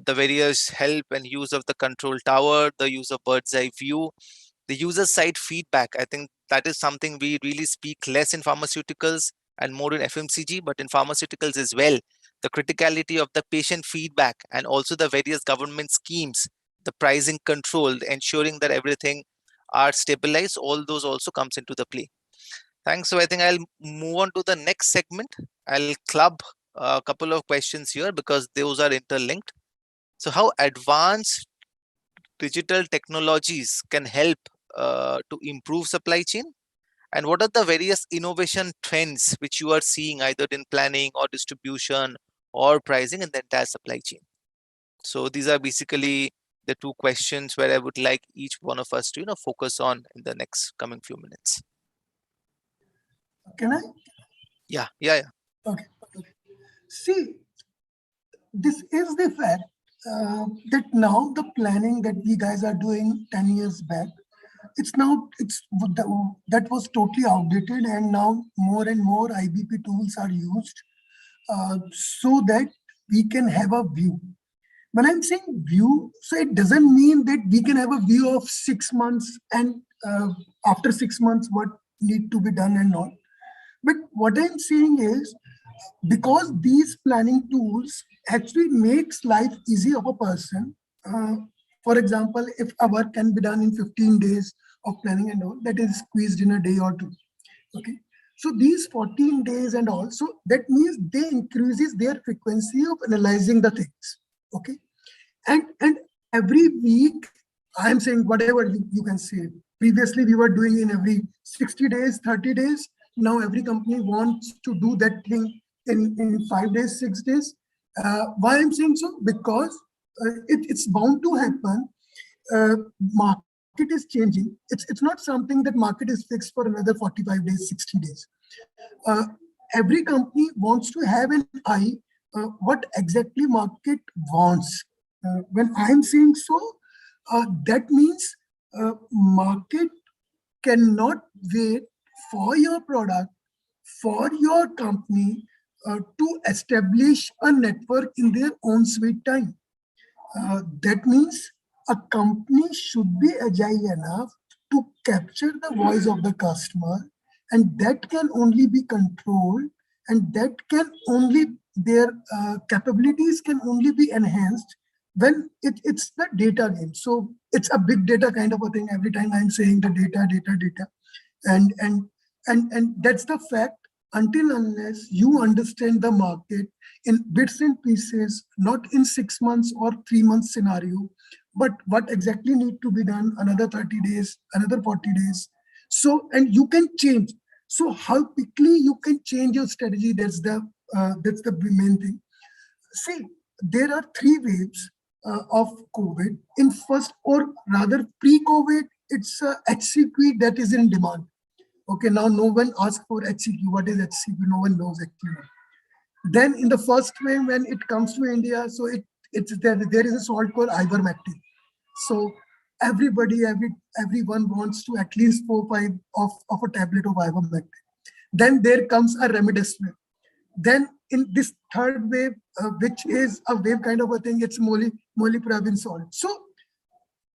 the various help and use of the control tower, the use of bird's eye view, the user side feedback. I think that is something we really speak less in pharmaceuticals and more in FMCG, but in pharmaceuticals as well. The criticality of the patient feedback and also the various government schemes, the pricing control, ensuring that everything are stabilized, all those also comes into the play. Thanks. So I think I'll move on to the next segment. I'll club a couple of questions here because those are interlinked. So how advanced digital technologies can help to improve supply chain? And what are the various innovation trends which you are seeing either in planning or distribution or pricing in the entire supply chain? So these are basically the two questions where I would like each one of us to focus on in the next coming few minutes. Can I? Yeah. Okay. See, this is the fact that now the planning that we guys are doing 10 years back, that was totally outdated, and now more and more IBP tools are used so that we can have a view. When I'm saying view, so it doesn't mean that we can have a view of 6 months and after 6 months what need to be done and not. But what I'm saying is, because these planning tools actually makes life easy of a person. For example, if a work can be done in 15 days of planning and all, that is squeezed in a day or two. Okay. So these 14 days and all, so that means they increases their frequency of analyzing the things. Okay. And every week, I'm saying whatever you can say. Previously, we were doing in every 60 days, 30 days. Now every company wants to do that thing in 5 days, 6 days. Why I'm saying so? Because it's bound to happen. Market is changing. It's not something that market is fixed for another 45 days, 60 days. Every company wants to have an eye what exactly market wants. When I'm saying so, that means market cannot wait for your product, for your company to establish a network in their own sweet time. That means a company should be agile enough to capture the voice of the customer, and that can only be controlled, and that can only, their capabilities can only be enhanced when it's the data game. So it's a big data kind of a thing. Every time I'm saying the data, and that's the fact. Until unless you understand the market in bits and pieces, not in 6 months or 3 months scenario, but what exactly need to be done, another 30 days, another 40 days. So, and you can change. So how quickly you can change your strategy, that's the main thing. See, there are 3 waves of COVID. In first, or rather pre-COVID, it's HCQ that is in demand. Okay, now no one asks for HCQ. What is HCQ? No one knows actually. Then in the first wave, when it comes to India, so there is a salt called ivermectin. So everyone wants to at least 4-5 of a tablet of ivermectin. Then there comes a remdesivir. Then in this third wave, which is a wave kind of a thing, it's molnupiravir salt. So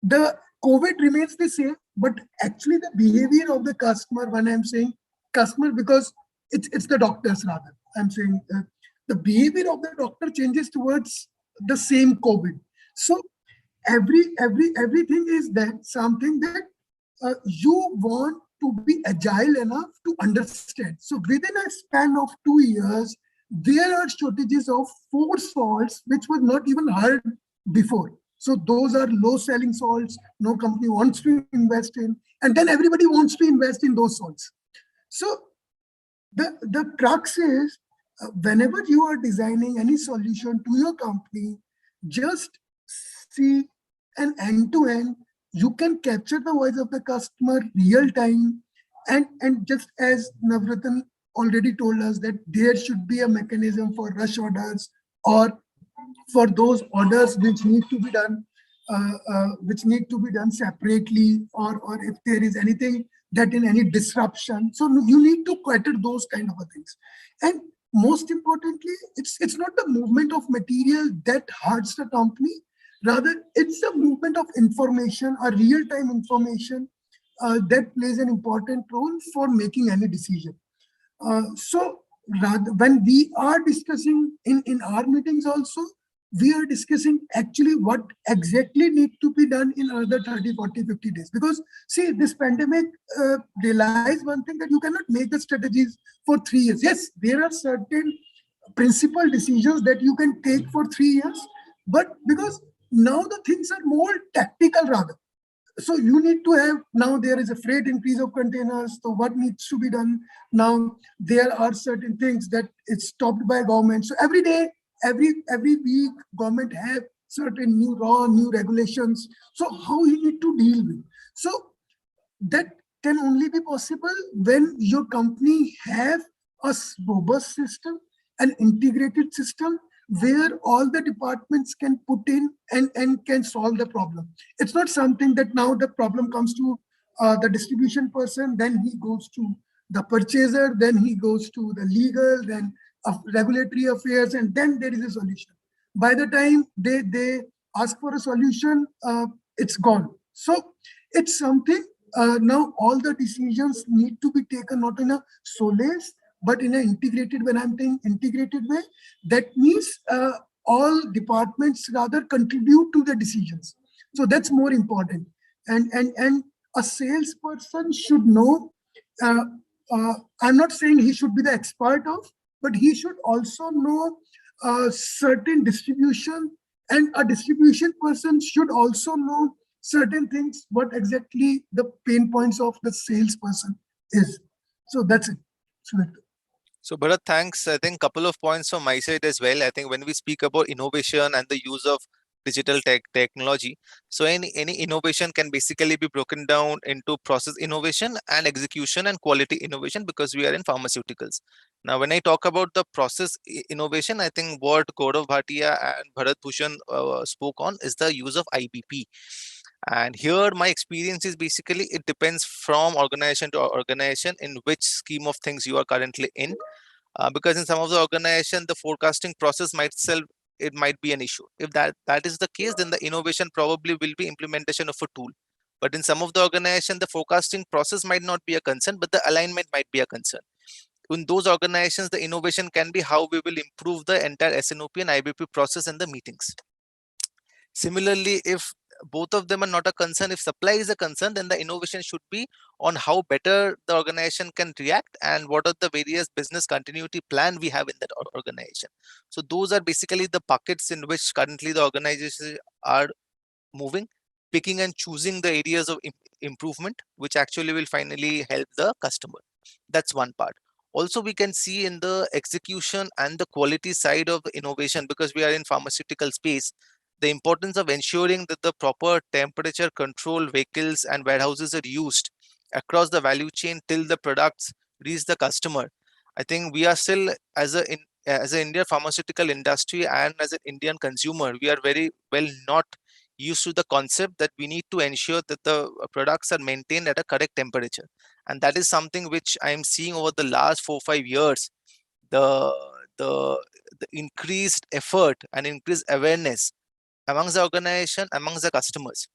the COVID remains the same, but actually the behavior of the customer, when I'm saying customer, because it's the doctors rather, I'm saying the behavior of the doctor changes towards the same COVID. So everything is that something that you want to be agile enough to understand. So within a span of 2 years, there are shortages of 4 salts which were not even heard before. So those are low selling salts, no company wants to invest in, and then everybody wants to invest in those salts. So the crux is, whenever you are designing any solution to your company, just see an end-to-end, you can capture the voice of the customer real time. And just as Navratan already told us that there should be a mechanism for rush orders, or for those orders which need to be done separately, or if there is anything that in any disruption. So you need to cater those kind of things. And most importantly, it's not the movement of material that hurts the company. Rather, it's the movement of information or real-time information that plays an important role for making any decision. So rather, when we are discussing in our meetings also, we are discussing actually what exactly need to be done in another 30, 40, 50 days. Because see, this pandemic realized one thing, that you cannot make the strategies for 3 years. Yes, there are certain principal decisions that you can take for 3 years, but because now the things are more tactical rather. So you need to have, now there is a freight increase of containers, so what needs to be done? Now there are certain things that it's stopped by government. So every day, every week, government have certain new regulations. So how you need to deal with? So that can only be possible when your company have a robust system, an integrated system, where all the departments can put in and can solve the problem. It's not something that now the problem comes to the distribution person, then he goes to the purchaser, then he goes to the legal, then regulatory affairs, and then there is a solution. By the time they ask for a solution, it's gone. So it's something, now all the decisions need to be taken not in a solace, but in an integrated, when I'm saying integrated way, that means all departments rather contribute to the decisions. So that's more important. And a salesperson should know, uh, I'm not saying he should be the expert of, but he should also know certain distribution, and a distribution person should also know certain things, what exactly the pain points of the salesperson is. So that's it. So Bharat, thanks. I think couple of points from my side as well. I think when we speak about innovation and the use of digital technology, so any innovation can basically be broken down into process innovation and execution and quality innovation, because we are in pharmaceuticals. Now, when I talk about the process innovation, I think what Gaurav Bhatia and Bharat Bhushan spoke on is the use of IBP. And here my experience is basically it depends from organization to organization in which scheme of things you are currently in. Because in some of the organization, the forecasting process it might be an issue. If that is the case, then the innovation probably will be implementation of a tool. But in some of the organization, the forecasting process might not be a concern, but the alignment might be a concern. In those organizations, the innovation can be how we will improve the entire SNOP and IBP process and the meetings. Similarly, if both of them are not a concern, if supply is a concern, then the innovation should be on how better the organization can react and what are the various business continuity plan we have in that organization. So those are basically the buckets in which currently the organizations are moving, picking and choosing the areas of improvement, which actually will finally help the customer. That's one part. Also, we can see in the execution and the quality side of the innovation, because we are in pharmaceutical space, the importance of ensuring that the proper temperature control vehicles and warehouses are used across the value chain till the products reach the customer. I think we are still, as an Indian pharmaceutical industry and as an Indian consumer, we are very well not used to the concept that we need to ensure that the products are maintained at a correct temperature. And that is something which I am seeing over the last 4-5 years, the increased effort and increased awareness amongst the organization, amongst the customers.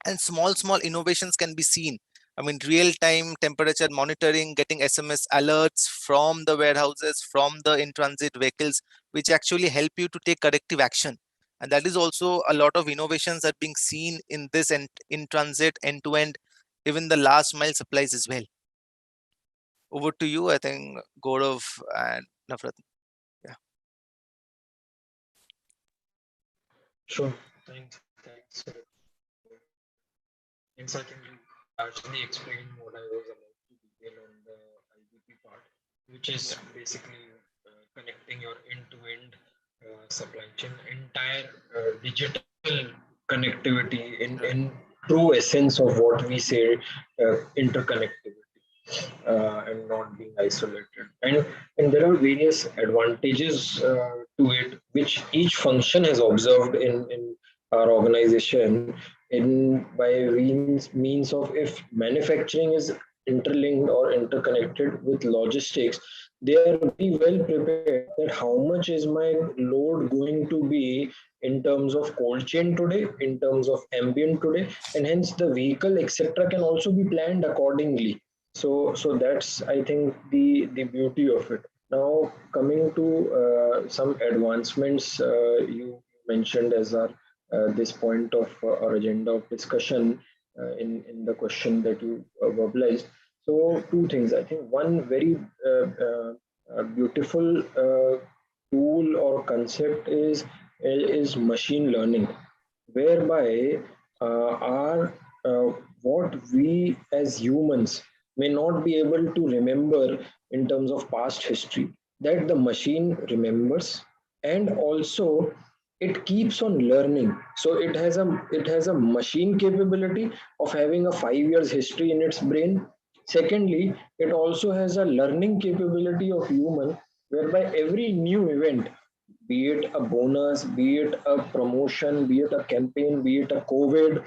And small innovations can be seen. I mean, real-time temperature monitoring, getting SMS alerts from the warehouses, from the in-transit vehicles, which actually help you to take corrective action. And that is also a lot of innovations that are being seen in this in-transit, end-to-end, even the last mile supplies as well. Over to you, I think, Gaurav and Navratna. Yeah. Sure. Thanks. In fact, you largely explained what I was about to detail on the IBP part, which is basically connecting your end-to-end supply chain, entire digital connectivity in true essence of what we say interconnectivity. And not being isolated. And there are various advantages to it, which each function has observed in our organization. In by means of if manufacturing is interlinked or interconnected with logistics, they are very well prepared that how much is my load going to be in terms of cold chain today, in terms of ambient today, and hence the vehicle etc can also be planned accordingly. So that's I think the beauty of it. Now coming to some advancements you mentioned as our this point of our agenda of discussion in the question that you verbalized. So two things. I think one very beautiful tool or concept is machine learning, whereby our what we as humans may not be able to remember in terms of past history, that the machine remembers, and also it keeps on learning. So it has a machine capability of having a 5 years history in its brain. Secondly, it also has a learning capability of human, whereby every new event, be it a bonus, be it a promotion, be it a campaign, be it a COVID,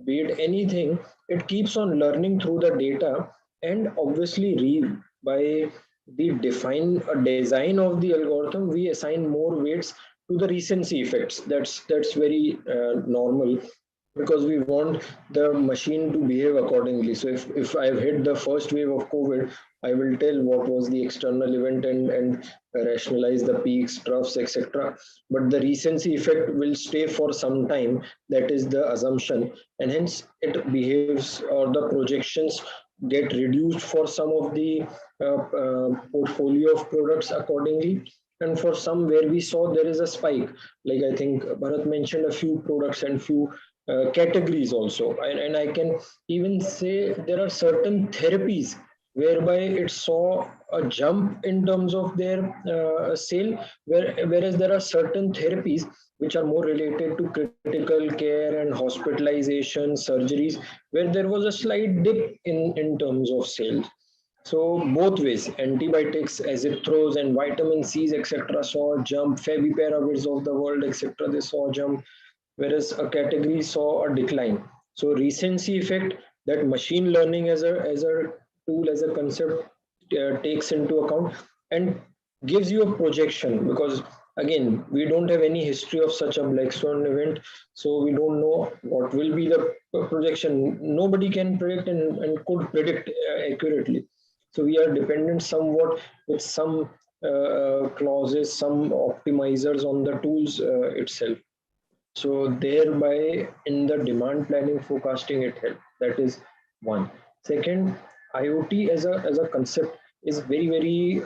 be it anything, it keeps on learning through the data, and obviously by the design of the algorithm, we assign more weights to the recency effects. That's very normal, because we want the machine to behave accordingly. So if I've hit the first wave of COVID, I will tell what was the external event and rationalize the peaks, troughs, etc. But the recency effect will stay for some time. That is the assumption, and hence it behaves, or the projections get reduced for some of the portfolio of products accordingly. And for some where we saw there is a spike, like I think Bharat mentioned a few products and few categories also, and I can even say there are certain therapies whereby it saw a jump in terms of their sale, whereas there are certain therapies which are more related to critical care and hospitalization, surgeries, where there was a slight dip in terms of sales. So both ways, antibiotics, azithros and vitamin C's, etc., saw a jump. Favipiravir of the world, etc., they saw a jump, whereas a category saw a decline. So recency effect, that machine learning as a tool, as a concept, takes into account and gives you a projection, because again we don't have any history of such a black swan event, so we don't know what will be the projection. Nobody can predict and could predict accurately. So we are dependent somewhat with some clauses, some optimizers on the tools itself. So thereby in the demand planning forecasting it helps. That is one. Second, IoT as a concept is very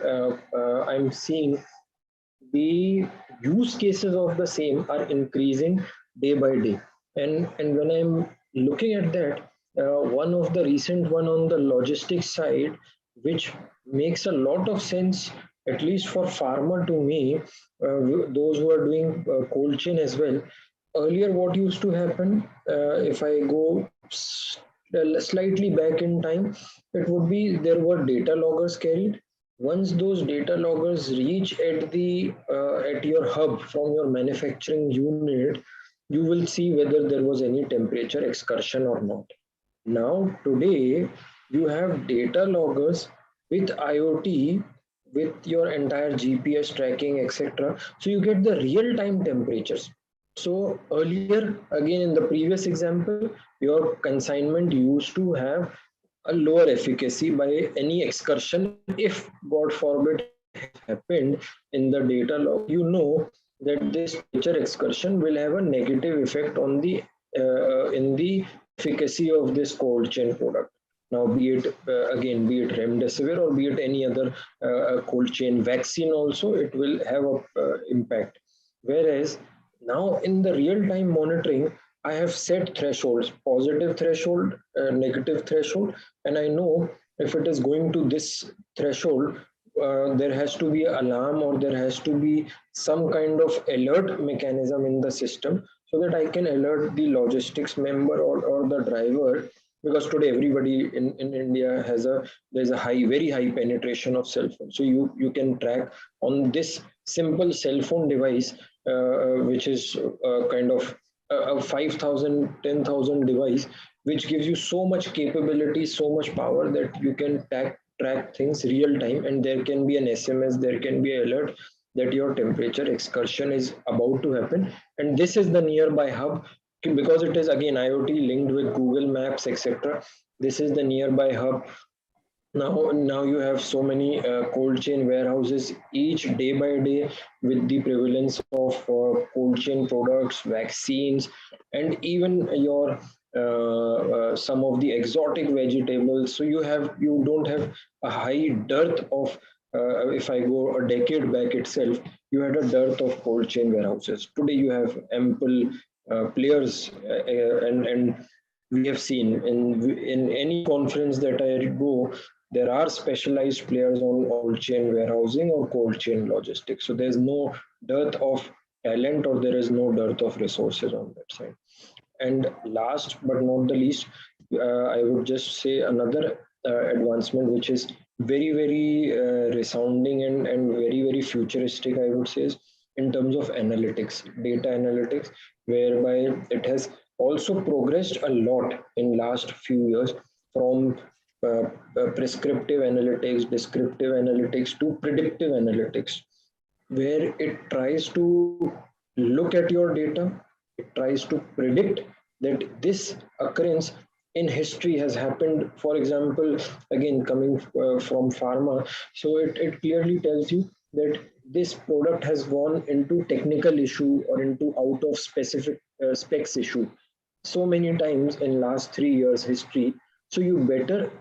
I'm seeing the use cases of the same are increasing day by day. And when I'm looking at that, one of the recent one on the logistics side, which makes a lot of sense, at least for pharma to me, those who are doing cold chain as well. Earlier, what used to happen, if I go slightly back in time, it would be there were data loggers carried. Once those data loggers reach at your hub from your manufacturing unit, you will see whether there was any temperature excursion or not. Now today you have data loggers with IoT, with your entire GPS tracking, etc. So you get the real time temperatures. So earlier, again in the previous example, your consignment used to have a lower efficacy by any excursion. If God forbid has happened in the data log, you know that this temperature excursion will have a negative effect on the in the efficacy of this cold chain product. Now, be it again, be it remdesivir or be it any other cold chain vaccine, also it will have a impact. Whereas now in the real time monitoring, I have set thresholds, positive threshold, negative threshold, and I know if it is going to this threshold, there has to be an alarm, or there has to be some kind of alert mechanism in the system, so that I can alert the logistics member or the driver. Because today everybody in India there's a very high penetration of cell phone. So you can track on this simple cell phone device, which is kind of a 5,000, 10,000 device, which gives you so much capability, so much power, that you can track things real time, and there can be an SMS, there can be an alert that your temperature excursion is about to happen. And this is the nearby hub, because it is again IoT linked with Google Maps, etc. This is the nearby hub. Now you have so many cold chain warehouses each day by day, with the prevalence of cold chain products, vaccines, and even your some of the exotic vegetables. So you don't have a high dearth of if I go a decade back itself, you had a dearth of cold chain warehouses. Today you have ample players, and we have seen in any conference that I go, there are specialized players on cold chain warehousing or cold chain logistics. So there's no dearth of talent, or there is no dearth of resources on that side. And last but not the least, I would just say another advancement which is very resounding and very futuristic, I would say, is in terms of analytics, data analytics, whereby it has also progressed a lot in last few years from prescriptive analytics, descriptive analytics to predictive analytics, where it tries to look at your data, it tries to predict that this occurrence in history has happened. For example, again coming from pharma, so it clearly tells you that this product has gone into technical issue or into out of specific specs issue so many times in last 3 years history. So you better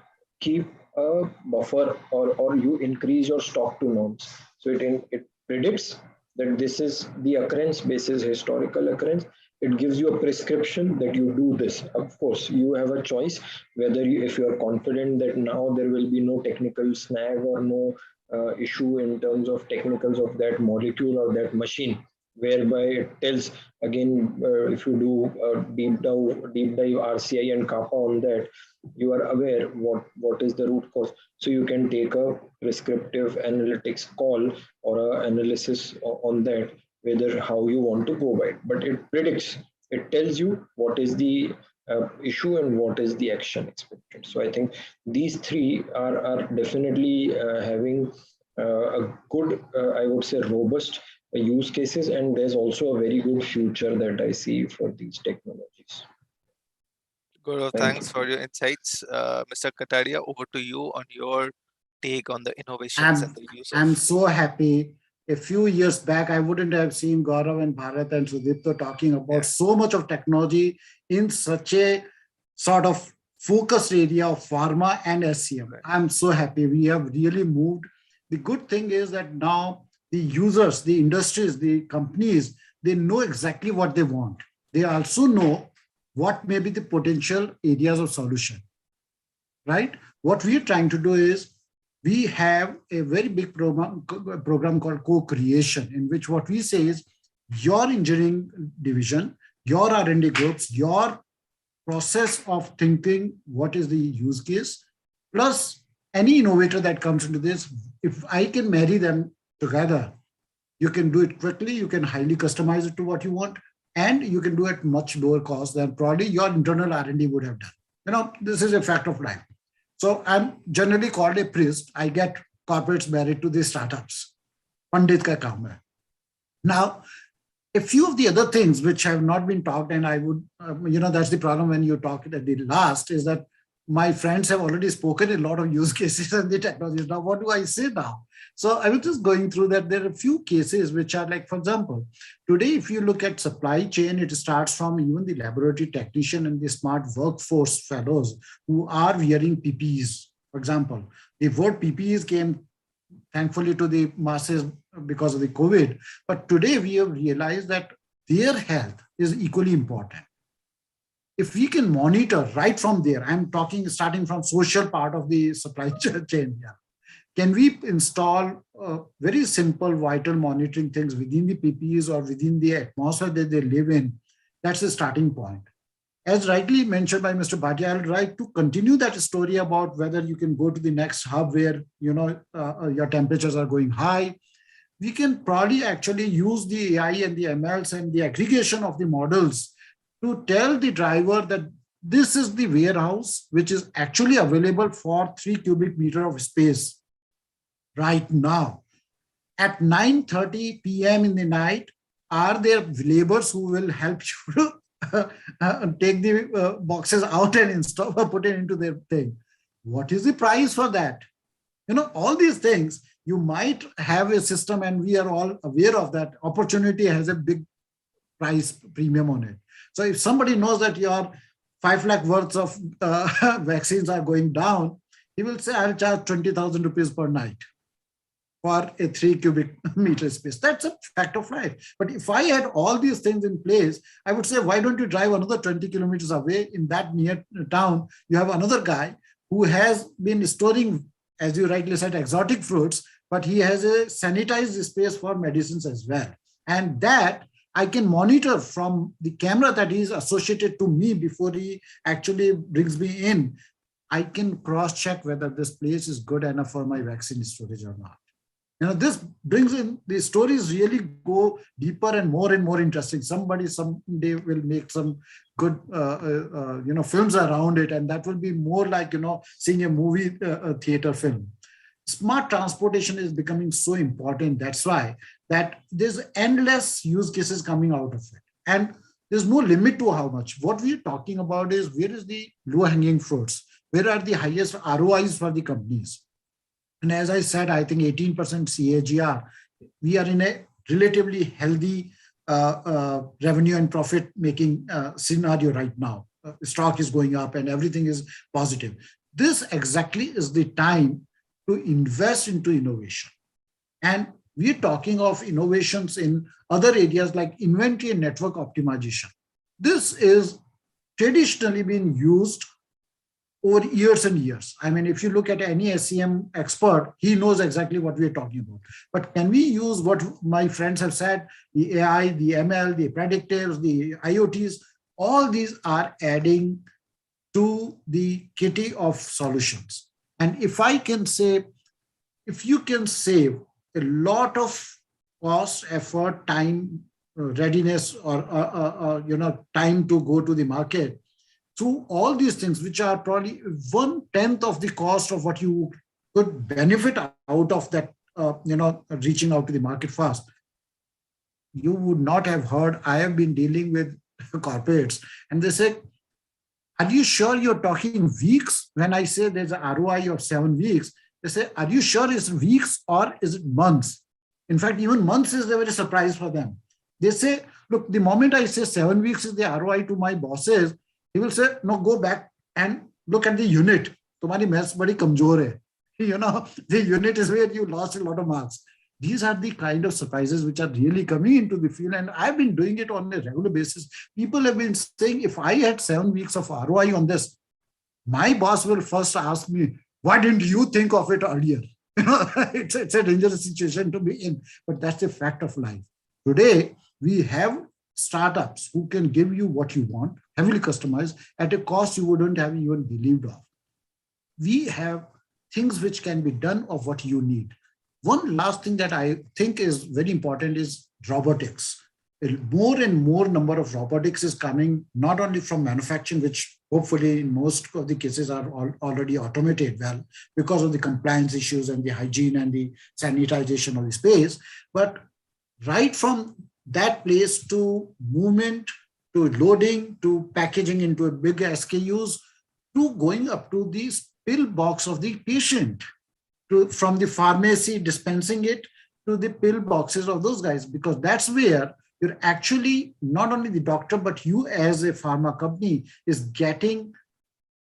keep a buffer, or you increase your stock to norms. So it predicts that this is the occurrence basis historical occurrence. It gives you a prescription that you do this. Of course, you have a choice whether you, if you are confident that now there will be no technical snag or no issue in terms of technicals of that molecule or that machine, whereby it tells again if you do a deep dive RCI and kappa on that, you are aware what is the root cause. So you can take a prescriptive analytics call or a analysis on that, whether how you want to go by it. But it predicts, it tells you what is the issue and what is the action expected. So I think these three are definitely having a good, I would say, robust use cases, and there's also a very good future that I see for these technologies. Gaurav, thanks for your insights. Mr. Kataria, over to you on your take on the innovations and the use of. I'm so happy. A few years back, I wouldn't have seen Gaurav and Bharat and Sudipto talking about so much of technology in such a sort of focused area of pharma and SCM. I'm so happy. We have really moved. The good thing is that now the users, the industries, the companies, they know exactly what they want. They also know what may be the potential areas of solution, right? What we're trying to do is we have a very big program called co-creation, in which what we say is your engineering division, your R&D groups, your process of thinking, what is the use case, plus any innovator that comes into this, if I can marry them together, you can do it quickly, you can highly customize it to what you want, and you can do it much lower cost than probably your internal R&D would have done. You know, this is a fact of life. So I'm generally called a priest. I get corporates married to the startups. Pandit ka kaam hai. Now, a few of the other things which have not been talked, and I would, that's the problem when you talk at the last, is that my friends have already spoken a lot of use cases and the technologies. Now, what do I say now? So I was just going through that. There are a few cases which are like, for example, today, if you look at supply chain, it starts from even the laboratory technician and the smart workforce fellows who are wearing PPEs. For example, the word PPEs came thankfully to the masses because of the COVID. But today we have realized that their health is equally important. If we can monitor right from there, I'm talking starting from social part of the supply chain here. Can we install very simple vital monitoring things within the PPEs or within the atmosphere that they live in? That's the starting point. As rightly mentioned by Mr. Bhatia, I would like to continue that story about whether you can go to the next hub where your temperatures are going high. We can probably actually use the AI and the MLs and the aggregation of the models to tell the driver that this is the warehouse which is actually available for 3 cubic meter of space right now. At 9:30 p.m. in the night, are there laborers who will help you to take the boxes out and install or put it into their thing? What is the price for that? All these things, you might have a system, and we are all aware of that. Opportunity has a big price premium on it. So if somebody knows that your 5 lakh worth of vaccines are going down, he will say, I'll charge 20,000 rupees per night for a 3 cubic meter space. That's a fact of life. But if I had all these things in place, I would say, why don't you drive another 20 kilometers away in that near town? You have another guy who has been storing, as you rightly said, exotic fruits, but he has a sanitized space for medicines as well. And that I can monitor from the camera that is associated to me before he actually brings me in. I can cross-check whether this place is good enough for my vaccine storage or not. This brings in, the stories really go deeper and more interesting. Somebody someday will make some good, films around it, and that will be more like, seeing a movie theater film. Smart transportation is becoming so important. That's why that there's endless use cases coming out of it. And there's no limit to how much. What we're talking about is, where is the low-hanging fruits? Where are the highest ROIs for the companies? And as I said, I think 18% CAGR, we are in a relatively healthy revenue and profit making scenario right now. Stock is going up and everything is positive. This exactly is the time to invest into innovation. And we're talking of innovations in other areas like inventory and network optimization. This is traditionally been used over years and years. I mean, if you look at any SCM expert, he knows exactly what we're talking about. But can we use what my friends have said, the AI, the ML, the predictives, the IoTs, all these are adding to the kitty of solutions. And if I can say, if you can save a lot of cost, effort, time, readiness, or time to go to the market, through all these things, which are probably 1/10 of the cost of what you could benefit out of that, reaching out to the market fast, you would not have heard. I have been dealing with corporates, and they say, are you sure you're talking weeks? When I say there's an ROI of 7 weeks, they say, are you sure it's weeks or is it months? In fact, even months is a very surprise for them. They say, look, the moment I say 7 weeks is the ROI to my bosses, he will say, no, go back and look at the unit. Tumhari maths badi kamjor hai. The unit is where you lost a lot of marks. These are the kind of surprises which are really coming into the field. And I've been doing it on a regular basis. People have been saying, if I had 7 weeks of ROI on this, my boss will first ask me, why didn't you think of it earlier? It's a dangerous situation to be in, but that's the fact of life. Today, we have startups who can give you what you want, heavily customized, at a cost you wouldn't have even believed of. We have things which can be done of what you need. One last thing that I think is very important is robotics. More and more number of robotics is coming, not only from manufacturing, which hopefully in most of the cases are already automated well because of the compliance issues and the hygiene and the sanitization of the space, but right from that place to movement, to loading, to packaging into a big SKUs, to going up to the pill box of the patient, from the pharmacy dispensing it to the pill boxes of those guys, because that's where you're actually, not only the doctor, but you as a pharma company is getting,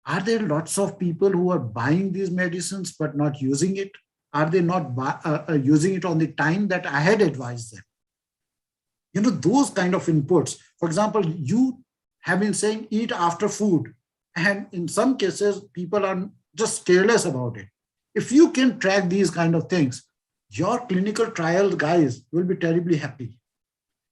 are there lots of people who are buying these medicines but not using it? Are they not using it on the time that I had advised them? Those kind of inputs. For example, you have been saying eat after food. And in some cases, people are just careless about it. If you can track these kind of things, your clinical trial guys will be terribly happy.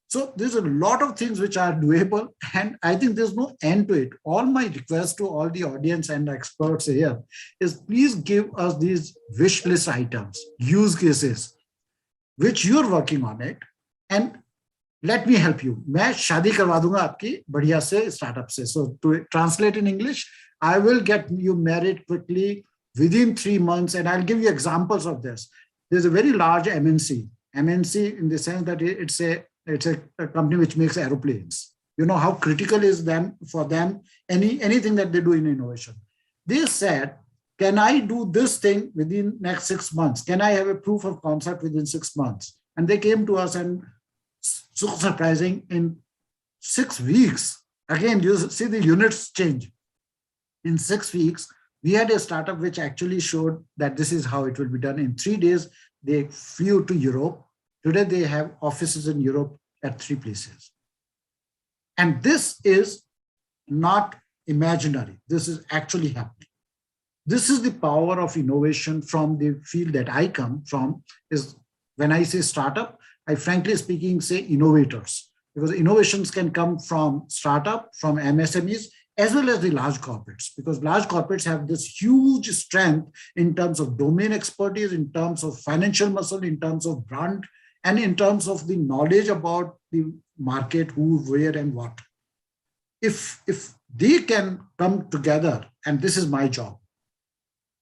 So there's a lot of things which are doable, and I think there's no end to it. All my request to all the audience and experts here is, please give us these wish list items, use cases, which you're working on it, and let me help you. मैं शादी करवा दूंगा आपकी बढ़िया से startup से. So to translate in English, I will get you married quickly within 3 months, and I'll give you examples of this. There's a very large MNC in the sense that it's a company which makes aeroplanes. You know how critical is for them anything that they do in innovation. They said, can I do this thing within next 6 months? Can I have a proof of concept within 6 months? And they came to us, and so surprising, in 6 weeks, again, you see the units change. In 6 weeks, we had a startup which actually showed that this is how it will be done. In 3 days, they flew to Europe. Today, they have offices in Europe at 3 places. And this is not imaginary. This is actually happening. This is the power of innovation from the field that I come from. Is when I say startup, I frankly speaking say innovators, because innovations can come from startup, from MSMEs, as well as the large corporates, because large corporates have this huge strength in terms of domain expertise, in terms of financial muscle, in terms of brand, and in terms of the knowledge about the market, who, where, and what. If they can come together, and this is my job,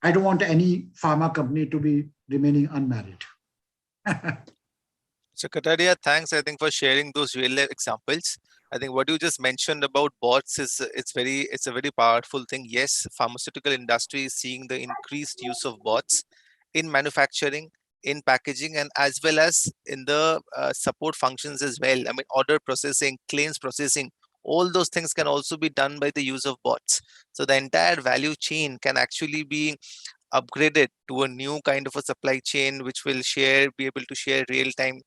I don't want any pharma company to be remaining unmarried. So Kataria, thanks, I think, for sharing those real life examples. I think what you just mentioned about bots is it's a very powerful thing. Yes, pharmaceutical industry is seeing the increased use of bots in manufacturing, in packaging, and as well as in the support functions as well. I mean, order processing, claims processing, all those things can also be done by the use of bots. So the entire value chain can actually be upgraded to a new kind of a supply chain, which will be able to share real-time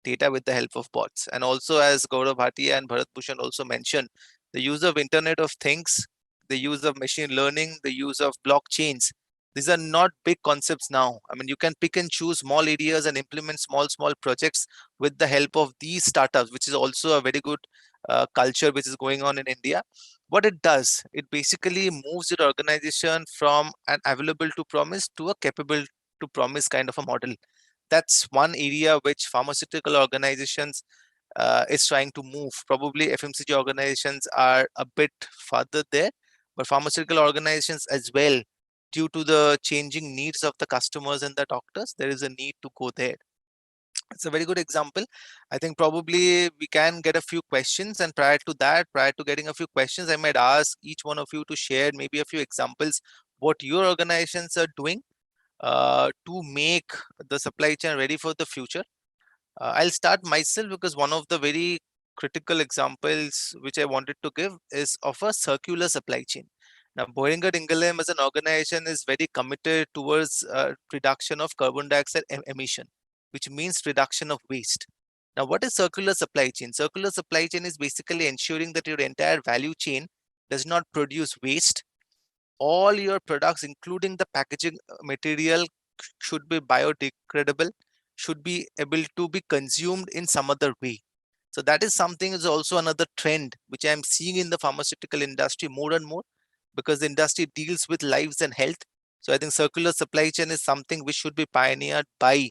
data with the help of bots. And also, as Gaurav Bhatia and Bharat Bhushan also mentioned, the use of Internet of Things, the use of machine learning, the use of blockchains, these are not big concepts now. I mean, you can pick and choose small areas and implement small projects with the help of these startups, which is also a very good culture which is going on in India. What it does, it basically moves your organization from an available to promise to a capable to promise kind of a model. That's one area which pharmaceutical organizations is trying to move. Probably FMCG organizations are a bit further there, but pharmaceutical organizations as well, due to the changing needs of the customers and the doctors, there is a need to go there. It's a very good example. I think probably we can get a few questions, and prior to getting a few questions, I might ask each one of you to share maybe a few examples what your organizations are doing to make the supply chain ready for the future. I'll start myself, because one of the very critical examples which I wanted to give is of a circular supply chain. Now, Boehringer Ingelheim as an organization is very committed towards reduction of carbon dioxide emission, which means reduction of waste. Now, what is circular supply chain? Circular supply chain is basically ensuring that your entire value chain does not produce waste. All your products, including the packaging material, should be biodegradable, should be able to be consumed in some other way. So that is something, is also another trend which I am seeing in the pharmaceutical industry more and more, because the industry deals with lives and health. So I think circular supply chain is something which should be pioneered by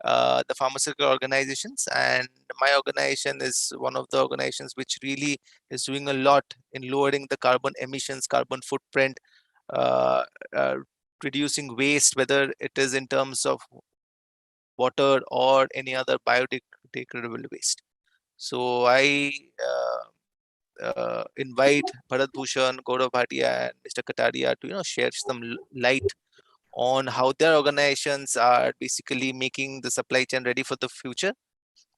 the pharmaceutical organizations, and my organization is one of the organizations which really is doing a lot in lowering the carbon emissions, carbon footprint, uh, uh, reducing waste, whether it is in terms of water or any other biodegradable waste. So I invite Bharat Bhushan, Gaurav Bhatia, and Mr. Kataria to share some light on how their organizations are basically making the supply chain ready for the future,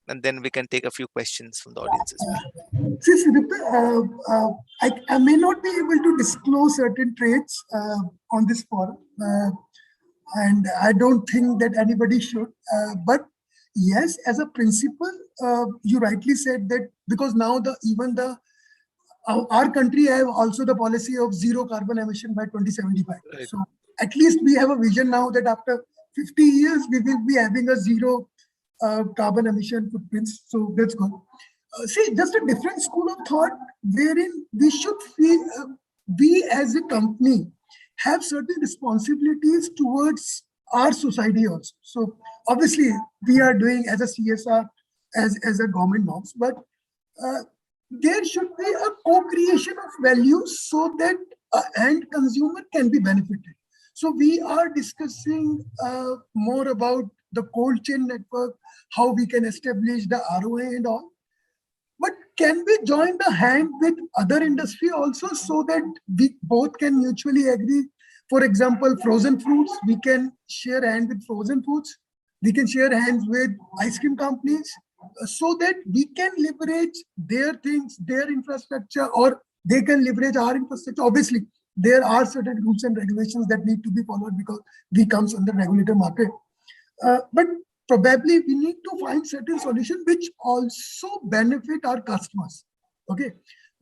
and then we can take a few questions from the audience as well. See, I may not be able to disclose certain traits on this forum, and I don't think that anybody should. But yes, as a principle, you rightly said that, because now our country have also the policy of zero carbon emission by 2075. Right. So at least we have a vision now that after 50 years we will be having a zero carbon emission footprints. So that's good. See, just a different school of thought wherein we should feel we as a company have certain responsibilities towards our society also. So obviously we are doing as a CSR, as a government norms, but there should be a co-creation of values so that end consumer can be benefited. So we are discussing more about the cold chain network, how we can establish the ROA and all. But can we join the hand with other industry also, so that we both can mutually agree? For example, frozen fruits, we can share hand with frozen foods. We can share hands with ice cream companies, so that we can leverage their things, their infrastructure, or they can leverage our infrastructure. Obviously, there are certain rules and regulations that need to be followed because we comes under regulated market. But probably we need to find certain solution which also benefit our customers. Okay,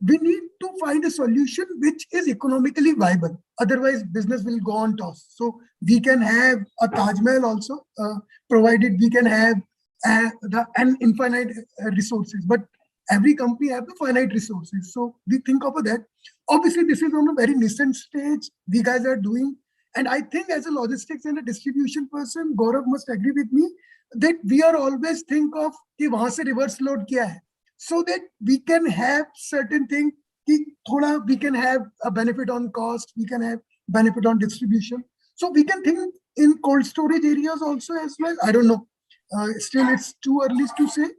we need to find a solution which is economically viable. Otherwise, business will go on toss. So we can have a Taj Mahal also, provided we can have an infinite resources. But every company have the finite resources. So we think about that. Obviously, this is on a very nascent stage we guys are doing. And I think as a logistics and a distribution person, Gaurav must agree with me that we are always think of कि वहां से reverse load क्या है, so that we can have certain thing कि थोड़ा we can have a benefit on cost, we can have benefit on distribution. So we can think in cold storage areas also as well. I don't know. Still, it's too early to say.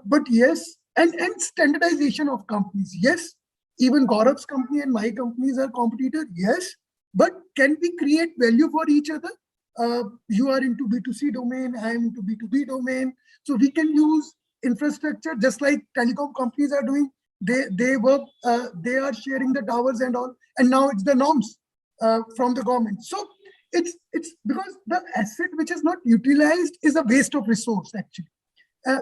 But yes, and standardization of companies. Yes, even Gaurav's company and my companies are competitors. Yes, but can we create value for each other? You are into B2C domain, I am into B2B domain. So we can use infrastructure just like telecom companies are doing. They work, they are sharing the towers and all. And now it's the norms from the government. So it's because the asset which is not utilized is a waste of resource actually.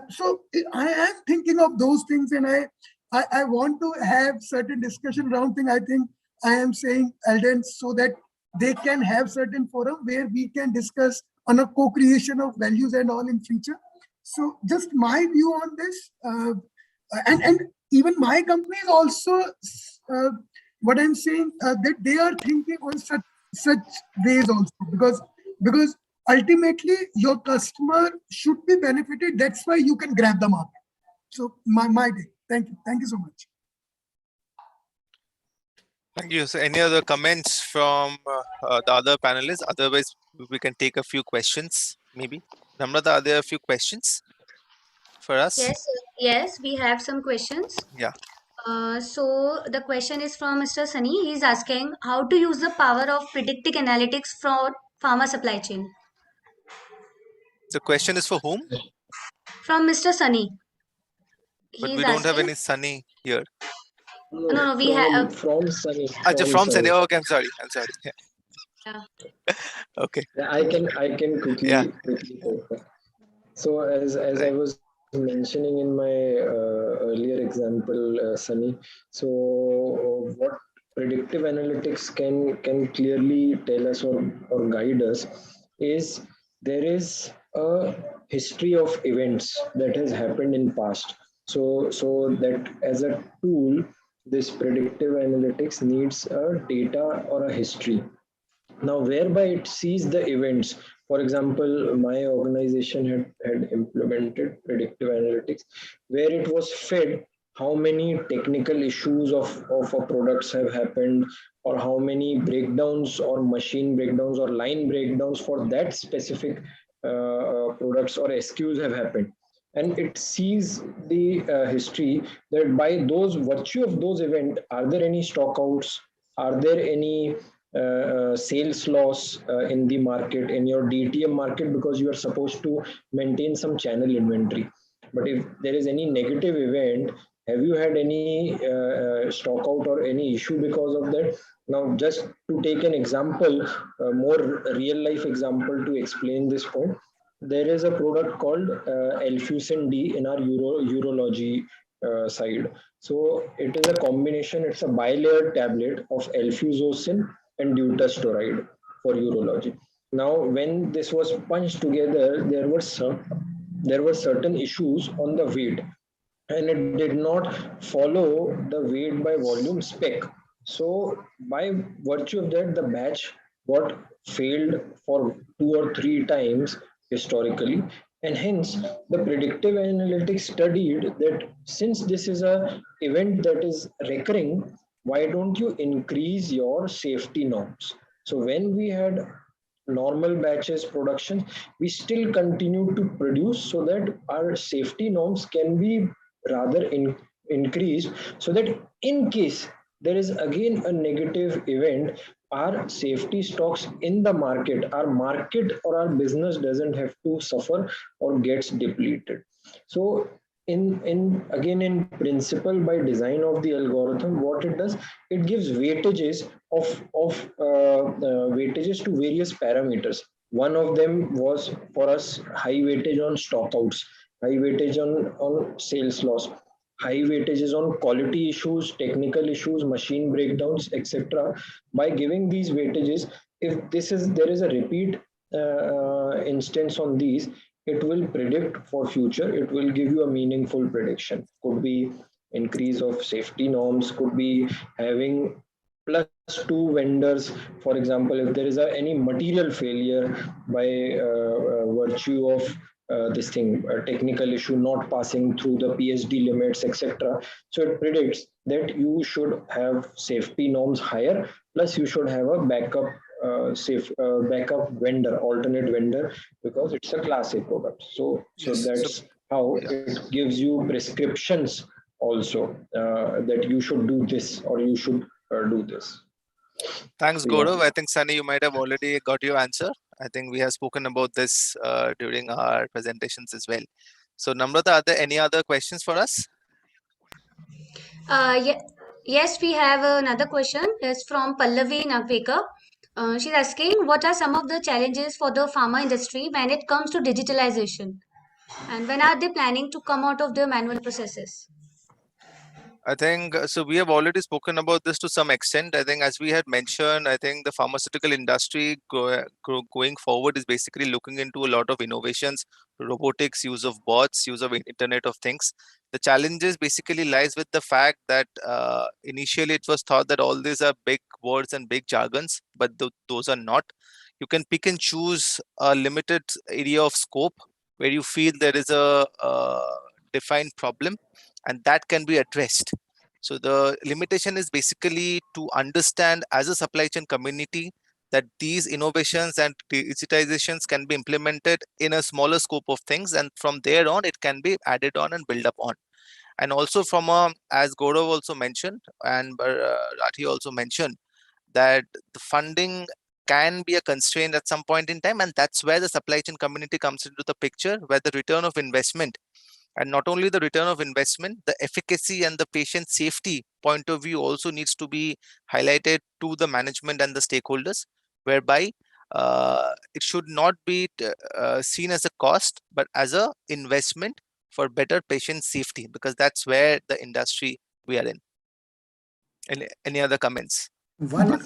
So I am thinking of those things, and I want to have certain discussion around thing. I think I am saying Alden so that they can have certain forum where we can discuss on a co-creation of values and all in future. So just my view on this, and even my company is also what I'm saying that they are thinking on such ways also, because ultimately your customer should be benefited. That's why you can grab the market. So my day. Thank you so much. Thank you. So any other comments from the other panelists? Otherwise, we can take a few questions, maybe. Namrata, are there a few questions for us? Yes, we have some questions. Yeah. So the question is from Mr. Sunny. He's asking how to use the power of predictive analytics for pharma supply chain. The question is for whom? From Mr. Sunny. But He's we don't have asking. any Sunny here. No, we have from Sunny. From Sunny. Oh, okay, I'm sorry. Yeah. Okay. I can quickly Yeah. take. So as I was mentioning in my earlier example, Sunny. So what predictive analytics can clearly tell us or guide us is there is a history of events that has happened in past. So that as a tool, this predictive analytics needs a data or a history. Now whereby it sees the events. For example, my organization had implemented predictive analytics where it was fed how many technical issues of our products have happened, or how many breakdowns or machine breakdowns or line breakdowns for that specific products or SKUs have happened. And it sees the history that by those virtue of those events, are there any stockouts, are there any sales loss in the market, in your DTM market, because you are supposed to maintain some channel inventory. But if there is any negative event, have you had any stock out or any issue because of that? Now, just to take an example, a more real life example to explain this point, there is a product called Elfusin D in our urology side. So it is a combination, it's a bilayered tablet of elfuzosin and dutasteride for urology. Now, when this was punched together, there were certain issues on the weight, and it did not follow the weight by volume spec. So, by virtue of that, the batch got failed for 2 or 3 times historically, and hence the predictive analytics studied that since this is a event that is recurring, why don't you increase your safety norms? So when we had normal batches production, we still continue to produce so that our safety norms can be rather increased, so that in case there is again a negative event, our safety stocks in the market, our market or our business doesn't have to suffer or gets depleted. So in principle, by design of the algorithm, what it does, it gives weightages of weightages to various parameters. One of them was for us high weightage on stockouts, high weightage on sales loss, high weightages on quality issues, technical issues, machine breakdowns, etc. By giving these weightages, if there is a repeat instance on these, it will predict for future. It will give you a meaningful prediction. Could be increase of safety norms, could be having plus two vendors. For example, if there is any material failure by virtue of this thing, a technical issue not passing through the PSD limits, etc. So it predicts that you should have safety norms higher, plus you should have a backup vendor, alternate vendor, because it's a classic product. So Yes. that's how Yeah. it gives you prescriptions also, that you should do this or you should do this. Thanks, So, yeah. Gaurav. I think Sunny, you might have already got your answer. I think we have spoken about this during our presentations as well. So, Namrata, are there any other questions for us? Ye- yes, we have another question. It's from Pallavi Nagvekar. She's asking, what are some of the challenges for the pharma industry when it comes to digitalization? And when are they planning to come out of their manual processes? I think so. We have already spoken about this to some extent. I think, as we had mentioned, I think the pharmaceutical industry going forward is basically looking into a lot of innovations, robotics, use of bots, use of Internet of Things. The challenges basically lies with the fact that initially it was thought that all these are big words and big jargons, but those are not. You can pick and choose a limited area of scope where you feel there is a defined problem, and that can be addressed. So the limitation is basically to understand as a supply chain community that these innovations and digitizations can be implemented in a smaller scope of things, and from there on it can be added on and built up on. And also from a, as Gaurav also mentioned and Rathi also mentioned, that the funding can be a constraint at some point in time, and that's where the supply chain community comes into the picture, where the return of investment, and not only the return of investment, the efficacy and the patient safety point of view also needs to be highlighted to the management and the stakeholders, whereby it should not be seen as a cost, but as a investment for better patient safety, because that's where the industry we are in. Any other comments? One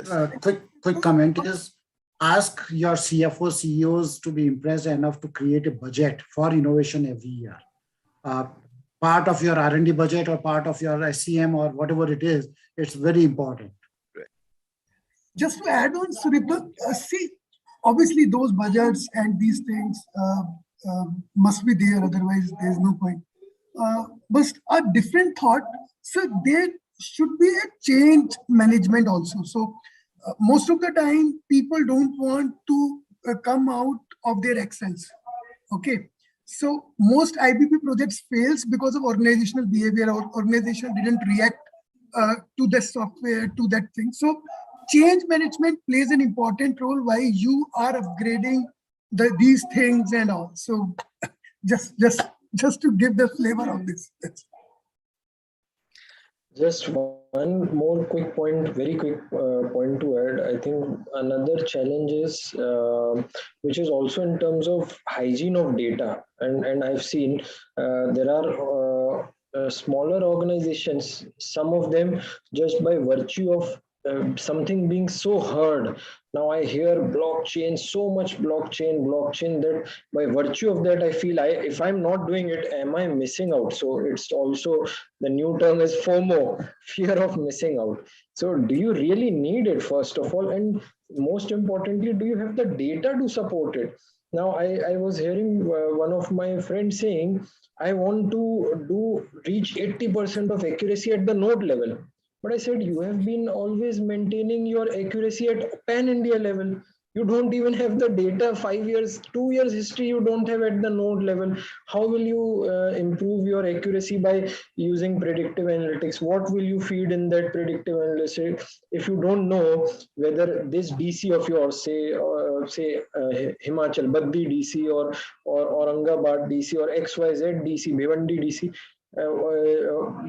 quick comment is, ask your CFO, CEOs to be impressed enough to create a budget for innovation every year. Part of your R&D budget or part of your SCM or whatever it is, it's very important. Just to add on, Sudipta, see, obviously those budgets and these things must be there, otherwise there's no point. But a different thought, so there should be a change management also. So most of the time, people don't want to come out of their excels. Okay. So most IBP projects fails because of organizational behavior, or organization didn't react to the software, to that thing. So change management plays an important role while you are upgrading these things and all. So just to give the flavor of this. Just one more quick point, very quick point to add. I think another challenge is, which is also in terms of hygiene of data. And I've seen there are smaller organizations, some of them just by virtue of something being so heard. Now I hear blockchain, so much blockchain, that by virtue of that, I feel if I'm not doing it, am I missing out? So it's also, the new term is FOMO, fear of missing out. So do you really need it, first of all? And most importantly, do you have the data to support it? Now I was hearing one of my friends saying, I want to reach 80% of accuracy at the node level. But I said, you have been always maintaining your accuracy at pan-India level. You don't even have the data, 5 years, 2 years history you don't have at the node level. How will you improve your accuracy by using predictive analytics? What will you feed in that predictive analytics if you don't know whether this DC of yours, say Himachal, Baddi DC or Aurangabad DC or XYZ DC, Bhiwandi DC,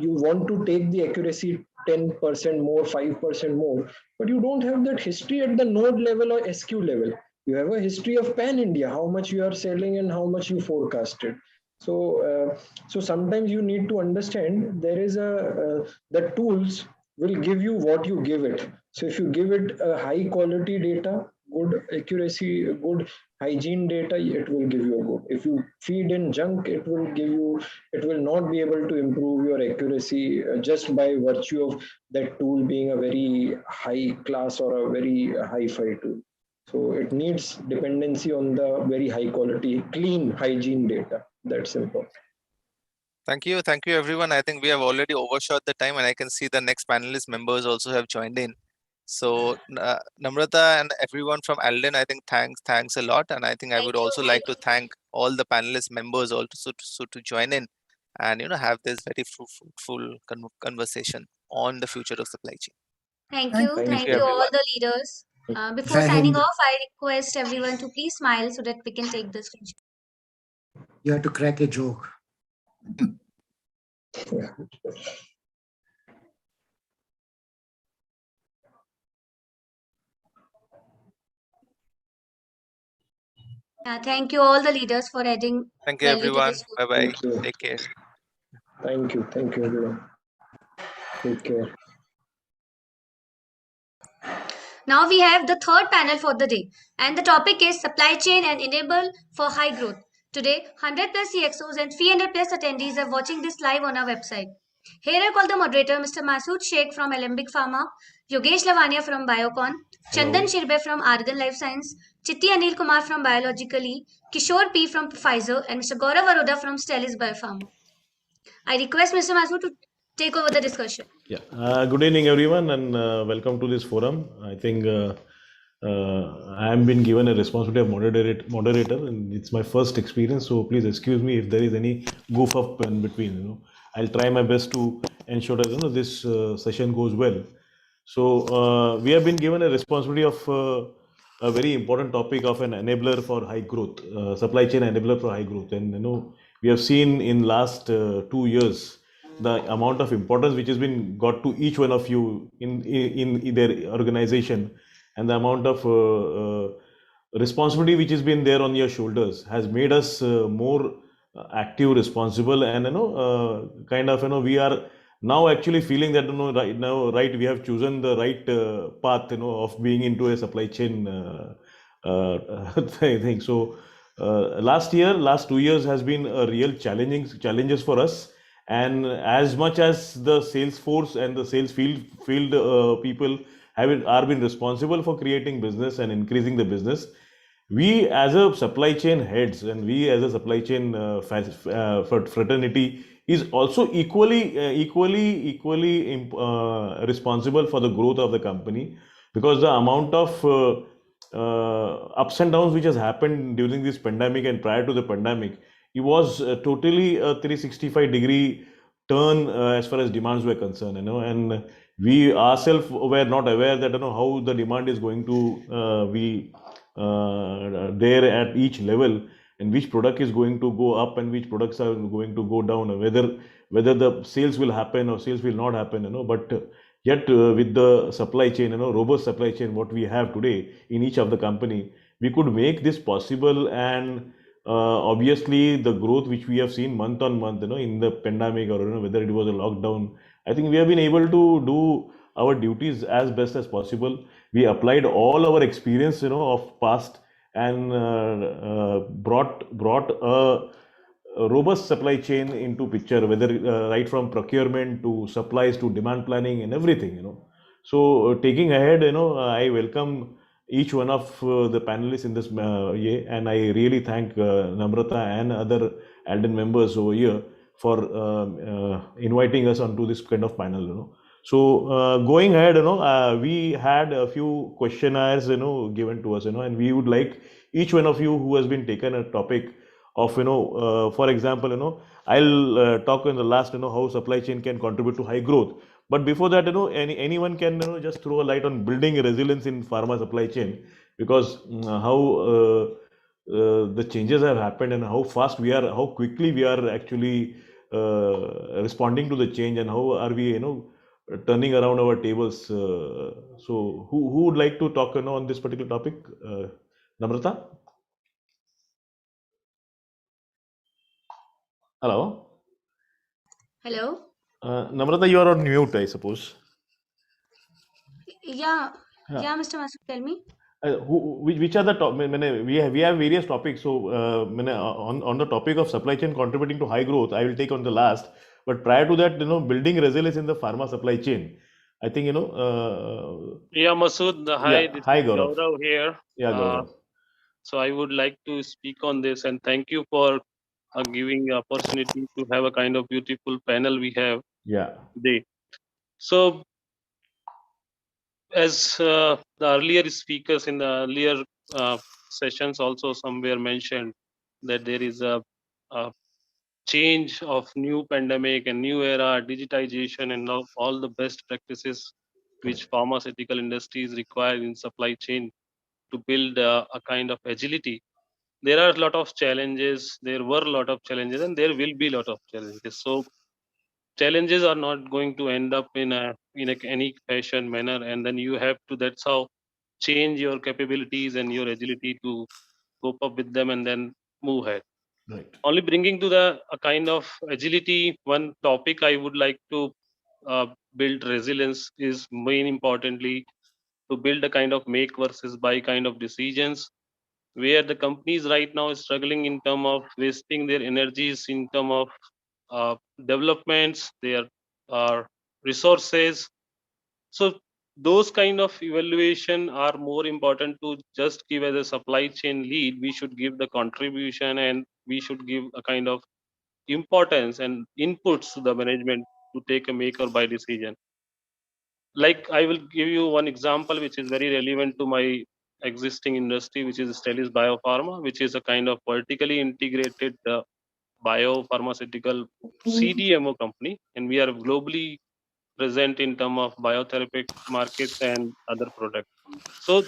you want to take the accuracy 10% more, 5% more, but you don't have that history at the node level or SQ level. You have a history of pan India, how much you are selling and how much you forecasted. So sometimes you need to understand there is the tools will give you what you give it. So if you give it a high quality data, good accuracy, good hygiene data, it will give you a good. If you feed in junk, it will not be able to improve your accuracy just by virtue of that tool being a very high class or a very high-fi tool. So it needs dependency on the very high quality, clean hygiene data. That's important. Thank you everyone. I think we have already overshot the time, and I can see the next panelist members also have joined in. So Namrata and everyone from Alden, I think thanks a lot, and I think I would also like to thank all the panelist members also to join in and have this very fruitful conversation on the future of supply chain. Thank you Thank you all everyone. the leaders. Before Jai signing Hind. off, I request everyone to please smile so that we can take the screenshot. You have to crack a joke. Thank you all the leaders for adding Thank you value to everyone. this. Bye bye. Thank you. Take care. Thank you everyone. Take care. Now we have the third panel for the day, and the topic is supply chain and enable for high growth. Today, 100 plus CXOs and 300 plus attendees are watching this live on our website. Here I call the moderator Mr. Masood Sheikh from Alembic Pharma, Yogesh Lavania from Biocon, Chandan Shirbe from Argan Life Science, Chitti Anil Kumar from Biologically, Kishore P from Pfizer, and Mr. Gaurav Aroda from Stelis Biopharma. I request Mr. Masood to take over the discussion. Yeah. Good evening, everyone, and welcome to this forum. I think I am been given a responsibility of moderator, and it's my first experience. So please excuse me if there is any goof up in between. I'll try my best to ensure that this session goes well. So we have been given a responsibility of a very important topic of an enabler for high growth, supply chain enabler for high growth, and we have seen in last 2 years the amount of importance which has been got to each one of you in their organization, and the amount of responsibility which has been there on your shoulders has made us more active, responsible, and kind of we are now actually feeling that right, we have chosen the right path of being into a supply chain thing. So last 2 years has been a real challenges for us, and as much as the sales force and the sales field people are been responsible for creating business and increasing the business, we as a supply chain heads and we as a supply chain fraternity is also equally responsible for the growth of the company, because the amount of ups and downs which has happened during this pandemic and prior to the pandemic, it was totally a 365-degree turn as far as demands were concerned, and we ourselves were not aware that how the demand is going to be there at each level, and which product is going to go up and which products are going to go down, whether the sales will happen or sales will not happen, but yet with the supply chain, robust supply chain what we have today in each of the company, we could make this possible. And obviously the growth which we have seen month on month, in the pandemic, or whether it was a lockdown, I think we have been able to do our duties as best as possible. We applied all our experience, of past, and brought a robust supply chain into picture, whether right from procurement to supplies to demand planning and everything. So taking ahead, I welcome each one of the panelists in this and I really thank Namrata and other Alden members over here for inviting us onto this kind of panel. So going ahead, we had a few questionnaires, given to us, and we would like each one of you who has been taken a topic of, for example, I'll talk in the last, how supply chain can contribute to high growth. But before that, anyone can, just throw a light on building resilience in pharma supply chain, because how the changes have happened and how quickly we are actually responding to the change, and how are we, turning around our tables. So who would like to talk, on this particular topic? Namrata? Hello? Hello? Namrata, you are on mute, I suppose. Yeah, Mr. Masood, tell me. which are the top? We have various topics. So on the topic of supply chain contributing to high growth, I will take on the last. But prior to that, building resilience in the pharma supply chain. I think Yeah, Masood. Hi, Yeah, this hi is Gaurav. Gaurav here. Yeah, Gaurav. So I would like to speak on this and thank you for giving the opportunity to have a kind of beautiful panel we have Yeah. today. So as the earlier speakers in the earlier sessions also somewhere mentioned that there is a change of new pandemic and new era, digitization and all the best practices which pharmaceutical industries require in supply chain to build a kind of agility. There are a lot of challenges. There were a lot of challenges, and there will be a lot of challenges. So challenges are not going to end up in any fashion manner, and then you have to. That's how change your capabilities and your agility to cope up with them, and then move ahead. Right. Only bringing to the a kind of agility. One topic I would like to build resilience is main importantly to build a kind of make versus buy kind of decisions where the companies right now is struggling in terms of wasting their energies in terms of developments, their resources. So those kind of evaluation are more important to just give as a supply chain lead. We should give the contribution and we should give a kind of importance and inputs to the management to take a make or buy decision. Like I will give you one example which is very relevant to my existing industry, which is Stelis Biopharma, which is a kind of vertically integrated biopharmaceutical CDMO company, and we are globally present in terms of biotherapeutic markets and other products. So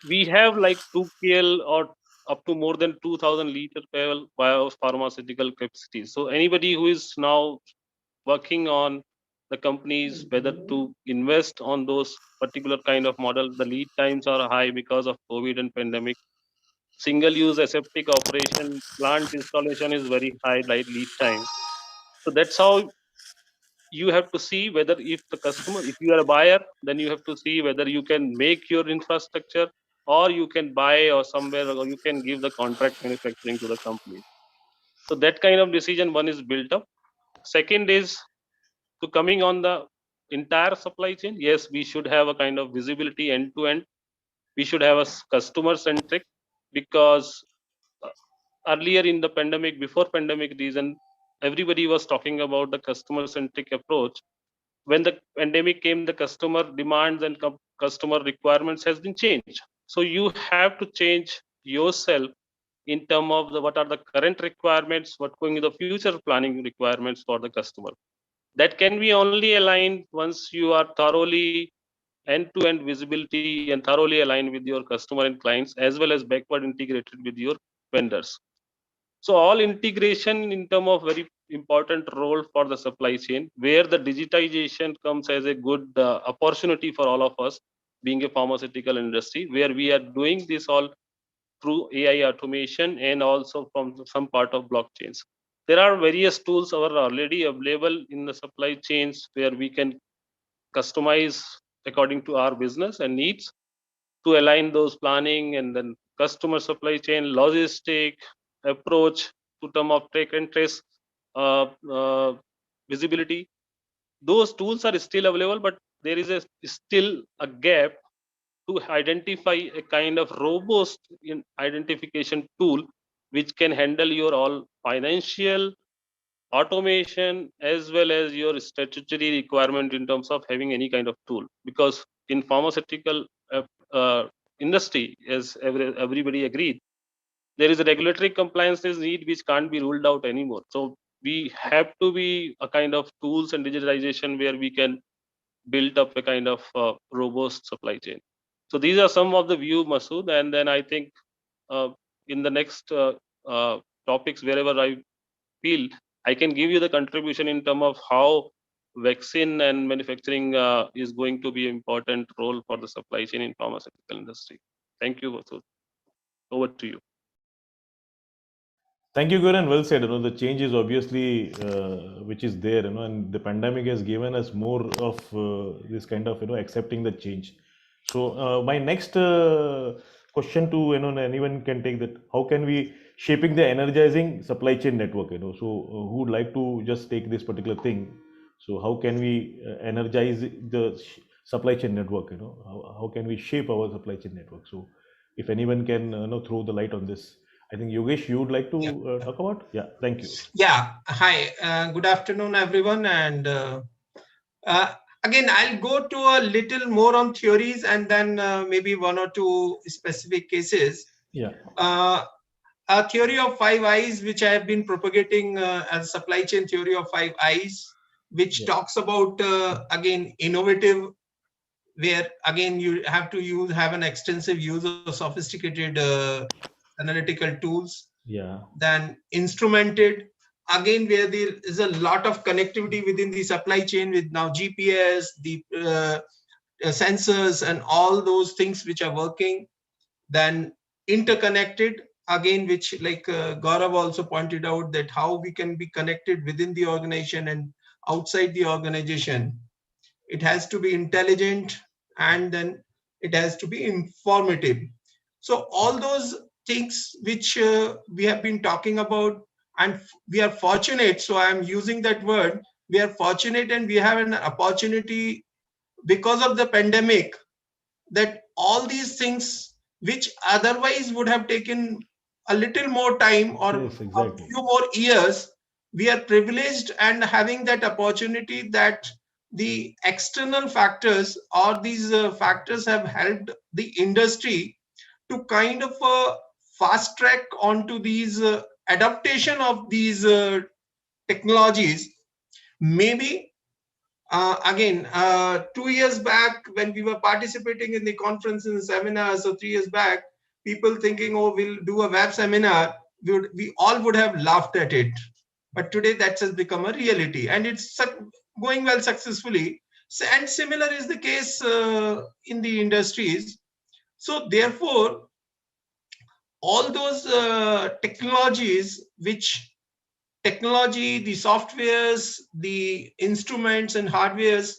we have like 2 KL or up to more than 2000 liter per biopharmaceutical capacity. So anybody who is now working on the companies whether to invest on those particular kind of model, the lead times are high because of COVID and pandemic. Single use aseptic operation plant installation is very high like lead time. So that's how you have to see whether if the customer, if you are a buyer, then you have to see whether you can make your infrastructure or you can buy or somewhere or you can give the contract manufacturing to the company. So that kind of decision one is built up. Second is to coming on the entire supply chain. Yes, we should have a kind of visibility end to end. We should have a customer centric because earlier in the pandemic, before pandemic reason, everybody was talking about the customer centric approach. When the pandemic came, the customer demands and customer requirements has been changed. So you have to change yourself in terms of what are the current requirements, what going to the future planning requirements for the customer. That can be only aligned once you are thoroughly end-to-end visibility and thoroughly aligned with your customer and clients, as well as backward integrated with your vendors. So all integration in terms of very important role for the supply chain, where the digitization comes as a good opportunity for all of us, being a pharmaceutical industry, where we are doing this all through AI automation and also from some part of blockchains. There are various tools are already available in the supply chains where we can customize according to our business and needs to align those planning and then customer supply chain logistic approach to term of track and trace uh, uh, visibility. Those tools are still available, but there is still a gap to identify a kind of robust identification tool which can handle your all financial automation as well as your statutory requirement in terms of having any kind of tool. Because in pharmaceutical uh, industry, as everybody agreed, there is a regulatory compliance need which can't be ruled out anymore. So we have to be a kind of tools and digitalization where we can build up a kind of robust supply chain. So these are some of the view, Masood, and then I think uh, in the next topics wherever I feel I can give you the contribution in terms of how vaccine and manufacturing is going to be an important role for the supply chain in pharmaceutical industry. Thank you, Masood. Over to you. Thank you, Gaurav. Well said. The change is obviously which is there, and the pandemic has given us more of this kind of accepting the change. So my next question to anyone can take that. How can we shaping the energizing supply chain network? So who would like to just take this particular thing? So how can we energize the supply chain network? How can we shape our supply chain network? So if anyone can throw the light on this, I think Yogesh, you would like to talk about? Yeah, thank you. Yeah, hi, good afternoon, everyone. And again, I'll go to a little more on theories and then maybe one or two specific cases. Yeah. A theory of 5 eyes, which I have been propagating as supply chain theory of 5 eyes, which talks about, again, innovative, where again, you have to have an extensive use of sophisticated analytical tools. Yeah. Then instrumented, again, where there is a lot of connectivity within the supply chain with now GPS, the sensors and all those things which are working. Then interconnected, again, which like Gaurav also pointed out, that how we can be connected within the organization and outside the organization. It has to be intelligent, and then it has to be informative. So all those things which we have been talking about, and we are fortunate, so I'm using that word, we are fortunate and we have an opportunity because of the pandemic, that all these things which otherwise would have taken a little more time or yes, exactly. a few more years, we are privileged and having that opportunity, that the external factors or these factors have helped the industry to kind of fast track onto these adaptation of these technologies. Maybe again, 2 years back when we were participating in the conference and seminars, so 3 years back, people thinking, oh, we'll do a web seminar, we all would have laughed at it. But today that has become a reality, and it's going well successfully. And similar is the case in the industries. So therefore, all those technologies, the softwares, the instruments and hardwares,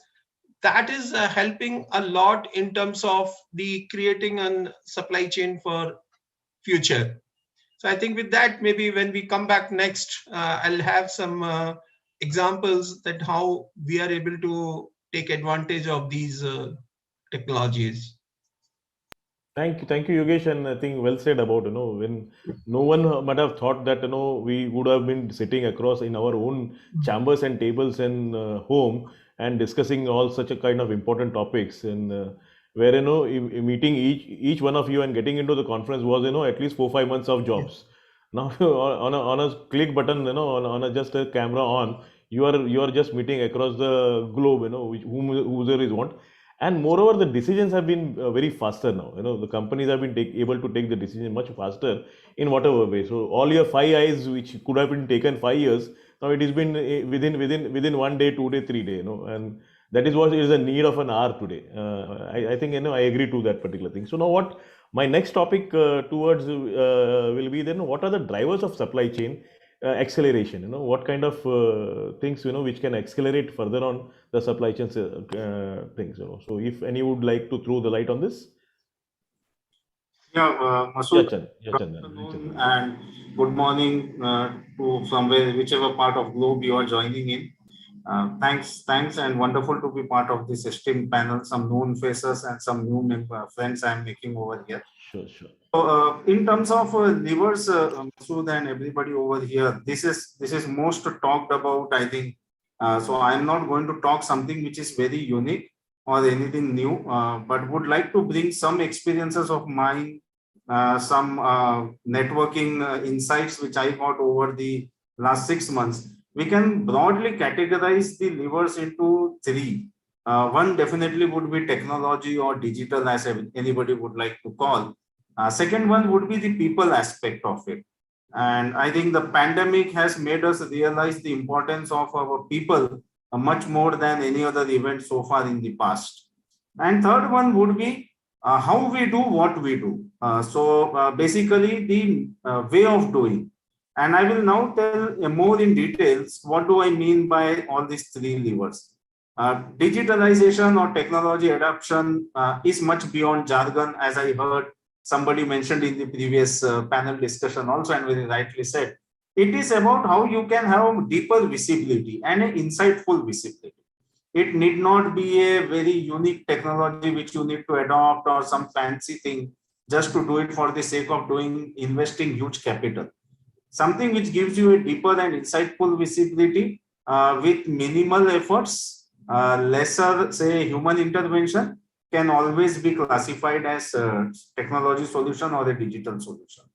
that is helping a lot in terms of the creating a supply chain for future. So I think with that, maybe when we come back next, I'll have some examples that how we are able to take advantage of these technologies. Thank you, Yogesh, and I think well said about when no one might have thought that we would have been sitting across in our own chambers and tables and home and discussing all such a kind of important topics, and where meeting each one of you and getting into the conference was at least 4-5 months of jobs. Now on a click button, on a just a camera on, you are just meeting across the globe, whoever is want. And moreover, the decisions have been very faster now. The companies have been able to take the decision much faster in whatever way. So all your 5 eyes, which could have been taken 5 years, now it has been within 1 day, 2 day, 3 day. And that is what is the need of an hour today. I think I agree to that particular thing. So now what my next topic towards will be then, what are the drivers of supply chain acceleration? What kind of things which can accelerate further on the supply chain things. So if any would like to throw the light on this. Yeah, Masood, good afternoon and good morning to somewhere, whichever part of globe you are joining in. Thanks, and wonderful to be part of this esteemed panel. Some known faces and some new friends I'm making over here. Sure. So, in terms of levers, Masood and everybody over here, this is most talked about, I think. So I'm not going to talk something which is very unique or anything new, but would like to bring some experiences of mine, some networking insights which I got over the last 6 months. We can broadly categorize the levers into three. One definitely would be technology or digital, as anybody would like to call. Second one would be the people aspect of it. And I think the pandemic has made us realize the importance of our people much more than any other event so far in the past. And third one would be how we do what we do. So basically the way of doing. And I will now tell more in details what do I mean by all these three levers. Digitalization or technology adoption is much beyond jargon, as I heard somebody mentioned in the previous panel discussion also, and very rightly said. It is about how you can have deeper visibility and an insightful visibility. It need not be a very unique technology which you need to adopt or some fancy thing just to do it for the sake of doing, investing huge capital. Something which gives you a deeper and insightful visibility with minimal efforts, lesser, say, human intervention, can always be classified as a technology solution or a digital solution.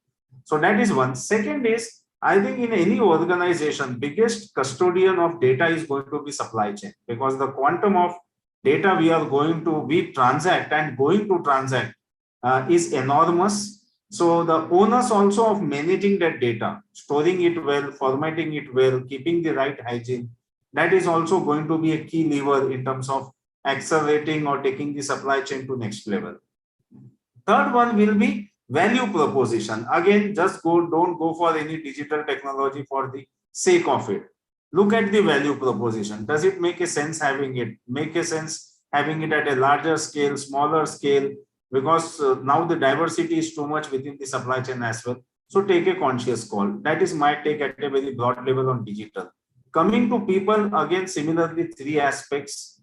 So that is one. Second is, I think in any organization, biggest custodian of data is going to be supply chain, because the quantum of data we are going to be transact and going to transact is enormous. So the onus also of managing that data, storing it well, formatting it well, keeping the right hygiene, that is also going to be a key lever in terms of accelerating or taking the supply chain to next level. Third one will be value proposition. Again, just don't go for any digital technology for the sake of it. Look at the value proposition. Does it make a sense having it? Make a sense having it at a larger scale, smaller scale, because now the diversity is too much within the supply chain as well. So take a conscious call. That is my take at a very broad level on digital. Coming to people, again, similarly, three aspects.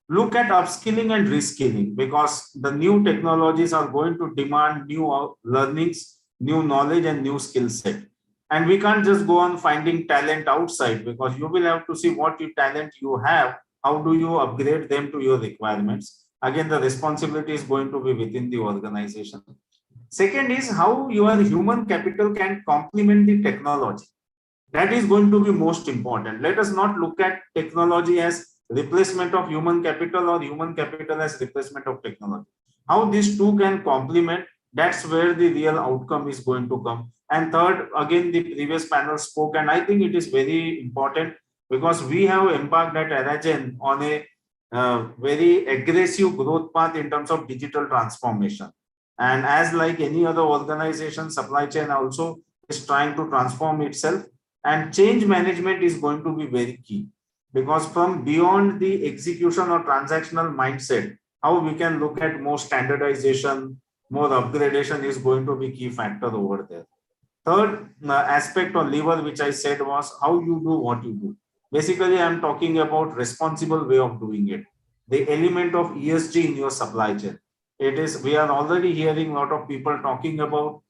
Look at upskilling and reskilling, because the new technologies are going to demand new learnings, new knowledge, and new skill set. And we can't just go on finding talent outside, because you will have to see what talent you have. How do you upgrade them to your requirements? Again, the responsibility is going to be within the organization. Second is how your human capital can complement the technology. That is going to be most important. Let us not look at technology as replacement of human capital or human capital as replacement of technology. How these two can complement, that's where the real outcome is going to come. And third, again, the previous panel spoke, and I think it is very important, because we have embarked at Aragen on a very aggressive growth path in terms of digital transformation. And as like any other organization, supply chain also is trying to transform itself, and change management is going to be very key, because from beyond the execution or transactional mindset, how we can look at more standardization, more upgradation is going to be key factor over there. Third aspect or lever which I said was how you do what you do. Basically, I'm talking about responsible way of doing it. The element of ESG in your supply chain. It is, we are already hearing a lot of people talking about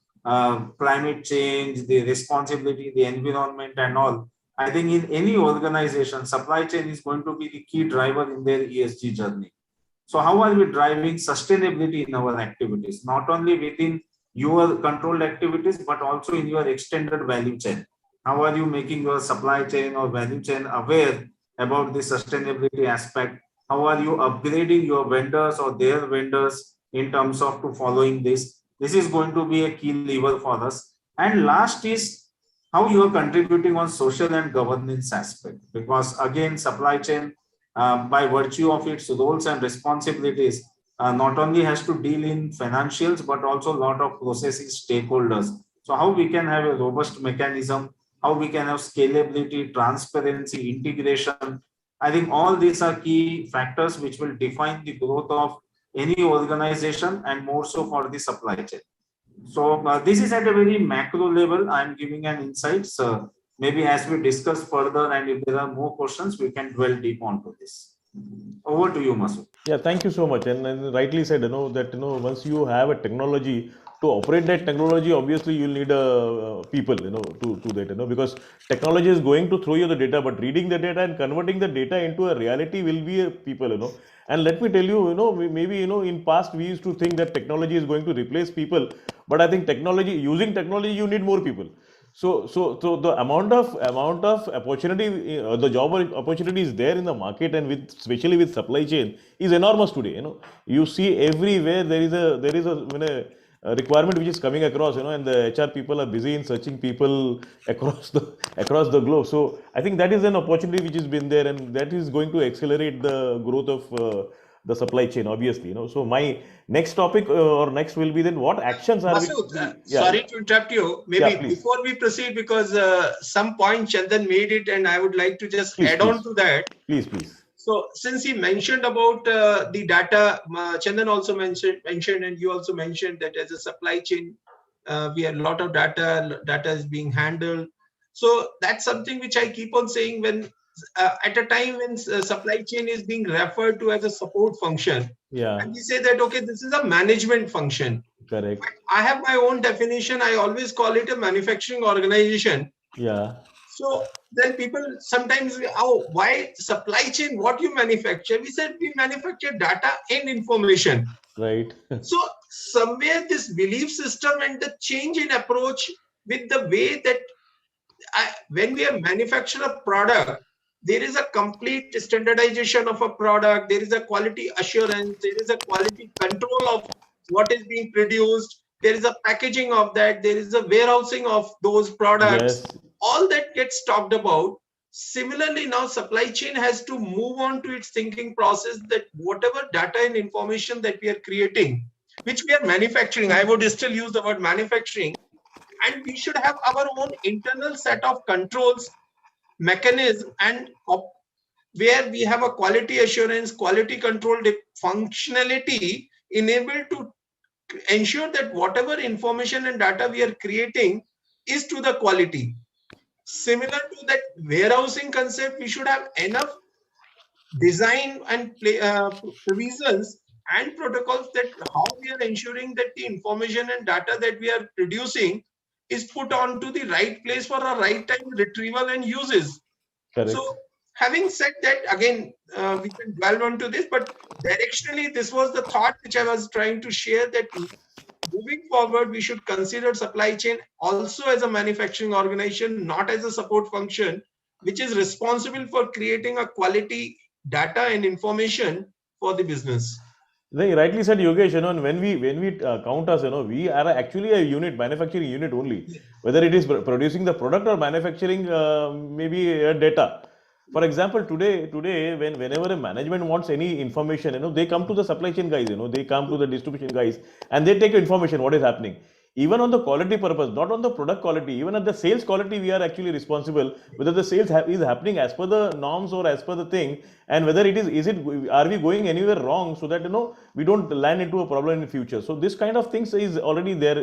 climate change, the responsibility, the environment and all. I think in any organization, supply chain is going to be the key driver in their ESG journey. So how are we driving sustainability in our activities, not only within your controlled activities, but also in your extended value chain? How are you making your supply chain or value chain aware about the sustainability aspect? How are you upgrading your vendors or their vendors in terms of to following this? This is going to be a key lever for us. And last is how you are contributing on social and governance aspect, because again, supply chain by virtue of its roles and responsibilities not only has to deal in financials, but also a lot of processes, stakeholders. So how we can have a robust mechanism, how we can have scalability, transparency, integration. I think all these are key factors which will define the growth of any organization, and more so for the supply chain. So this is at a very macro level. I'm giving an insight. So maybe as we discuss further, and if there are more questions, we can dwell deep onto this. Over to you, Masood. Yeah, thank you so much. And rightly said, that once you have a technology, to operate that technology, obviously you'll need people, to that, because technology is going to throw you the data, but reading the data and converting the data into a reality will be a people, And let me tell you, maybe, in past we used to think that technology is going to replace people, but I think using technology, you need more people. So the amount of opportunity, the job opportunity is there in the market, and especially with supply chain, is enormous today. You see everywhere there is a requirement which is coming across, and the HR people are busy in searching people across the globe. So I think that is an opportunity which has been there, and that is going to accelerate the growth of the supply chain, obviously. So my next topic or next will be then what actions are Masood, we? sorry to interrupt you. Maybe before we proceed, because some point Chandan made it, and I would like to just add on to that. Please. So since he mentioned about the data, Chandan also mentioned, and you also mentioned that as a supply chain, we have a lot of data is being handled. So that's something which I keep on saying when at a time when supply chain is being referred to as a support function. Yeah. And we say that, okay, this is a management function. Correct. I have my own definition. I always call it a manufacturing organization. Yeah. So then people sometimes, oh, why supply chain? What you manufacture? We said we manufacture data and information. Right. So somewhere this belief system and the change in approach with the way that when we manufacture a product, there is a complete standardization of a product. There is a quality assurance. There is a quality control of what is being produced. There is a packaging of that. There is a warehousing of those products. Yes. All that gets talked about. Similarly, now supply chain has to move on to its thinking process that whatever data and information that we are creating, which we are manufacturing, I would still use the word manufacturing, and we should have our own internal set of controls, mechanism, and where we have a quality assurance, quality control functionality enabled to ensure that whatever information and data we are creating is to the quality. Similar to that warehousing concept, we should have enough design and provisions and protocols that how we are ensuring that the information and data that we are producing is put onto the right place for a right time retrieval and uses. Correct. So having said that, again, we can dwell onto this, but directionally, this was the thought which I was trying to share, that moving forward, we should consider supply chain also as a manufacturing organization, not as a support function, which is responsible for creating a quality data and information for the business. They rightly said, Yogesh, when we count us, we are actually a unit, manufacturing unit only. Whether it is producing the product or manufacturing maybe data. For example, today whenever a management wants any information, they come to the supply chain guys, they come to the distribution guys, and they take information what is happening. Even on the quality purpose, not on the product quality, even at the sales quality, we are actually responsible whether the sales is happening as per the norms or as per the thing, and whether it is it are we going anywhere wrong, so that we don't land into a problem in the future. So this kind of things is already there,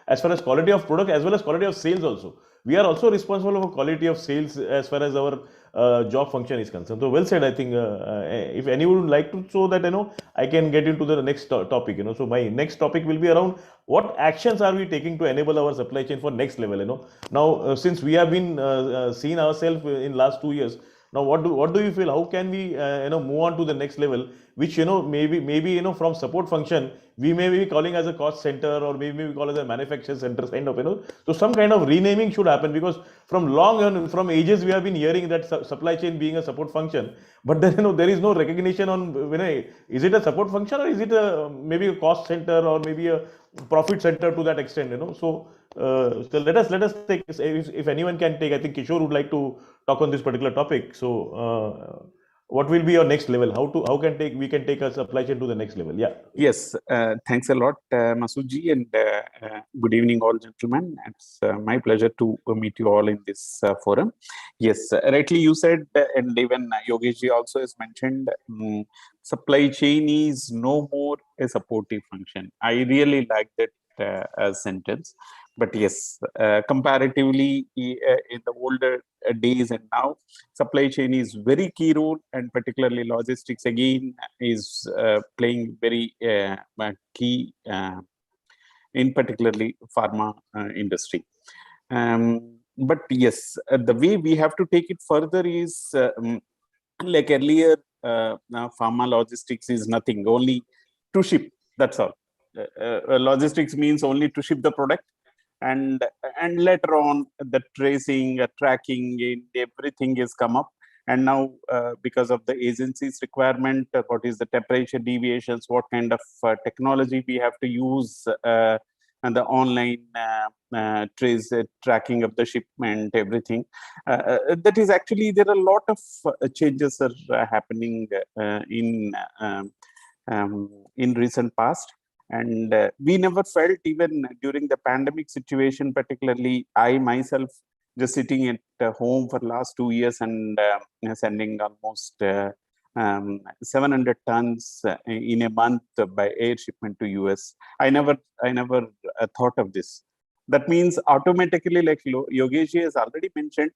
as far as quality of product as well as quality of sales also. We are also responsible for quality of sales as far as our job function is concerned. So well said. I think if anyone would like to, so that I can get into the next topic. So my next topic will be around what actions are we taking to enable our supply chain for next level. Now since we have been seen ourselves in last 2 years. Now, what do you feel? How can we move on to the next level? Which maybe from support function we may be calling as a cost center, or maybe we call as a manufacturing center kind of So some kind of renaming should happen, because from ages we have been hearing that supply chain being a support function, but then there is no recognition on is it a support function, or is it maybe a cost center, or maybe a profit center to that extent. So let us take, if anyone can take. I think Kishore would like to talk on this particular topic. So what will be your next level? How can we take a supply chain to the next level? Yeah. Yes, thanks a lot, Masuji, and good evening, all gentlemen. It's my pleasure to meet you all in this forum. Yes, rightly you said, and even Yogesh also has mentioned, supply chain is no more a supportive function. I really like that sentence. But yes, comparatively in the older days and now, supply chain is very key role, and particularly logistics again is playing very key in particularly pharma industry. But yes, the way we have to take it further is like earlier, now pharma logistics is nothing, only to ship. That's all. Logistics means only to ship the product, and later on the tracing, tracking, and everything is come up. And now because of the agency's requirement, what is the temperature deviations, what kind of technology we have to use, and the online tracking of the shipment, everything. That is actually, there are a lot of changes are happening in recent past. And we never felt, even during the pandemic situation, particularly I myself just sitting at home for last 2 years and sending almost 700 tons in a month by air shipment to US. I never thought of this. That means automatically, like Yogesh has already mentioned,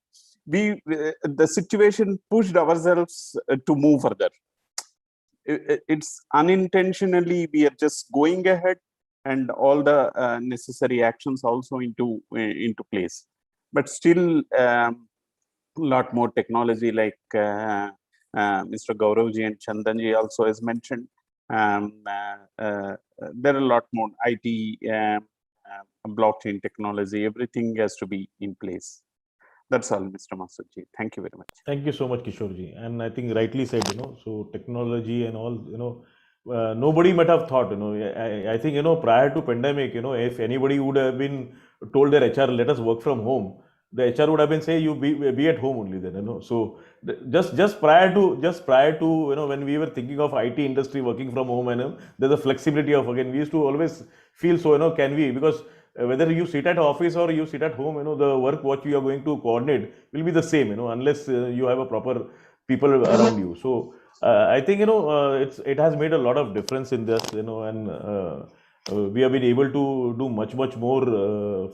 the situation pushed ourselves to move further. It's unintentionally we are just going ahead, and all the necessary actions also into place. But still, lot more technology, like Mr. Gauravji and Chandanji also has mentioned. There are a lot more IT, blockchain technology, everything has to be in place. That's all, Mr. Masudji. Thank you very much. Thank you so much, Kishorji. And I think rightly said, so technology and all, nobody might have thought, I think, prior to pandemic, if anybody would have been told their HR, let us work from home, the HR would have been saying, you be at home only then, So just prior to, when we were thinking of IT industry working from home, and there's a flexibility of, again, we used to always feel so, can we, because whether you sit at office or you sit at home, the work what you are going to coordinate will be the same, unless you have a proper people around you. So I think, it has made a lot of difference in this, and we have been able to do much more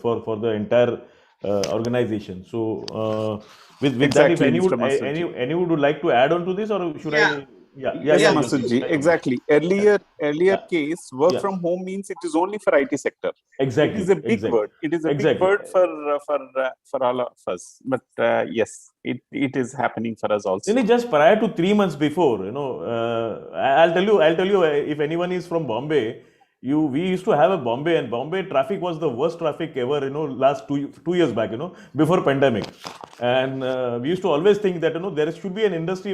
for the entire organization. So with Exactly, that, if any would like to add on to this, or should I? Yes, Masudji, exactly. Earlier case, work from home means it is only for IT sector. Exactly. It is a big word. It is a big word for all of us. But yes, it is happening for us also. Just prior to 3 months before, I'll tell you, if anyone is from Bombay, we used to have a Bombay, and Bombay traffic was the worst traffic ever, last two years back, before pandemic. And we used to always think that, there should be an industry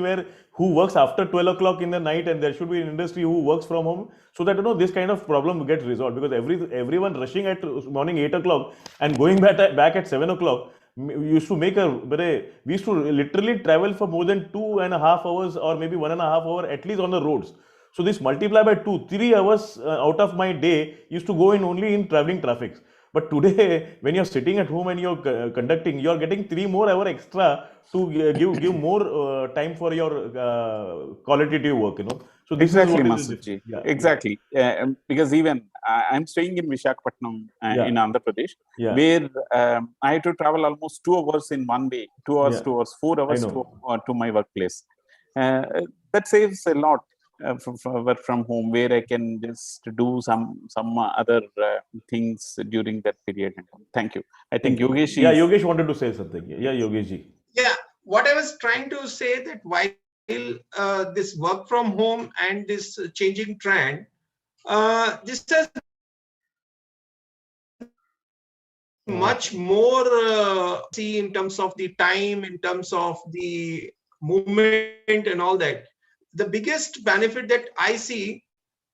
who works after 12 o'clock in the night, and there should be an industry who works from home, so that, this kind of problem gets resolved, because everyone rushing at morning 8 o'clock and going back at 7 o'clock, we used to we used to literally travel for more than 2.5 hours, or maybe 1.5 hour at least on the roads. So this multiply by 3 hours out of my day used to go in only in traveling traffic. But today, when you're sitting at home and you're conducting, you're getting 3 more hours extra to give more time for your qualitative work, So this Exactly, is what Masudji. Exactly. Because even I'm staying in Visakhapatnam in Andhra Pradesh, where I had to travel almost 2 hours in one way, 2 hours, 2 hours, 4 hours to my workplace. That saves a lot from work from home, where I can just do some other things during that period. Thank you. I think Yogesh. Yogesh wanted to say something. Yeah, Yogesh. Yeah, what I was trying to say, that while this work from home and this changing trend, this has much more see in terms of the time, in terms of the movement and all that. The biggest benefit that I see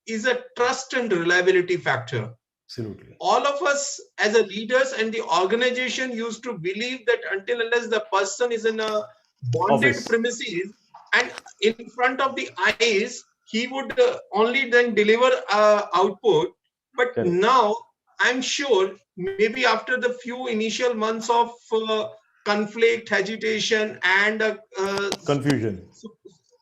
is a trust and reliability factor. Absolutely. All of us as a leaders and the organization used to believe that until unless the person is in a bonded premises and in front of the eyes, he would only then deliver output. But now I'm sure maybe after the few initial months of conflict, agitation, and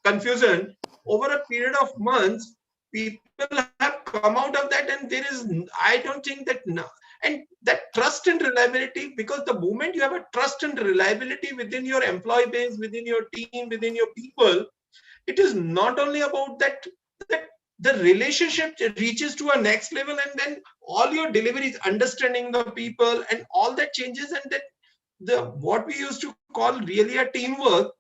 confusion, over a period of months, people have come out of that, and there is, I don't think that now, and that trust and reliability, because the moment you have a trust and reliability within your employee base, within your team, within your people, it is not only about that the relationship reaches to a next level, and then all your deliveries, understanding the people and all that changes, and that the what we used to call really a teamwork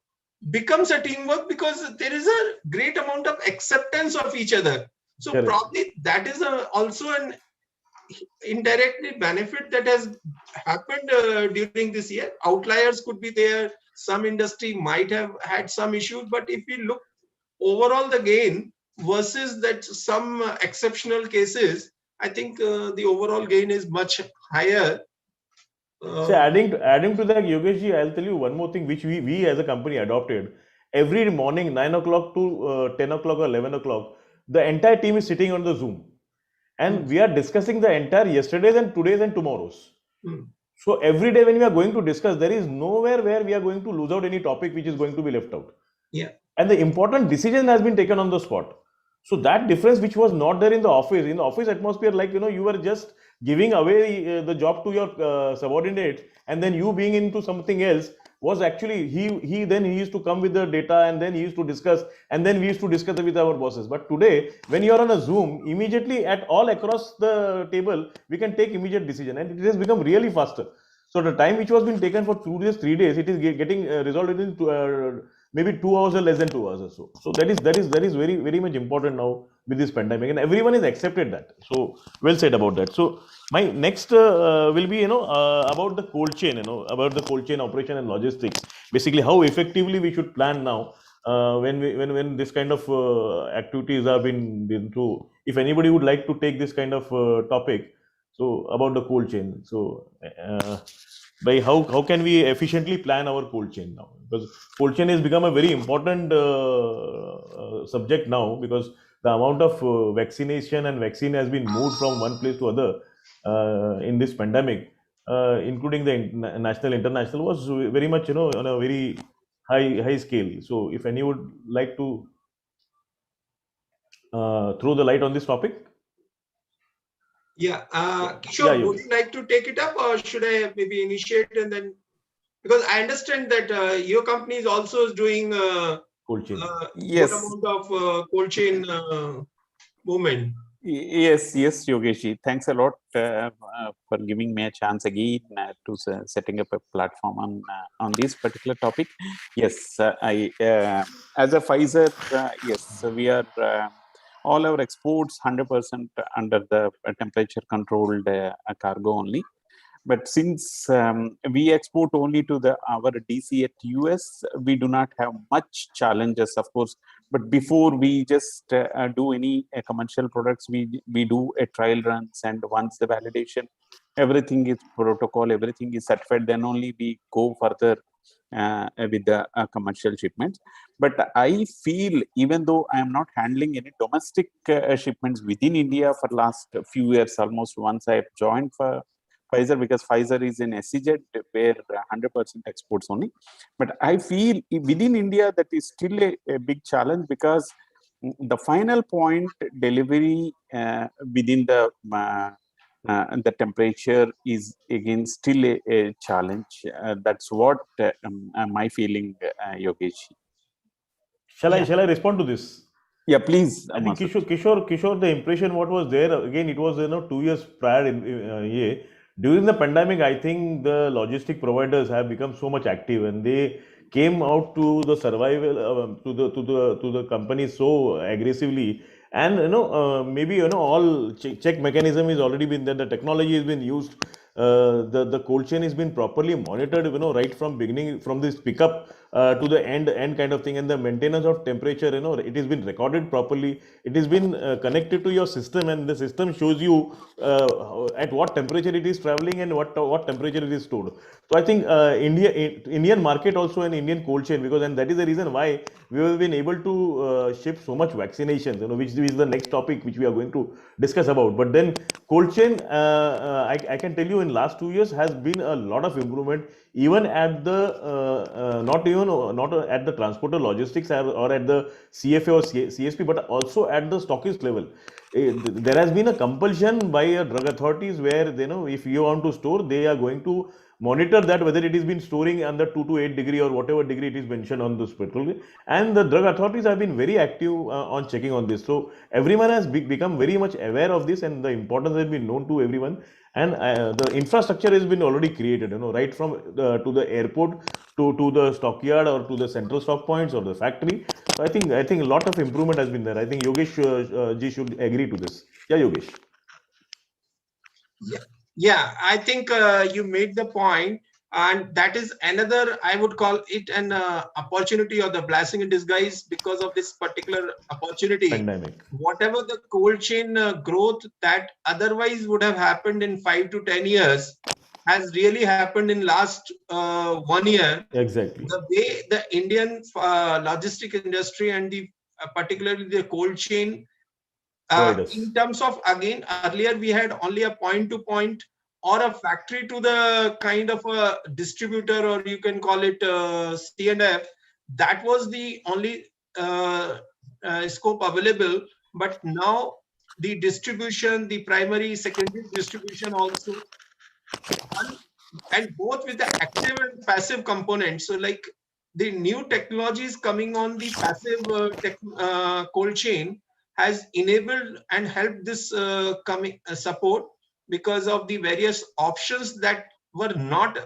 becomes a teamwork, because there is a great amount of acceptance of each other. So probably that is also an indirectly benefit that has happened during this year. Outliers could be there, some industry might have had some issues, but if we look overall the gain versus that some exceptional cases, I think the overall gain is much higher. So adding to that, Yogesh, I'll tell you one more thing which we as a company adopted. Every morning, 9 o'clock to 10 o'clock or 11 o'clock, the entire team is sitting on the Zoom. And we are discussing the entire yesterday's and today's and tomorrow's. So every day when we are going to discuss, there is nowhere where we are going to lose out any topic which is going to be left out. Yeah. and the important decision has been taken on the spot. So that difference, which was not there in the office atmosphere, like, you were just giving away the job to your subordinates, and then you being into something else, was actually, he then he used to come with the data, and then he used to discuss, and then we used to discuss with our bosses. But today, when you are on a Zoom, immediately at all across the table, we can take immediate decision, and it has become really faster. So the time which was been taken for 2 days, 3 days, it is getting resolved in maybe 2 hours or less than 2 hours or so. So that is very much important now with this pandemic, and everyone has accepted that. So well said about that. So my next will be about the cold chain, about the cold chain operation and logistics. Basically, how effectively we should plan now when this kind of activities have been through. If anybody would like to take this kind of topic, so about the cold chain. So by how can we efficiently plan our cold chain now? Because cold chain has become a very important subject now, because the amount of vaccination and vaccine has been moved from one place to other in this pandemic, including the national, international, was very much on a very high scale. So if any would like to throw the light on this topic. Yeah, Yeah, Kishore, would Yogi. you like to take it up, or should I maybe initiate and then? Because I understand that your company is also doing Cold chain. good Yes. amount of cold chain movement. Yes, Yogeshi. Thanks a lot for giving me a chance again to setting up a platform on this particular topic. Yes, I as a Pfizer, yes, we are all our exports 100% under the temperature controlled cargo only. But since we export only to our DC at US, we do not have much challenges, of course. But before we just do any commercial products, we do a trial runs, and once the validation, everything is protocol, everything is certified, then only we go further with the commercial shipments. But I feel, even though I am not handling any domestic shipments within India for last few years, almost once I have joined for Pfizer, because Pfizer is in SEZ where 100% exports only. But I feel within India that is still a big challenge, because the final point delivery within the temperature is again still a challenge. That's what my feeling, Yogesh. Shall I respond to this? Yeah, please. I think Kishore, the impression what was there, again, it was 2 years prior during the pandemic. I think the logistic providers have become so much active, and they came out to the survival to the companies so aggressively. And maybe all check mechanism is already been there. The technology has been used. The cold chain has been properly monitored, right from beginning, from this pickup to the end kind of thing, and the maintenance of temperature, it has been recorded properly. It has been connected to your system, and the system shows you at what temperature it is traveling and what temperature it is stored. So I think Indian market also an Indian cold chain, because, and that is the reason why we have been able to ship so much vaccinations, which is the next topic which we are going to discuss about. But then cold chain, I can tell you, in last 2 years has been a lot of improvement, even at the not at the transporter logistics or at the CFA or CSP, but also at the stockist level. There has been a compulsion by drug authorities where if you want to store, they are going to monitor that whether it is been storing under 2 to 8 degree or whatever degree it is mentioned on this petrol. And the drug authorities have been very active on checking on this. So everyone has become very much aware of this, and the importance has been known to everyone. And the infrastructure has been already created, right from to the airport to the stockyard or to the central stock points or the factory. So I think a lot of improvement has been there. I think Yogesh ji should agree to this. Yeah, Yogesh. Yeah, I think you made the point, and that is another, I would call it an opportunity or the blessing in disguise. Because of this particular opportunity, pandemic, whatever the cold chain growth that otherwise would have happened in 5 to 10 years has really happened in last 1 year. Exactly. The way the Indian logistic industry and the particularly the cold chain, in terms of, again, earlier we had only a point to point or a factory to the kind of a distributor, or you can call it C&F. That was the only scope available, but now the distribution, the primary, secondary distribution also, and both with the active and passive components. So like the new technologies coming on the passive cold chain has enabled and helped this coming support, because of the various options that were not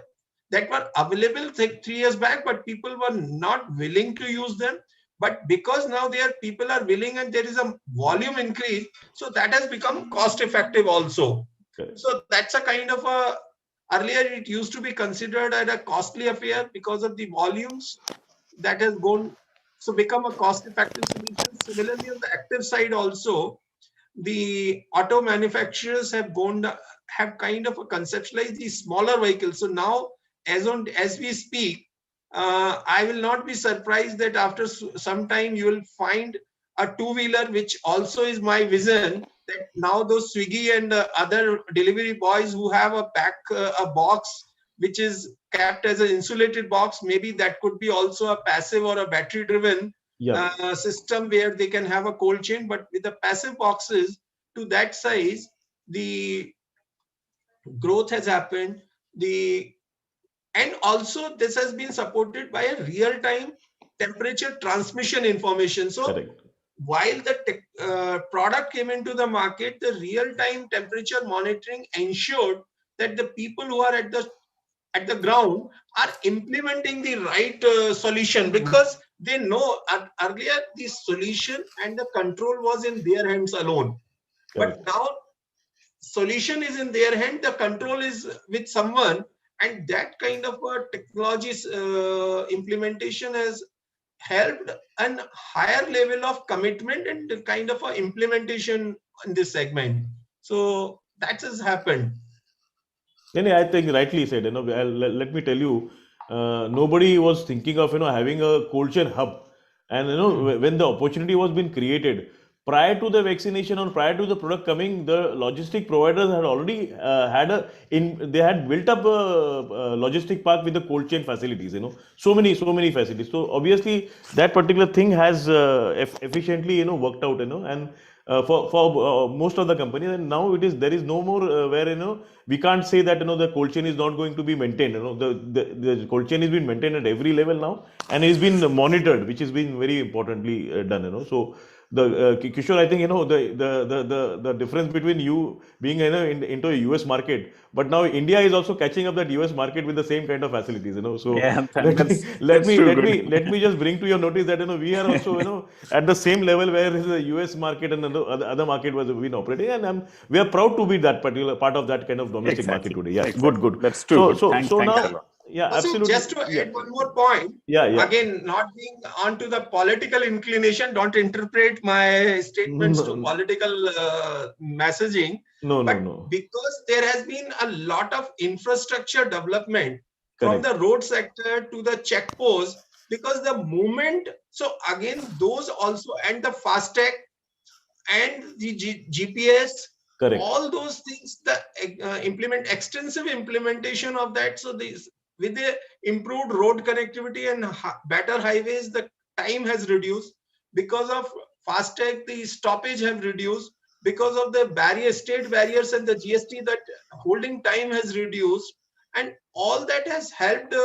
that were available 3 years back, but people were not willing to use them. But because now people are willing and there is a volume increase, so that has become cost effective also. So that's a kind of a, earlier it used to be considered as a costly affair because of the volumes that has gone, so become a cost effective solution. Similarly, on the active side also, the auto manufacturers have kind of a conceptualized these smaller vehicles. So now, as we speak, I will not be surprised that after some time you will find a two-wheeler, which also is my vision, that now those Swiggy and other delivery boys who have a box which is kept as an insulated box, maybe that could be also a passive or a battery driven system where they can have a cold chain. But with the passive boxes to that size, the growth has happened. And also this has been supported by a real-time temperature transmission information. So while the product came into the market, the real-time temperature monitoring ensured that the people who are at the ground are implementing the right solution, because they know earlier the solution and the control was in their hands alone. But now solution is in their hand, the control is with someone, and that kind of a technology implementation has helped a higher level of commitment and kind of a implementation in this segment. So that has happened. I think rightly said. Let me tell you, nobody was thinking of having a cold chain hub, and when the opportunity was being created prior to the vaccination or prior to the product coming, the logistic providers had already they had built up a logistic park with the cold chain facilities. So many facilities. So obviously that particular thing has efficiently worked out. And for most of the companies, and now there is no more where we can't say that the cold chain is not going to be maintained. The cold chain is being maintained at every level now, and is been monitored, which has been very importantly done. So the Kishore, I think the difference between you being into a US market, but now India is also catching up that US market with the same kind of facilities. So yeah, let me just bring to your notice that we are also at the same level where the US market and the other market was been operating, and we are proud to be that particular part of that kind of domestic market today. Yeah, good. That's true. So Thanks now, a lot. yeah, Also, absolutely. just to add one more point, again, not being onto the political inclination, don't interpret my statements to political messaging. But because there has been a lot of infrastructure development from the road sector to the check post, because the movement, so again, those also, and the FASTag and the GPS, all those things, the extensive implementation of that. So this, with the improved road connectivity and better highways, the time has reduced. Because of FASTag, the stoppage have reduced. Because of the state barriers and the GST, that holding time has reduced. And all that has helped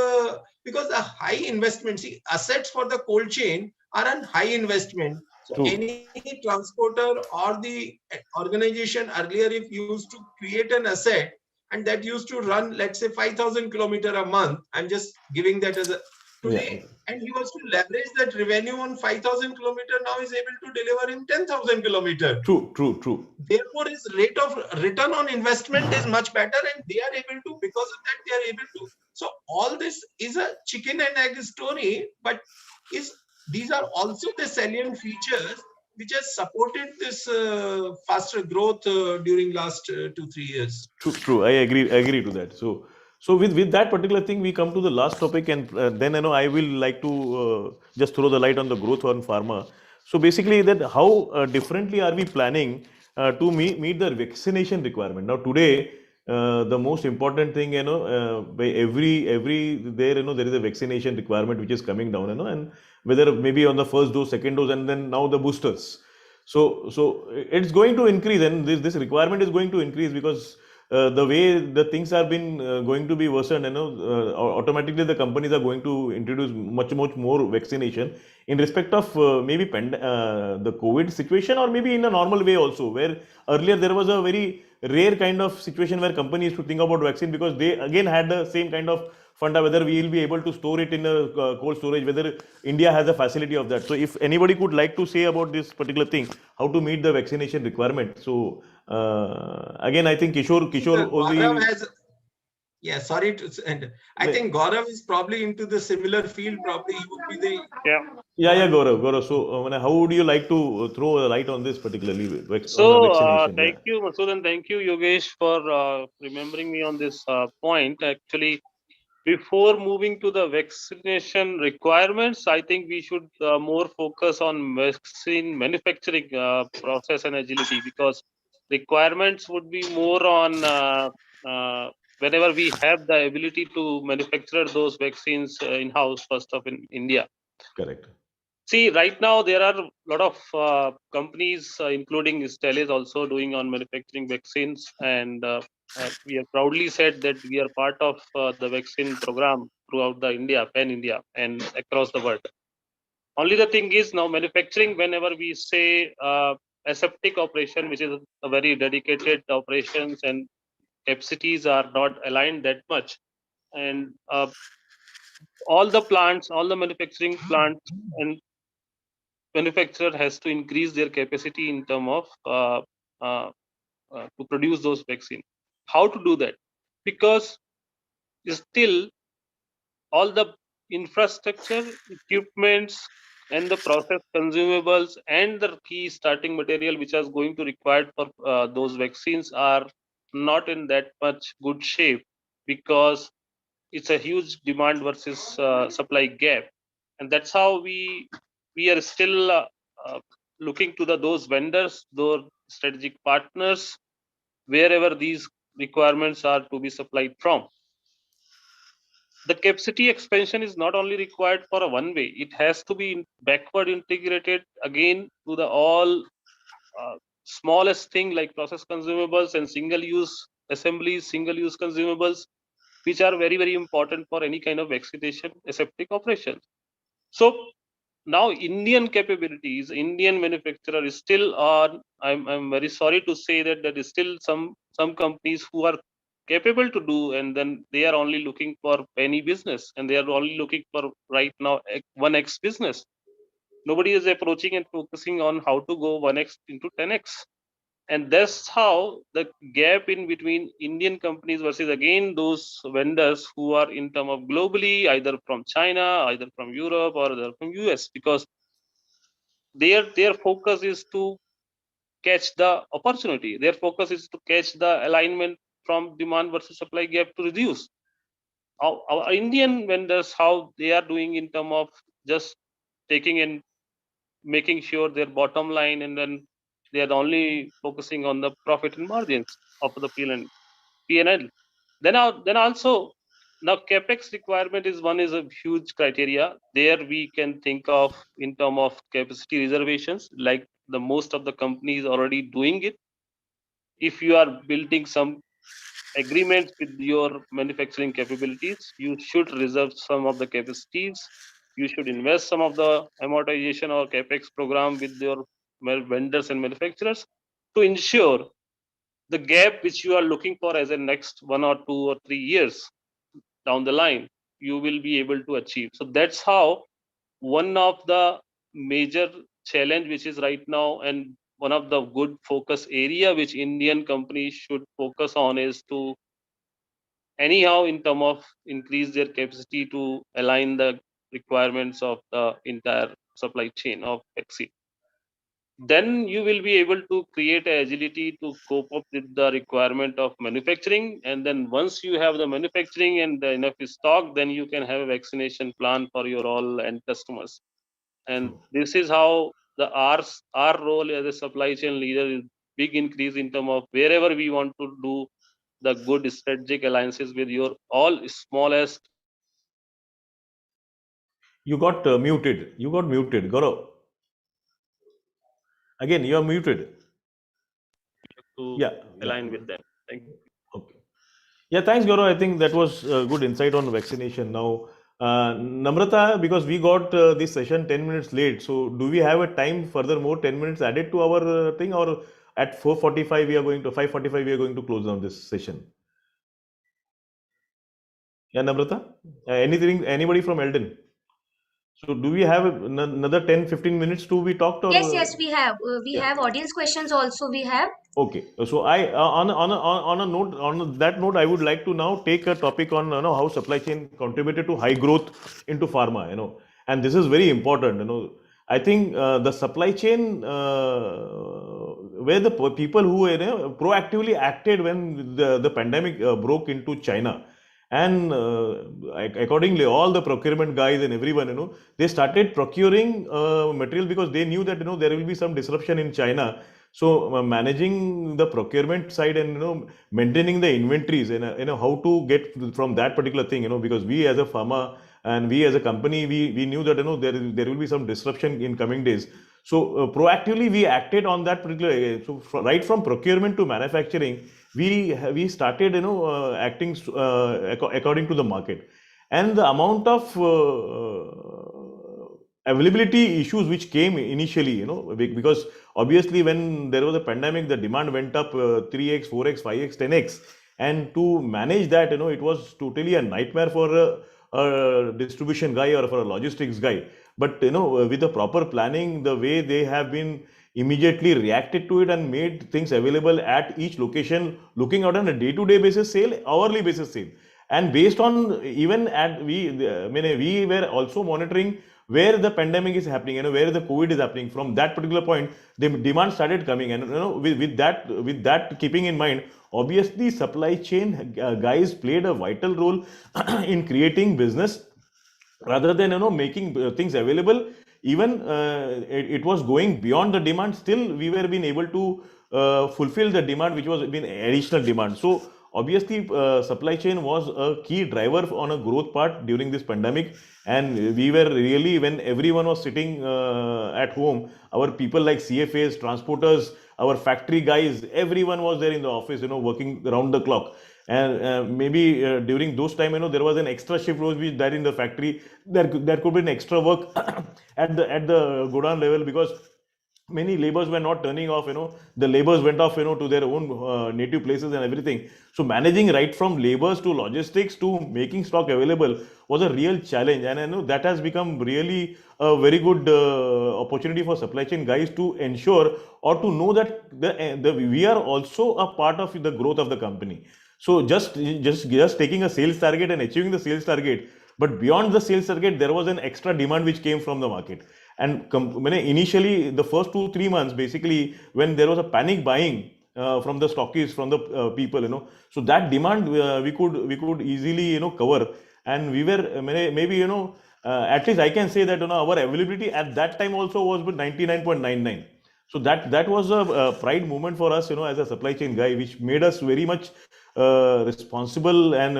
because the high investment, see, assets for the cold chain are on high investment. So any transporter or the organization earlier, if used to create an asset and that used to run, let's say 5,000 kilometer a month, I'm just giving that as a today, and he was to leverage that revenue on 5,000 kilometer, now is able to deliver in 10,000 kilometer. True. Therefore, his rate of return on investment is much better, and they are able to, because of that, they are able to. So all this is a chicken and egg story, but these are also the salient features which has supported this faster growth during last 2-3 years. True. I agree to that. So with that particular thing, we come to the last topic, and then I will like to just throw the light on the growth on pharma. So basically, that how differently are we planning to meet the vaccination requirement? Now today, the most important thing, by every there, there is a vaccination requirement which is coming down, and whether maybe on the first dose, second dose, and then now the boosters. So it's going to increase, and this requirement is going to increase because the way the things have been going to be worsened, automatically the companies are going to introduce much more vaccination in respect of maybe the COVID situation, or maybe in a normal way also, where earlier there was a very rare kind of situation where companies to think about vaccine because they again had the same kind of funda, whether we will be able to store it in a cold storage, whether India has a facility of that. So if anybody could like to say about this particular thing, how to meet the vaccination requirement. So again, I think Kishore Gaurav only. has, yeah, sorry to end. I think Gaurav is probably into the similar field. Probably he would be the Yeah, Gaurav. So, how would you like to throw a light on this particularly on the So, vaccination? thank you, Masood, and thank you, Yogesh, for remembering me on this point. Actually, before moving to the vaccination requirements, I think we should more focus on vaccine manufacturing process and agility, because requirements would be more on whenever we have the ability to manufacture those vaccines in-house, first of in India. Correct. See, right now there are a lot of companies, including Stelis, also doing on manufacturing vaccines, and we have proudly said that we are part of the vaccine program throughout the India, pan India, and across the world. Only the thing is now manufacturing. Whenever we say aseptic operation, which is a very dedicated operations, and capacities are not aligned that much, and all the plants, all the manufacturing plants and manufacturer has to increase their capacity in terms of to produce those vaccines. How to do that? Because still all the infrastructure, equipments, and the process consumables and the key starting material which is going to required for those vaccines are not in that much good shape, because it's a huge demand versus supply gap, and that's how we are still looking to those vendors, those strategic partners, wherever these requirements are to be supplied from. The capacity expansion is not only required for a one way; it has to be backward integrated again to the all smallest thing like process consumables and single-use assemblies, single-use consumables, which are very important for any kind of vaccination aseptic operation. So now Indian capabilities, Indian manufacturer is still on. I'm very sorry to say that there is still some companies who are capable to do, and then they are only looking for penny business, and they are only looking for right now 1x business. Nobody is approaching and focusing on how to go 1x into 10x, and that's how the gap in between Indian companies versus again those vendors who are in term of globally, either from China, either from Europe, or either from US, because their focus is to catch the opportunity. Their focus is to catch the alignment from demand versus supply gap to reduce. Our Indian vendors, how they are doing in term of just taking in, making sure their bottom line, and then they are only focusing on the profit and margins of the P&L. Then also now capex requirement is one is a huge criteria. There we can think of in term of capacity reservations, like the most of the companies already doing it. If you are building some agreements with your manufacturing capabilities, you should reserve some of the capacities. You should invest some of the amortization or capex program with your vendors and manufacturers to ensure the gap which you are looking for as a next 1 or 2 or 3 years down the line, you will be able to achieve. So that's how one of the major challenge which is right now, and one of the good focus area which Indian companies should focus on, is to anyhow in term of increase their capacity to align the requirements of the entire supply chain of vaccine. Then you will be able to create agility to cope up with the requirement of manufacturing, and then once you have the manufacturing and the enough stock, then you can have a vaccination plan for your all end customers. And this is how the our role as a supply chain leader is big increase in terms of wherever we want to do the good strategic alliances with your all smallest. You got muted. You got muted. Gaurav. Again, you are muted. To Yeah. align with them. Thank you. Okay. Yeah, thanks, Gaurav. I think that was good insight on vaccination. Now, Namrata, because we got this session 10 minutes late, so do we have a time furthermore 10 minutes added to our thing, or at 4:45 we are going to 5:45 we are going to close down this session? Yeah, Namrata, anything, anybody from Eldon? So do we have another 10-15 minutes to be talked, or? Yes, we have. We Yeah. have audience questions also. We have. Okay, so I on a note, on that note, I would like to now take a topic on how supply chain contributed to high growth into pharma. And this is very important. I think the supply chain where the people who proactively acted when the pandemic broke into China, and accordingly all the procurement guys and everyone, they started procuring material because they knew that there will be some disruption in China. So managing the procurement side and maintaining the inventories and how to get from that particular thing, because we as a pharma and we as a company, we knew that there will be some disruption in coming days. So proactively we acted on that particular area. So right from procurement to manufacturing, we started acting according to the market, and the amount of availability issues which came initially, because obviously when there was a pandemic, the demand went up 3x, 4x, 5x, 10x, and to manage that, it was totally a nightmare for a distribution guy or for a logistics guy. But with the proper planning, the way they have been immediately reacted to it and made things available at each location, looking out on a day-to-day basis sale, hourly basis sale, and based on even at we were also monitoring where the pandemic is happening, where the COVID is happening. From that particular point, the demand started coming, and with that keeping in mind, obviously supply chain guys played a vital role in creating business rather than making things available. Even it was going beyond the demand, still we were being able to fulfill the demand which was been additional demand. So obviously supply chain was a key driver on a growth part during this pandemic, and we were really, when everyone was sitting at home, our people like CFAs, transporters, our factory guys, everyone was there in the office, working around the clock. And maybe during those time, there was an extra shift was there in the factory. There could be an extra work at the godown level, because many labors were not turning off. The labors went off to their own native places and everything. So managing right from labors to logistics to making stock available was a real challenge, and I know that has become really a very good opportunity for supply chain guys to ensure or to know that we are also a part of the growth of the company. So just taking a sales target and achieving the sales target, but beyond the sales target, there was an extra demand which came from the market. And initially, the first 2-3 months, basically, when there was a panic buying from the stockists, from the people, so that demand we could easily cover, and we were maybe at least I can say that our availability at that time also was 99.99. So that was a pride moment for us, as a supply chain guy, which made us very much responsible and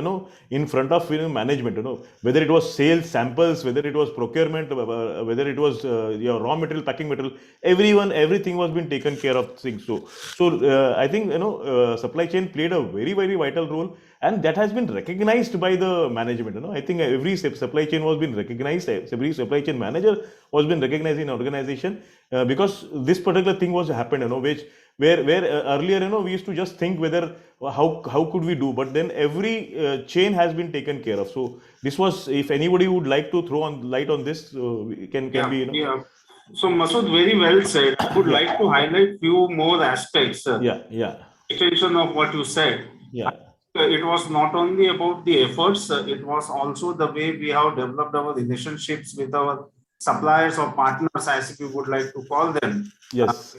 in front of management. Whether it was sales samples, whether it was procurement, whether it was your raw material, packing material, everything was being taken care of things. So I think supply chain played a very vital role, and that has been recognized by the management. I think every supply chain was been recognized, every supply chain manager was been recognized in organization, because this particular thing was happened, which where earlier we used to just think whether how could we do, but then every chain has been taken care of. So this was, if anybody would like to throw on light on this, can be Yeah. So Masood, very well said. I would like to highlight few more aspects. Yeah. Extension of what you said. Yeah. It was not only about the efforts, it was also the way we have developed our relationships with our suppliers or partners, as you would like to call them. Yes.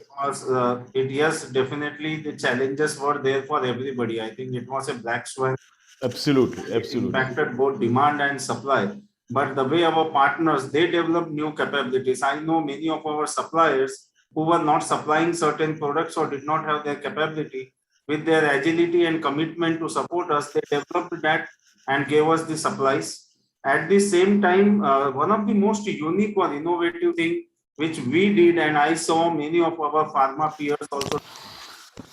Yes, definitely the challenges were there for everybody. I think it was a black swan. Absolutely. It impacted both demand and supply. But the way our partners, they developed new capabilities. I know many of our suppliers who were not supplying certain products or did not have their capability, with their agility and commitment to support us, they developed that and gave us the supplies. At the same time, one of the most unique or innovative thing which we did, and I saw many of our pharma peers also,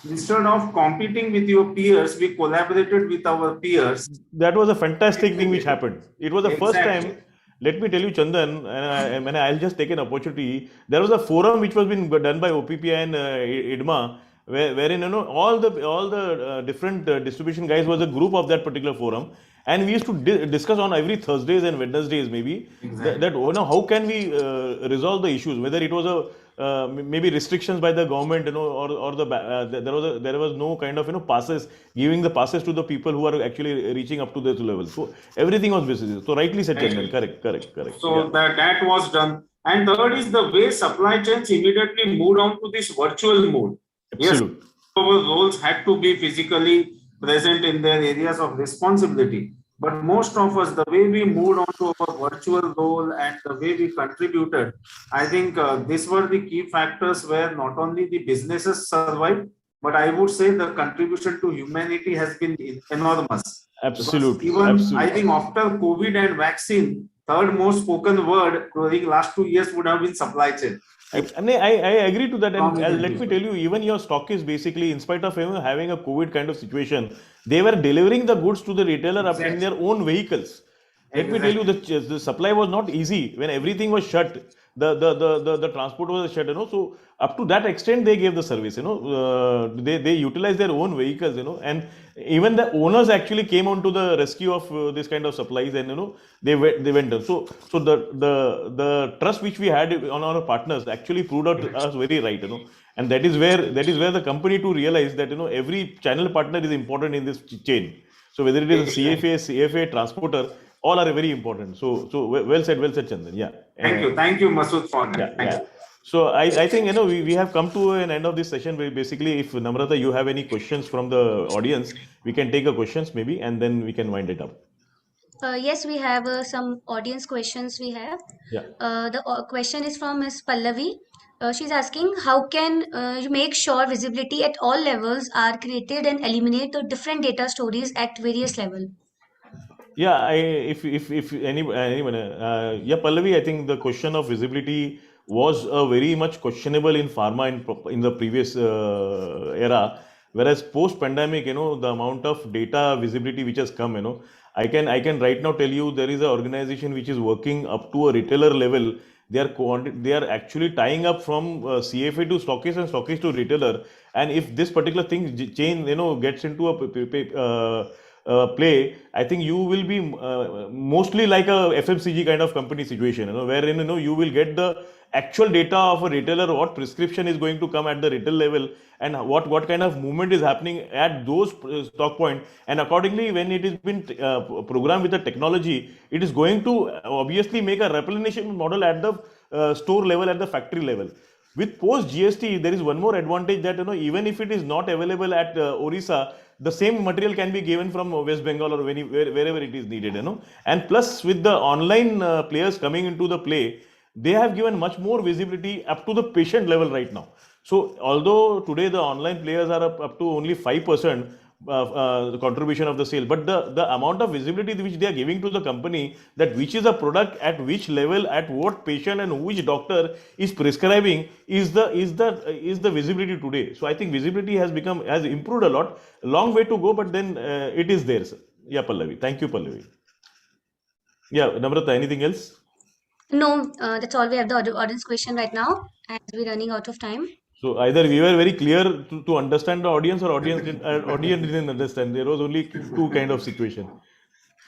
instead of competing with your peers, we collaborated with our peers. That was a fantastic thing which happened. It was the first Exactly. time. Let me tell you, Chandan, and I'll just take an opportunity. There was a forum which was been done by OPPI and IDMA, wherein all the different distribution guys was a group of that particular forum, and we used to discuss on every Thursdays and Wednesdays maybe that how can we resolve the issues, whether it was a maybe restrictions by the government, or there was no kind of passes, giving the passes to the people who are actually reaching up to this level. So everything was busy. So rightly said, Chandan. Correct. So that was done. And third is the way supply chains immediately moved on to this virtual mode. Absolutely. Yes, our roles had to be physically present in their areas of responsibility. But most of us, the way we moved on to our virtual role and the way we contributed, I think these were the key factors where not only the businesses survived, but I would say the contribution to humanity has been enormous. Absolutely. Even I think after COVID and vaccine, third most spoken word during last 2 years would have been supply chain. I agree to that, and let me tell you, even your stock is basically, in spite of having a COVID kind of situation, they were delivering the goods to the retailer up in their own vehicles. Let me tell you, the supply was not easy when everything was shut. The transport was shut, so up to that extent they gave the service, they utilized their own vehicles, and even the owners actually came on to the rescue of this kind of supplies, and they went on. So the trust which we had on our partners actually proved out to us very right, and that is where the company to realize that every channel partner is important in this chain. So whether it is a CFA, transporter, all are very important. So well said, Chandan. Yeah. Thank you, Masood, for that. Yeah. So I think we have come to an end of this session. Where basically, if Namrata, you have any questions from the audience, we can take the questions maybe, and then we can wind it up. Yes, we have some audience questions we have. Yeah. The question is from Ms. Pallavi. She's asking, how can you make sure visibility at all levels are created and eliminate the different data stories at various levels? Yeah, if anyone, yeah, Pallavi, I think the question of visibility was very much questionable in pharma in the previous era, whereas post pandemic, the amount of data visibility which has come, I can right now tell you there is an organization which is working up to a retailer level. They are actually tying up from CFA to stockist and stockist to retailer, and if this particular thing chain gets into a play, I think you will be mostly like a FMCG kind of company situation, wherein you will get the actual data of a retailer, what prescription is going to come at the retail level, and what kind of movement is happening at those stock point, and accordingly, when it has been programmed with the technology, it is going to obviously make a replenishment model at the store level, at the factory level. With post GST, there is one more advantage that even if it is not available at Orissa, the same material can be given from West Bengal or wherever it is needed, and plus with the online players coming into the play, they have given much more visibility up to the patient level right now. So although today the online players are up to only 5% the contribution of the sale, but the amount of visibility which they are giving to the company, that which is a product at which level, at what patient and which doctor is prescribing, is the visibility today. So I think visibility has improved a lot. A long way to go, but then it is there, sir. Yeah, Pallavi. Thank you, Pallavi. Yeah, Namrata, anything else? No, that's all we have the audience question right now, as we're running out of time. So either we were very clear to understand the audience, or audience didn't understand. There was only two kind of situation.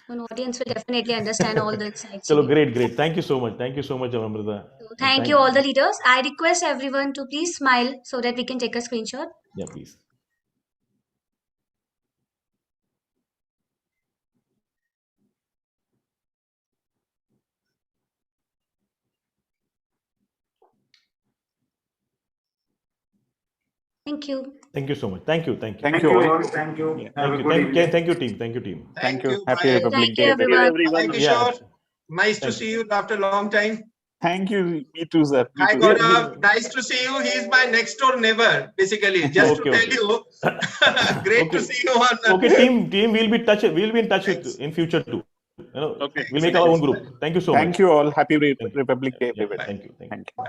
An audience will definitely understand all the insights. So great. Thank you so much, Amrita. Thank you, all the leaders. I request everyone to please smile so that we can take a screenshot. Yeah, please. Thank you. Thank you so much. Thank you. Thank you all. Thank you. Yeah. Have a Thank good you. evening. Thank you, team. Thank you. Happy Bye. Republic Thank you, Day. everyone. everyone. Bye, Kishore. Nice to see you after a long time. Thank you. Me too, sir. Me Hi, too, sir. Gaurav. Nice to see you. He's my next door neighbor, basically. Just to tell you, great to see you on. Okay, team, we'll be touch. We'll be in touch with in future too. Okay. We'll make our own group. Thank you so much. Thank you all. Happy Republic Day, Yeah, everybody. thank you. Thank you.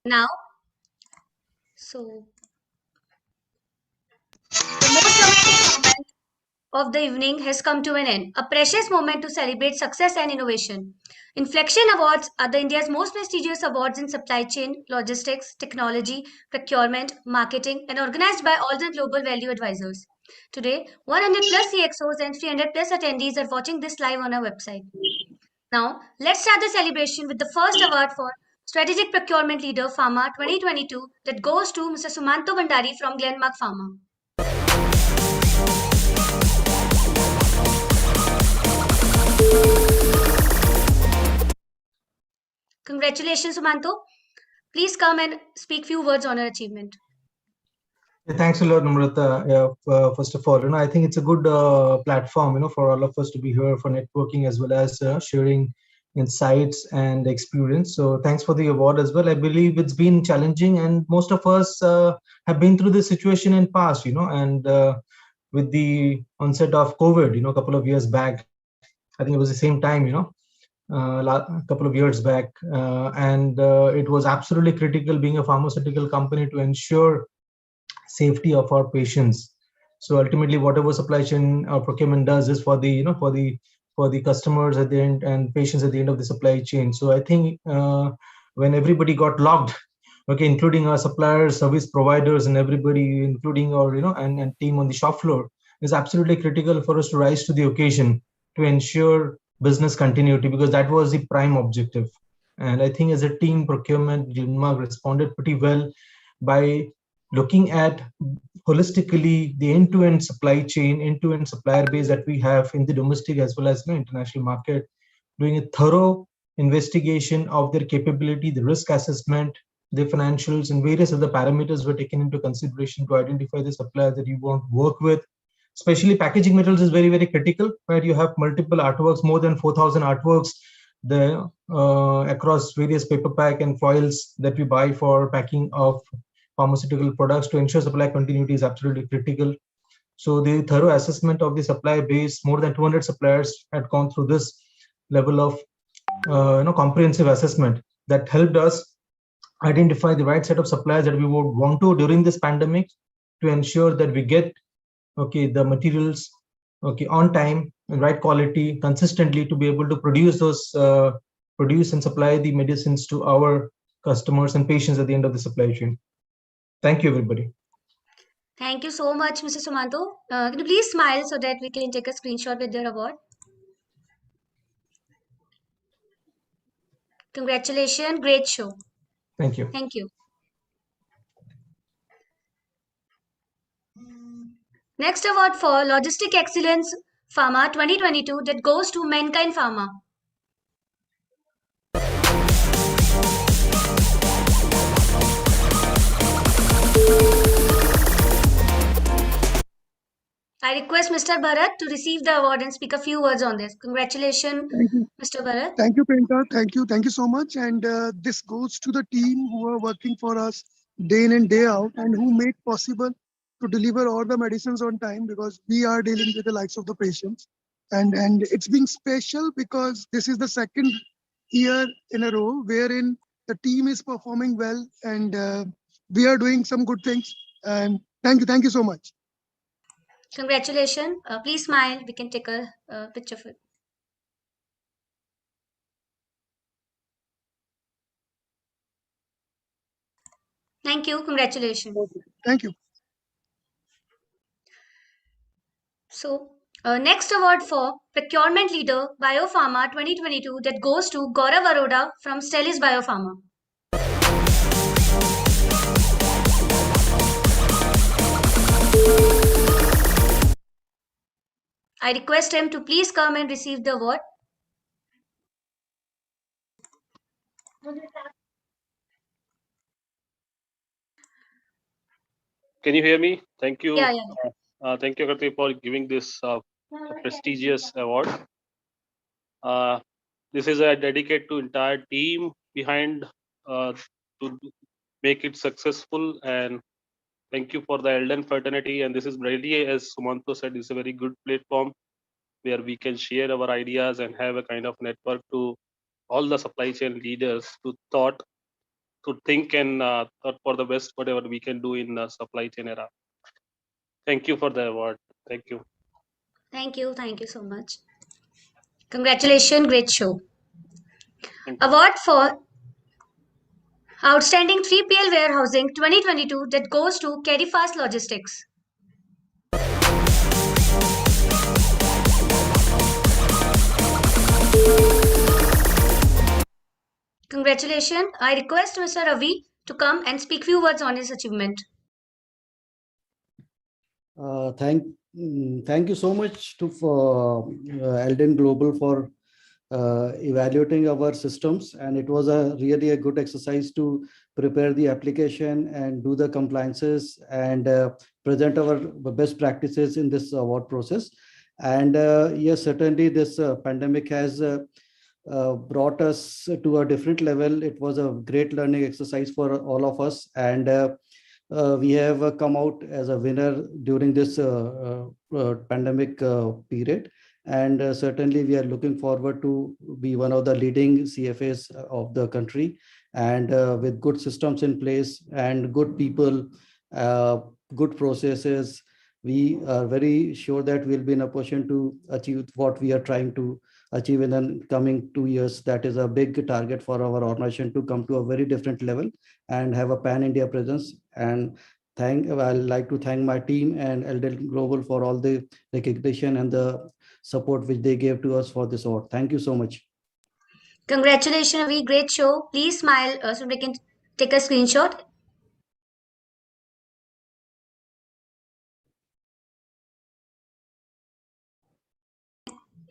Now, so the most amazing moment of the evening has come to an end, a precious moment to celebrate success and innovation. Inflection Awards are the India's most prestigious awards in supply chain, logistics, technology, procurement, marketing, and organized by all the global value advisors. Today, 100 plus CXOs and 300 plus attendees are watching this live on our website. Now, let's start the celebration with the first award for Strategic Procurement Leader Pharma 2022 that goes to Mr. Sumanto Bandari from Glenmark Pharma. Congratulations, Sumanto. Please come and speak few words on your achievement. Thanks a lot, Namrata. First of all, I think it's a good platform, for all of us to be here for networking as well as sharing insights and experience. So thanks for the award as well. I believe it's been challenging, and most of us have been through this situation in past, and with the onset of COVID, a couple of years back, I think it was the same time, a couple of years back, and it was absolutely critical being a pharmaceutical company to ensure safety of our patients. So ultimately, whatever supply chain or procurement does is for the for the customers at the end and patients at the end of the supply chain. So I think when everybody got locked, okay, including our suppliers, service providers, and everybody, including our and team on the shop floor, is absolutely critical for us to rise to the occasion to ensure business continuity, because that was the prime objective. And I think as a team, procurement, Glenmark responded pretty well by looking at holistically the end-to-end supply chain, end-to-end supplier base that we have in the domestic as well as the international market, doing a thorough investigation of their capability, the risk assessment, the financials, and various other parameters were taken into consideration to identify the supplier that you want to work with. Especially packaging materials is very, very critical, where you have multiple artworks, more than 4,000 artworks across various paper pack and foils that we buy for packing of pharmaceutical products. To ensure supply continuity is absolutely critical. So the thorough assessment of the supply base, more than 200 suppliers had gone through this level of comprehensive assessment that helped us identify the right set of suppliers that we would want to during this pandemic, to ensure that we get the materials on time and right quality consistently, to be able to produce those produce and supply the medicines to our customers and patients at the end of the supply chain. Thank you, everybody. Thank you so much, Mr. Sumanto. Can you please smile so that we can take a screenshot with your award? Congratulations, great show. Thank you. Thank you. Next award for Logistic Excellence Pharma 2022 that goes to Mankind Pharma. I request Mr. Bharat to receive the award and speak a few words on this. Congratulations, Mr. Bharat. Thank you, Priyanka. Thank you so much. And this goes to the team who are working for us day in and day out, and who make possible to deliver all the medicines on time, because we are dealing with the lives of the patients. And it's being special because this is the second year in a row wherein the team is performing well, and we are doing some good things. And thank you so much. Congratulations. Please smile. We can take a picture of it. Thank you. Congratulations. Thank you. So, next award for Procurement Leader Biopharma 2022 that goes to Gaurav Aroda from Stelis Biopharma. I request him to please come and receive the award. Can you hear me? Thank you. Yeah. Thank you, Agarthi, for giving this prestigious award. This is a dedicated to entire team behind to make it successful. And thank you for the Elden fraternity. And this is really, as Sumanto said, is a very good platform where we can share our ideas and have a kind of network to all the supply chain leaders to think and thought for the best whatever we can do in the supply chain era. Thank you for the award. Thank you. Thank you. Thank you so much. Congratulations. Great show. Thank you. Award for Outstanding 3PL Warehousing 2022 that goes to Carry Fast Logistics. Congratulations. I request Mr. Ravi to come and speak few words on his achievement. Thank you so much to Elden Global for evaluating our systems, and it was really a good exercise to prepare the application and do the compliances and present our best practices in this award process. And yes, certainly this pandemic has brought us to a different level. It was a great learning exercise for all of us, and we have come out as a winner during this pandemic period. And certainly we are looking forward to be one of the leading CFAs of the country, and with good systems in place and good people, good processes, we are very sure that we'll be in a position to achieve what we are trying to achieve in the coming 2 years. That is a big target for our organization, to come to a very different level and have a pan-India presence. And I'd like to thank my team and Elden Global for all the recognition and the support which they gave to us for this award. Thank you so much. Congratulations, Ravi. Great show. Please smile so we can take a screenshot.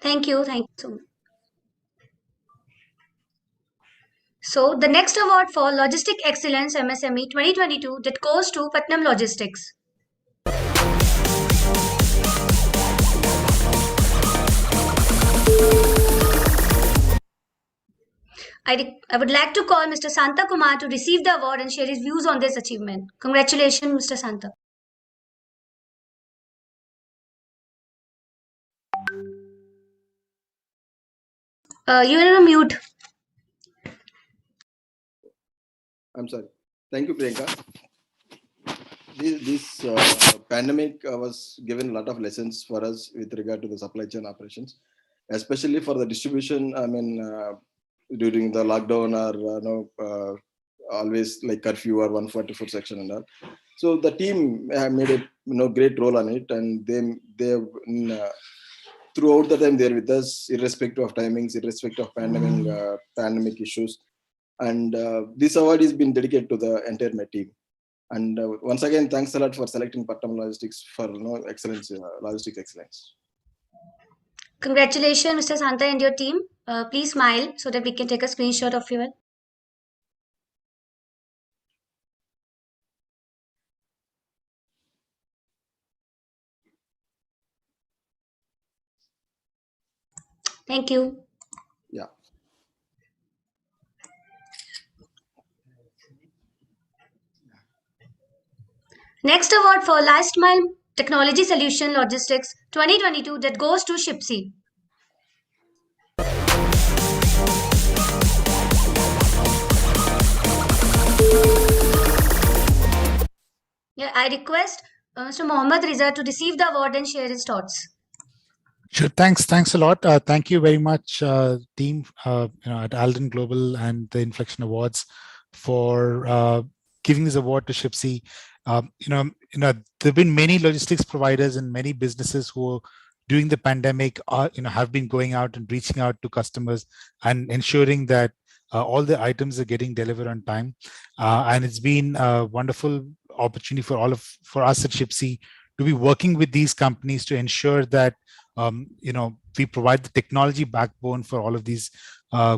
Thank you. Thank you so much. So the next award for Logistic Excellence MSME 2022 that goes to Patnam Logistics. I would like to call Mr. Santa Kumar to receive the award and share his views on this achievement. Congratulations, Mr. Santa. You're on mute. I'm sorry. Thank you, Priyanka. This pandemic was given a lot of lessons for us with regard to the supply chain operations, especially for the distribution. I mean, during the lockdown or always like curfew or 144 section and all. So the team made a great role on it, and they throughout the time they're with us, irrespective of timings, irrespective of pandemic issues. And this award has been dedicated to the entire my team. And once again, thanks a lot for selecting Patnam Logistics for excellence, logistics excellence. Congratulations, Mr. Santa and your team. Please smile so that we can take a screenshot of you. Thank you. Yeah. Next award for Last Mile Technology Solution Logistics 2022 that goes to Shipsy. Yeah, I request Mr. Mohammad Riza to receive the award and share his thoughts. Sure. Thanks a lot. Thank you very much, team, at Alden Global and the Inflection Awards for giving this award to Shipsy. There've been many logistics providers and many businesses who, during the pandemic, have been going out and reaching out to customers and ensuring that all the items are getting delivered on time. And it's been a wonderful opportunity for us at Shipsy to be working with these companies to ensure that we provide the technology backbone for all of these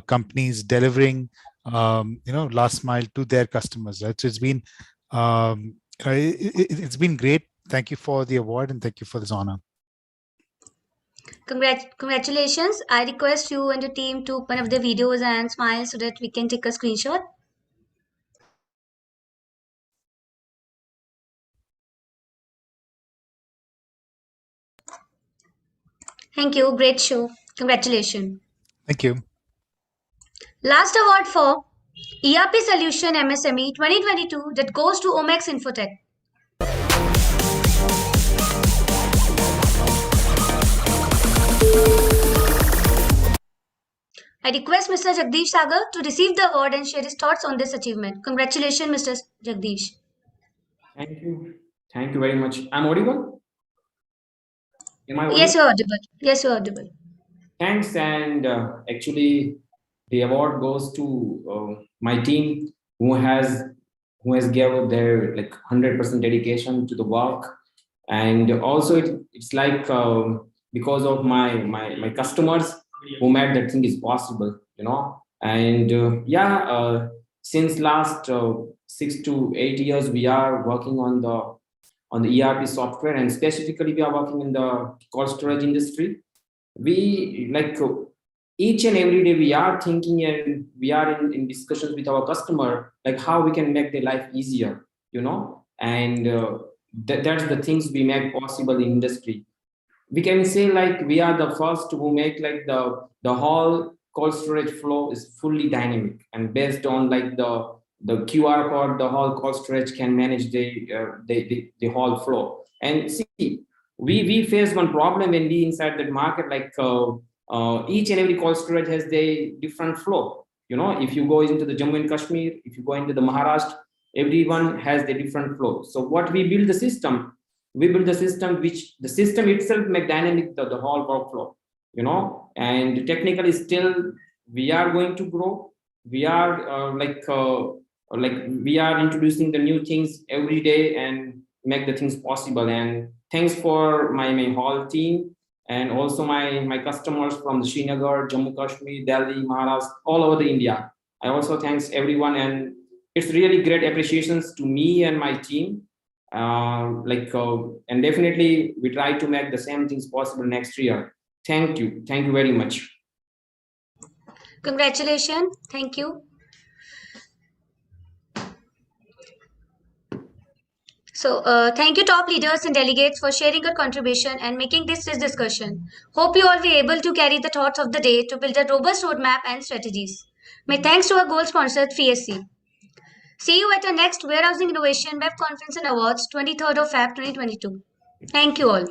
companies delivering last mile to their customers. Right? So it's been it's been great. Thank you for the award and thank you for this honor. Congratulations. I request you and your team to open up the videos and smile so that we can take a screenshot. Thank you. Great show. Congratulations. Thank you. Last award for ERP Solution MSME 2022 that goes to Omex Infotech. I request Mr. Jagdish Sagar to receive the award and share his thoughts on this achievement. Congratulations, Mr. Jagdish. Thank you. Thank you very much. I'm audible? Am I audible? Yes, you're audible. Yes, you're audible. Thanks. And actually, the award goes to my team who has given their like 100% dedication to the work, and also it's like because of my customers who made that thing is possible, you know. And since last 6 to 8 years we are working on the ERP software, and specifically we are working in the cold storage industry. We like each and every day we are thinking and we are in discussions with our customer, like how we can make their life easier, you know. And that's the things we make possible in industry. We can say like we are the first who make like the whole cold storage flow is fully dynamic, and based on like the QR code, the whole cold storage can manage the whole flow. And see, we face one problem when we inside that market, like each and every cold storage has the different flow, you know. If you go into the Jammu and Kashmir, if you go into the Maharashtra, everyone has the different flow. So what we build the system, which the system itself make dynamic the whole workflow, you know. And technically still we are going to grow. We are like we are introducing the new things every day and make the things possible. And thanks for my whole team, and also my customers from the Srinagar, Jammu Kashmir, Delhi, Maharashtra, all over the India. I also thanks everyone, and it's really great appreciations to me and my team. And definitely we try to make the same things possible next year. Thank you very much. Congratulations. Thank you. So, thank you, top leaders and delegates, for sharing your contribution and making this discussion. Hope you all were able to carry the thoughts of the day to build a robust roadmap and strategies. My thanks to our gold sponsor, 3SC. See you at our next Warehousing Innovation Web Conference and Awards, 23rd of Feb 2022. Thank you all.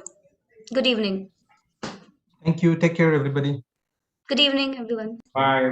Good evening. Thank you. Take care, everybody. Good evening, everyone. Bye.